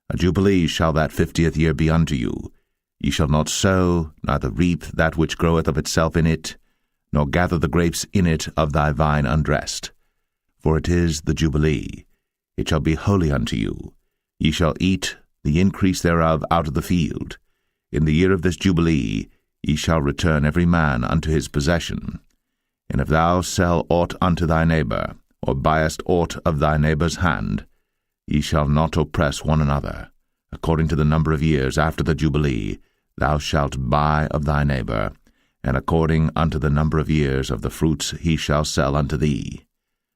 A jubilee shall that 50th year be unto you. Ye shall not sow, neither reap that which groweth of itself in it, nor gather the grapes in it of thy vine undressed. For it is the jubilee. It shall be holy unto you. Ye shall eat the increase thereof out of the field. In the year of this jubilee ye shall return every man unto his possession. And if thou sell aught unto thy neighbor, or buyest aught of thy neighbor's hand, ye shall not oppress one another. According to the number of years after the jubilee thou shalt buy of thy neighbor, and according unto the number of years of the fruits he shall sell unto thee.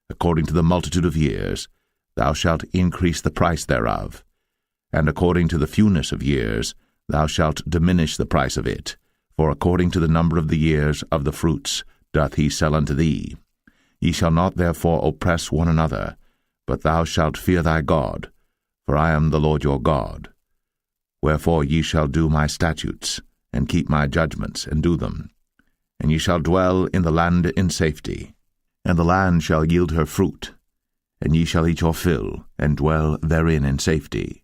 According to the multitude of years thou shalt increase the price thereof, and according to the fewness of years thou shalt diminish the price of it, for according to the number of the years of the fruits doth he sell unto thee. Ye shall not therefore oppress one another, but thou shalt fear thy God, for I am the Lord your God. Wherefore ye shall do my statutes, and keep my judgments, and do them. And ye shall dwell in the land in safety, and the land shall yield her fruit, and ye shall eat your fill, and dwell therein in safety.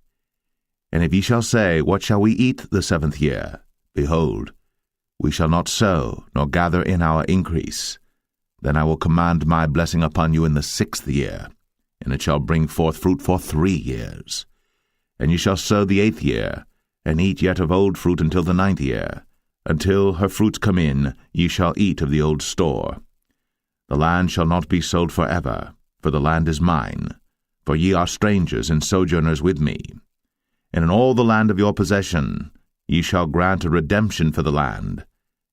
And if ye shall say, What shall we eat the 7th year? Behold, we shall not sow, nor gather in our increase. Then I will command my blessing upon you in the 6th year, and it shall bring forth fruit for 3 years. And ye shall sow the 8th year, and eat yet of old fruit until the 9th year. Until her fruits come in, ye shall eat of the old store. The land shall not be sold forever, for the land is mine, for ye are strangers and sojourners with me. And in all the land of your possession ye shall grant a redemption for the land.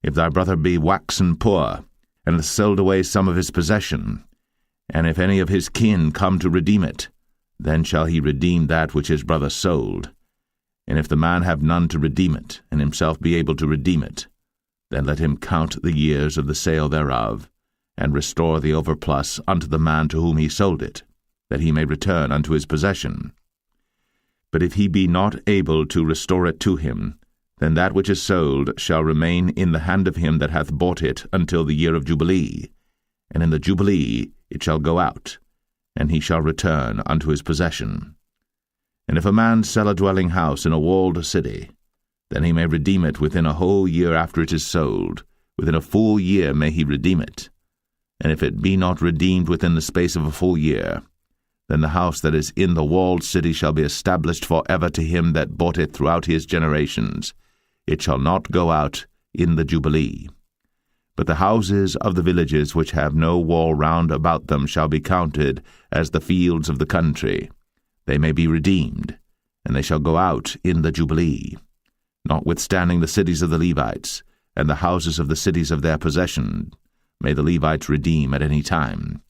If thy brother be waxen poor, and hath sold away some of his possession, and if any of his kin come to redeem it, then shall he redeem that which his brother sold. And if the man have none to redeem it, and himself be able to redeem it, then let him count the years of the sale thereof, and restore the overplus unto the man to whom he sold it, that he may return unto his possession. But if he be not able to restore it to him, then that which is sold shall remain in the hand of him that hath bought it until the year of Jubilee, and in the Jubilee it shall go out, and he shall return unto his possession. And if a man sell a dwelling house in a walled city, then he may redeem it within a whole year after it is sold. Within a full year may he redeem it. And if it be not redeemed within the space of a full year, then the house that is in the walled city shall be established for ever to him that bought it throughout his generations. It shall not go out in the Jubilee. But the houses of the villages which have no wall round about them shall be counted as the fields of the country. They may be redeemed, and they shall go out in the Jubilee. Notwithstanding the cities of the Levites, and the houses of the cities of their possession, may the Levites redeem at any time.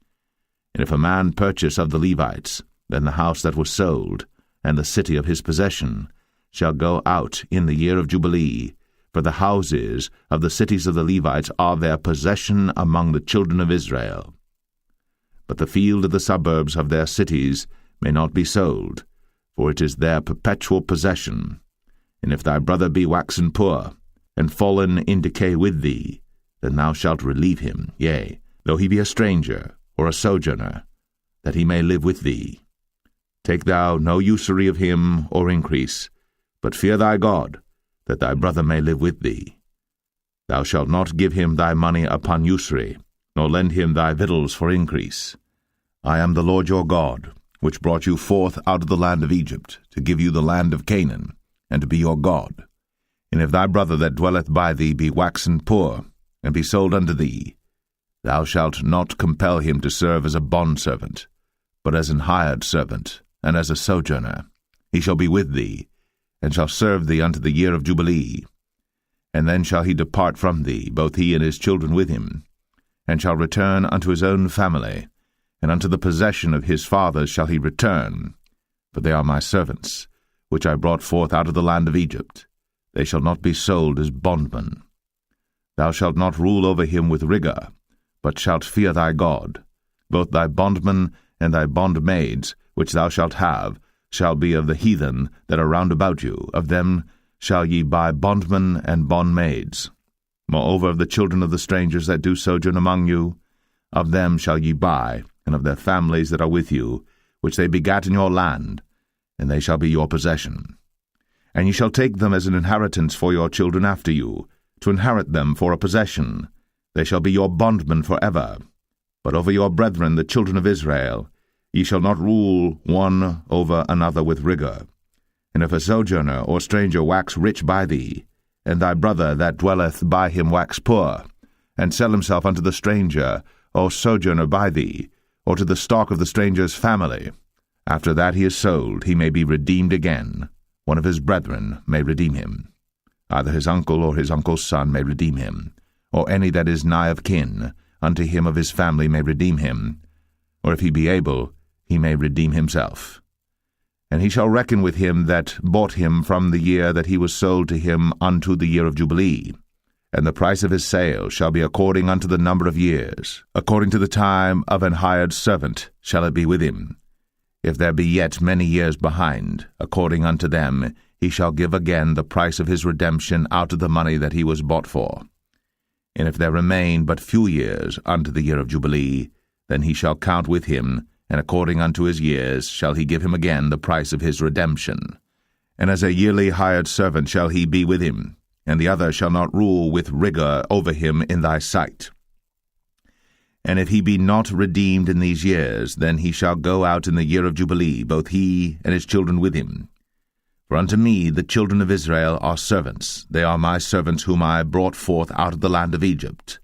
And if a man purchase of the Levites, then the house that was sold, and the city of his possession, shall go out in the year of Jubilee, for the houses of the cities of the Levites are their possession among the children of Israel. But the field of the suburbs of their cities may not be sold, for it is their perpetual possession. And if thy brother be waxen poor, and fallen in decay with thee, then thou shalt relieve him, yea, though he be a stranger or a sojourner, that he may live with thee. Take thou no usury of him or increase, but fear thy God, that thy brother may live with thee. Thou shalt not give him thy money upon usury, nor lend him thy victuals for increase. I am the Lord your God, which brought you forth out of the land of Egypt, to give you the land of Canaan, and to be your God. And if thy brother that dwelleth by thee be waxen poor, and be sold unto thee, thou shalt not compel him to serve as a bondservant, but as an hired servant, and as a sojourner. He shall be with thee, and shall serve thee unto the year of Jubilee. And then shall he depart from thee, both he and his children with him, and shall return unto his own family, and unto the possession of his fathers shall he return. For they are my servants, which I brought forth out of the land of Egypt. They shall not be sold as bondmen. Thou shalt not rule over him with rigor, but shalt fear thy God. Both thy bondmen and thy bondmaids, which thou shalt have, shall be of the heathen that are round about you. Of them shall ye buy bondmen and bondmaids. Moreover, of the children of the strangers that do sojourn among you, of them shall ye buy, and of their families that are with you, which they begat in your land, and they shall be your possession. And ye shall take them as an inheritance for your children after you, to inherit them for a possession. They shall be your bondmen forever. But over your brethren, the children of Israel, ye shall not rule one over another with rigor. And if a sojourner or stranger wax rich by thee, and thy brother that dwelleth by him wax poor, and sell himself unto the stranger or sojourner by thee, or to the stock of the stranger's family, after that he is sold, he may be redeemed again. One of his brethren may redeem him. Either his uncle or his uncle's son may redeem him, or any that is nigh of kin unto him of his family may redeem him, or if he be able, he may redeem himself. And he shall reckon with him that bought him from the year that he was sold to him unto the year of Jubilee. And the price of his sale shall be according unto the number of years. According to the time of an hired servant shall it be with him. If there be yet many years behind, according unto them he shall give again the price of his redemption out of the money that he was bought for. And if there remain but few years unto the year of Jubilee, then he shall count with him, and according unto his years shall he give him again the price of his redemption. And as a yearly hired servant shall he be with him, and the other shall not rule with rigor over him in thy sight. And if he be not redeemed in these years, then he shall go out in the year of Jubilee, both he and his children with him. For unto me the children of Israel are servants. They are my servants whom I brought forth out of the land of Egypt.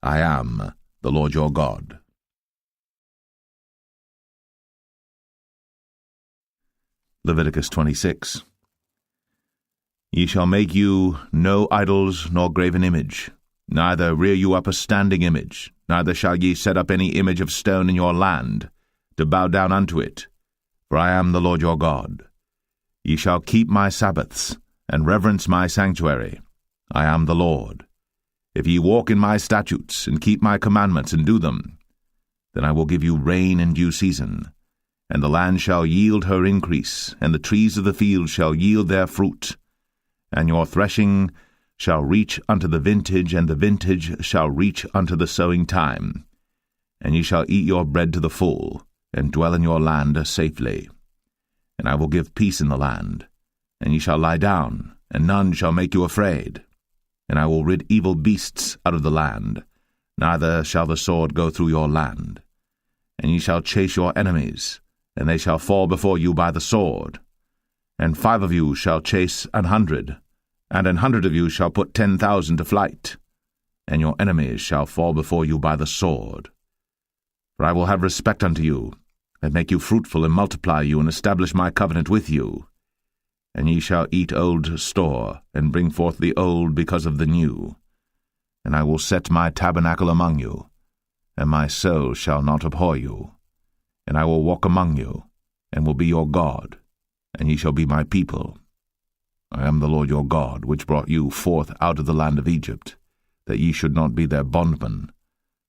I am the Lord your God. Leviticus 26. Ye shall make you no idols nor graven image, neither rear you up a standing image, neither shall ye set up any image of stone in your land, to bow down unto it, for I am the Lord your God. Ye shall keep my Sabbaths, and reverence my sanctuary. I am the Lord. If ye walk in my statutes, and keep my commandments, and do them, then I will give you rain in due season, and the land shall yield her increase, and the trees of the field shall yield their fruit, and your threshing shall reach unto the vintage, and the vintage shall reach unto the sowing time. And ye shall eat your bread to the full, and dwell in your land safely. And I will give peace in the land, and ye shall lie down, and none shall make you afraid. And I will rid evil beasts out of the land, neither shall the sword go through your land. And ye shall chase your enemies, and they shall fall before you by the sword. And 5 of you shall chase 100, and 100 of you shall put 10,000 to flight, and your enemies shall fall before you by the sword. For I will have respect unto you, and make you fruitful, and multiply you, and establish my covenant with you. And ye shall eat old store, and bring forth the old because of the new. And I will set my tabernacle among you, and my soul shall not abhor you. And I will walk among you, and will be your God, and ye shall be my people. I am the Lord your God, which brought you forth out of the land of Egypt, that ye should not be their bondmen.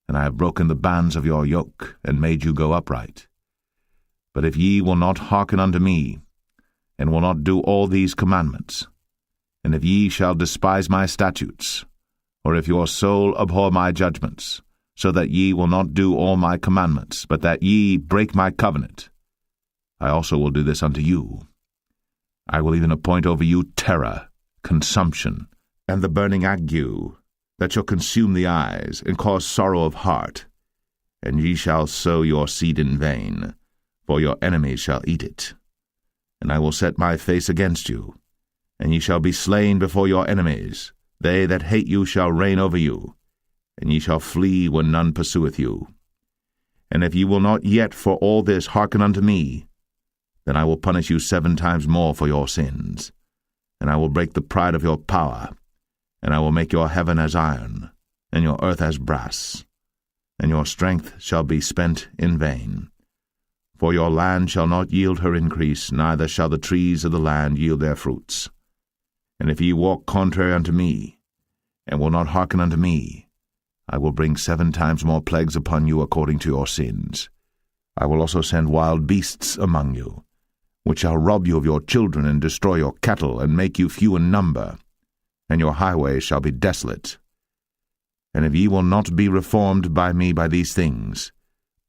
And I have broken the bands of your yoke, and made you go upright. But if ye will not hearken unto me, and will not do all these commandments, and if ye shall despise my statutes, or if your soul abhor my judgments, so that ye will not do all my commandments, but that ye break my covenant, I also will do this unto you. I will even appoint over you terror, consumption, and the burning ague, that shall consume the eyes, and cause sorrow of heart. And ye shall sow your seed in vain, for your enemies shall eat it. And I will set my face against you, and ye shall be slain before your enemies. They that hate you shall reign over you, and ye shall flee when none pursueth you. And if ye will not yet for all this hearken unto me, then I will punish you 7 times more for your sins. and I will break the pride of your power, and I will make your heaven as iron, and your earth as brass, and your strength shall be spent in vain. For your land shall not yield her increase, neither shall the trees of the land yield their fruits. And if ye walk contrary unto me, and will not hearken unto me, I will bring 7 times more plagues upon you according to your sins. I will also send wild beasts among you, which shall rob you of your children, and destroy your cattle, and make you few in number, and your highways shall be desolate. And if ye will not be reformed by me by these things,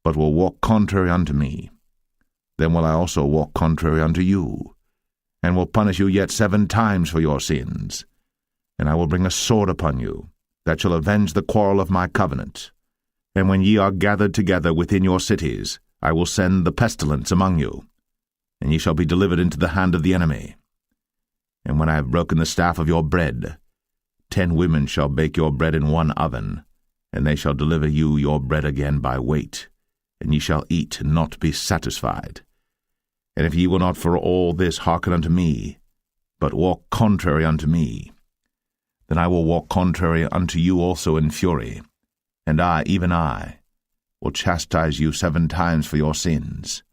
but will walk contrary unto me, then will I also walk contrary unto you, and will punish you yet 7 times for your sins. And I will bring a sword upon you, that shall avenge the quarrel of my covenant. And when ye are gathered together within your cities, I will send the pestilence among you, and ye shall be delivered into the hand of the enemy. And when I have broken the staff of your bread, 10 women shall bake your bread in one oven, and they shall deliver you your bread again by weight, and ye shall eat and not be satisfied. And if ye will not for all this hearken unto me, but walk contrary unto me, then I will walk contrary unto you also in fury, and I, even I, will chastise you 7 times for your sins.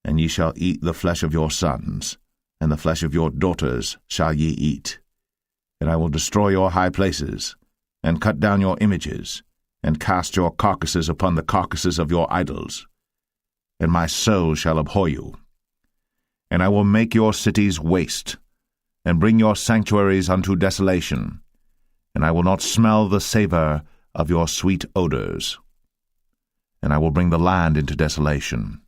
And ye shall eat the flesh of your sons, and the flesh of your daughters shall ye eat. And I will destroy your high places, and cut down your images, and cast your carcasses upon the carcasses of your idols. And my soul shall abhor you. And I will make your cities waste, and bring your sanctuaries unto desolation, and I will not smell the savour of your sweet odours. And I will bring the land into desolation,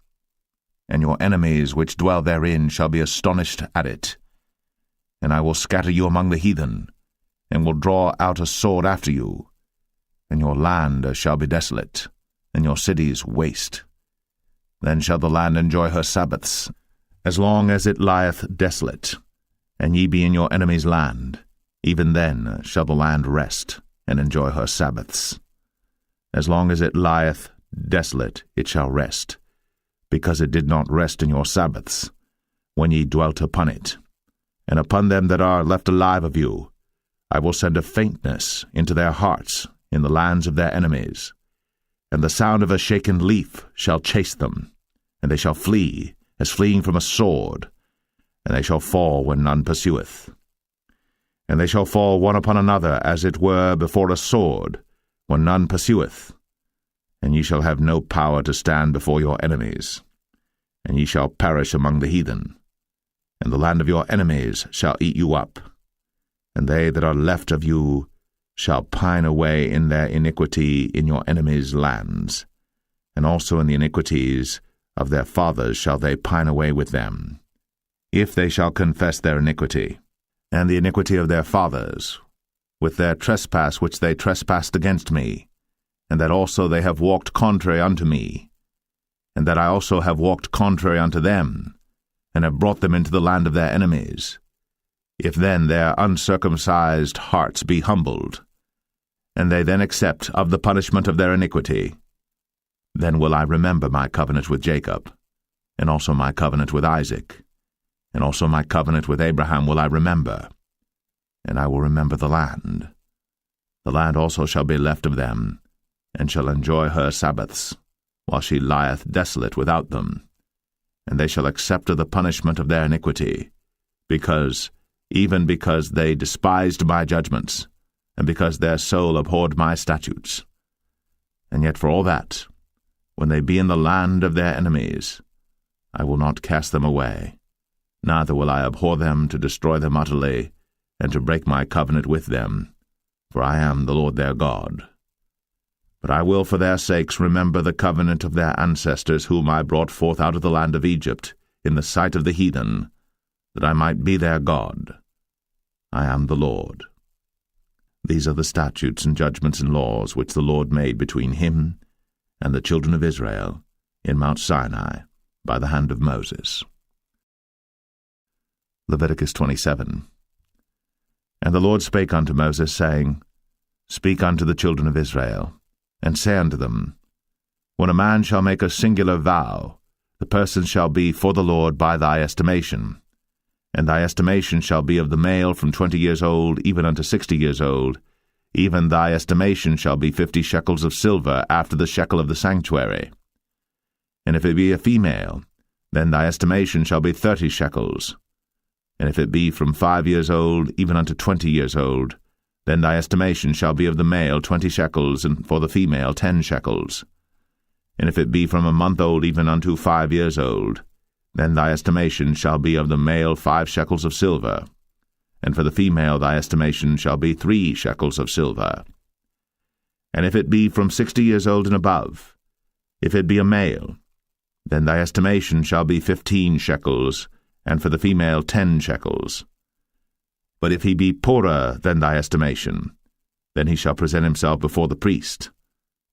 and your enemies which dwell therein shall be astonished at it. And I will scatter you among the heathen, and will draw out a sword after you, and your land shall be desolate, and your cities waste. Then shall the land enjoy her Sabbaths, as long as it lieth desolate, and ye be in your enemy's land, even then shall the land rest, and enjoy her Sabbaths. As long as it lieth desolate it shall rest, because it did not rest in your Sabbaths, when ye dwelt upon it. And upon them that are left alive of you, I will send a faintness into their hearts in the lands of their enemies, and the sound of a shaken leaf shall chase them, and they shall flee, as fleeing from a sword, and they shall fall when none pursueth. And they shall fall one upon another, as it were before a sword, when none pursueth. And ye shall have no power to stand before your enemies, and ye shall perish among the heathen. And the land of your enemies shall eat you up, and they that are left of you shall pine away in their iniquity in your enemies' lands, and also in the iniquities of their fathers shall they pine away with them, if they shall confess their iniquity, and the iniquity of their fathers, with their trespass which they trespassed against me, and that also they have walked contrary unto me, and that I also have walked contrary unto them, and have brought them into the land of their enemies. If then their uncircumcised hearts be humbled, and they then accept of the punishment of their iniquity, then will I remember my covenant with Jacob, and also my covenant with Isaac, and also my covenant with Abraham will I remember, and I will remember the land. The land also shall be left of them, and shall enjoy her Sabbaths, while she lieth desolate without them. And they shall accept of the punishment of their iniquity, even because they despised my judgments, and because their soul abhorred my statutes. And yet for all that, when they be in the land of their enemies, I will not cast them away, neither will I abhor them to destroy them utterly, and to break my covenant with them, for I am the Lord their God. But I will for their sakes remember the covenant of their ancestors, whom I brought forth out of the land of Egypt, in the sight of the heathen, that I might be their God. I am the Lord. These are the statutes and judgments and laws which the Lord made between him and the children of Israel in Mount Sinai by the hand of Moses. Leviticus 27. And the Lord spake unto Moses, saying, Speak unto the children of Israel, and say unto them, When a man shall make a singular vow, the person shall be for the Lord by thy estimation, And thy estimation shall be of the male from 20 years old even unto 60 years old, even thy estimation shall be 50 shekels of silver after the shekel of the sanctuary. And if it be a female, then thy estimation shall be 30 shekels. And if it be from 5 years old even unto 20 years old, then thy estimation shall be of the male 20 shekels, and for the female 10 shekels. And if it be from a month old even unto 5 years old, then thy estimation shall be of the male 5 shekels of silver, and for the female thy estimation shall be 3 shekels of silver. And if it be from 60 years old and above, if it be a male, then thy estimation shall be 15 shekels, and for the female 10 shekels. But if he be poorer than thy estimation, then he shall present himself before the priest,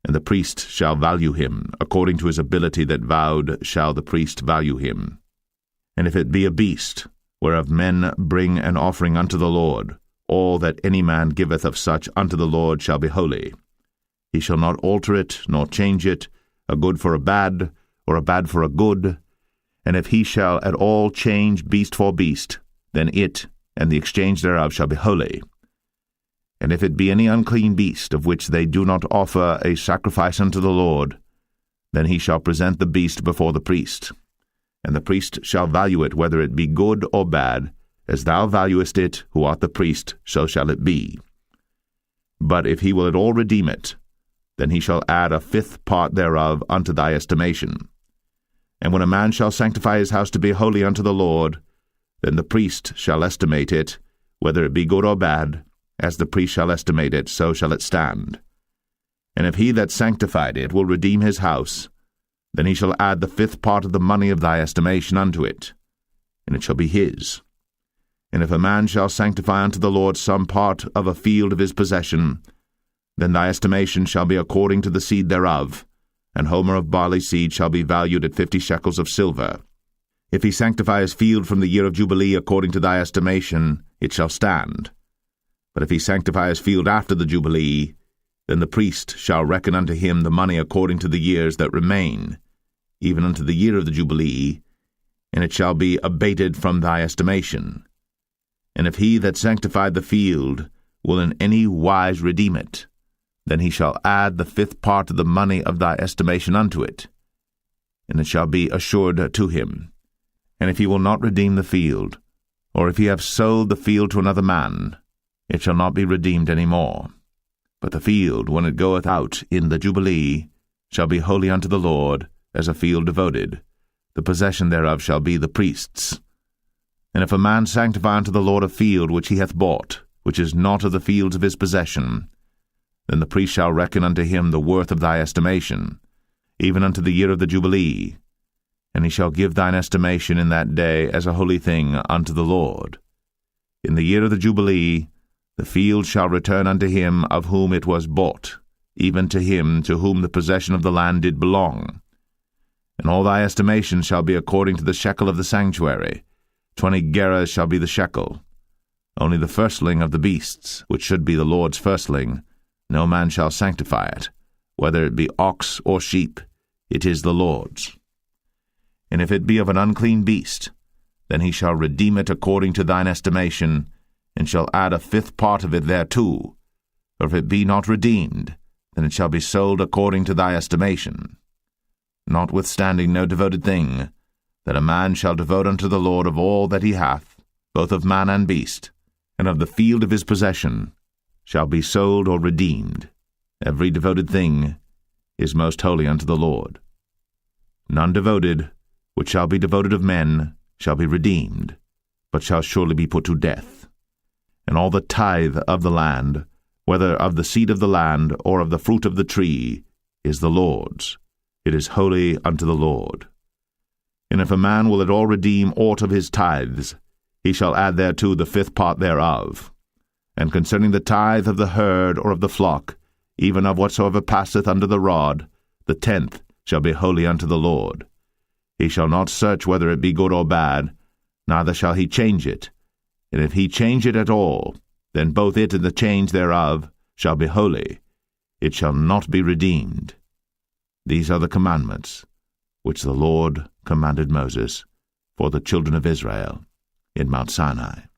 and the priest shall value him, according to his ability that vowed shall the priest value him. And if it be a beast, whereof men bring an offering unto the Lord, all that any man giveth of such unto the Lord shall be holy. He shall not alter it, nor change it, a good for a bad, or a bad for a good. And if he shall at all change beast for beast, then it, and the exchange thereof, shall be holy. And if it be any unclean beast, of which they do not offer a sacrifice unto the Lord, then he shall present the beast before the priest. And the priest shall value it, whether it be good or bad, as thou valuest it, who art the priest, so shall it be. But if he will at all redeem it, then he shall add a 5th part thereof unto thy estimation. And when a man shall sanctify his house to be holy unto the Lord, then the priest shall estimate it, whether it be good or bad, as the priest shall estimate it, so shall it stand. And if he that sanctified it will redeem his house, then he shall add the 5th part of the money of thy estimation unto it, and it shall be his. And if a man shall sanctify unto the Lord some part of a field of his possession, then thy estimation shall be according to the seed thereof, an homer of barley seed shall be valued at 50 shekels of silver. If he sanctify his field from the year of Jubilee according to thy estimation, it shall stand. But if he sanctify his field after the Jubilee, then the priest shall reckon unto him the money according to the years that remain, even unto the year of the Jubilee, and it shall be abated from thy estimation. And if he that sanctified the field will in any wise redeem it, then he shall add the 5th part of the money of thy estimation unto it, and it shall be assured to him. And if he will not redeem the field, or if he have sold the field to another man, it shall not be redeemed any more. But the field, when it goeth out in the Jubilee, shall be holy unto the Lord, as a field devoted. The possession thereof shall be the priest's. And if a man sanctify unto the Lord a field which he hath bought, which is not of the fields of his possession, then the priest shall reckon unto him the worth of thy estimation, even unto the year of the Jubilee, and he shall give thine estimation in that day as a holy thing unto the Lord. In the year of the Jubilee, the field shall return unto him of whom it was bought, even to him to whom the possession of the land did belong. And all thy estimation shall be according to the shekel of the sanctuary. 20 gerahs shall be the shekel. Only the firstling of the beasts, which should be the Lord's firstling, no man shall sanctify it, whether it be ox or sheep, it is the Lord's. And if it be of an unclean beast, then he shall redeem it according to thine estimation, and shall add a 5th part of it thereto. Or if it be not redeemed, then it shall be sold according to thy estimation. Notwithstanding no devoted thing, that a man shall devote unto the Lord of all that he hath, both of man and beast, and of the field of his possession, shall be sold or redeemed. Every devoted thing is most holy unto the Lord. None devoted, which shall be devoted of men, shall be redeemed, but shall surely be put to death. And all the tithe of the land, whether of the seed of the land or of the fruit of the tree, is the Lord's. It is holy unto the Lord. And if a man will at all redeem aught of his tithes, he shall add thereto the 5th part thereof. And concerning the tithe of the herd or of the flock, even of whatsoever passeth under the rod, the 10th shall be holy unto the Lord. He shall not search whether it be good or bad, neither shall he change it. And if he change it at all, then both it and the change thereof shall be holy. It shall not be redeemed. These are the commandments which the Lord commanded Moses for the children of Israel in Mount Sinai.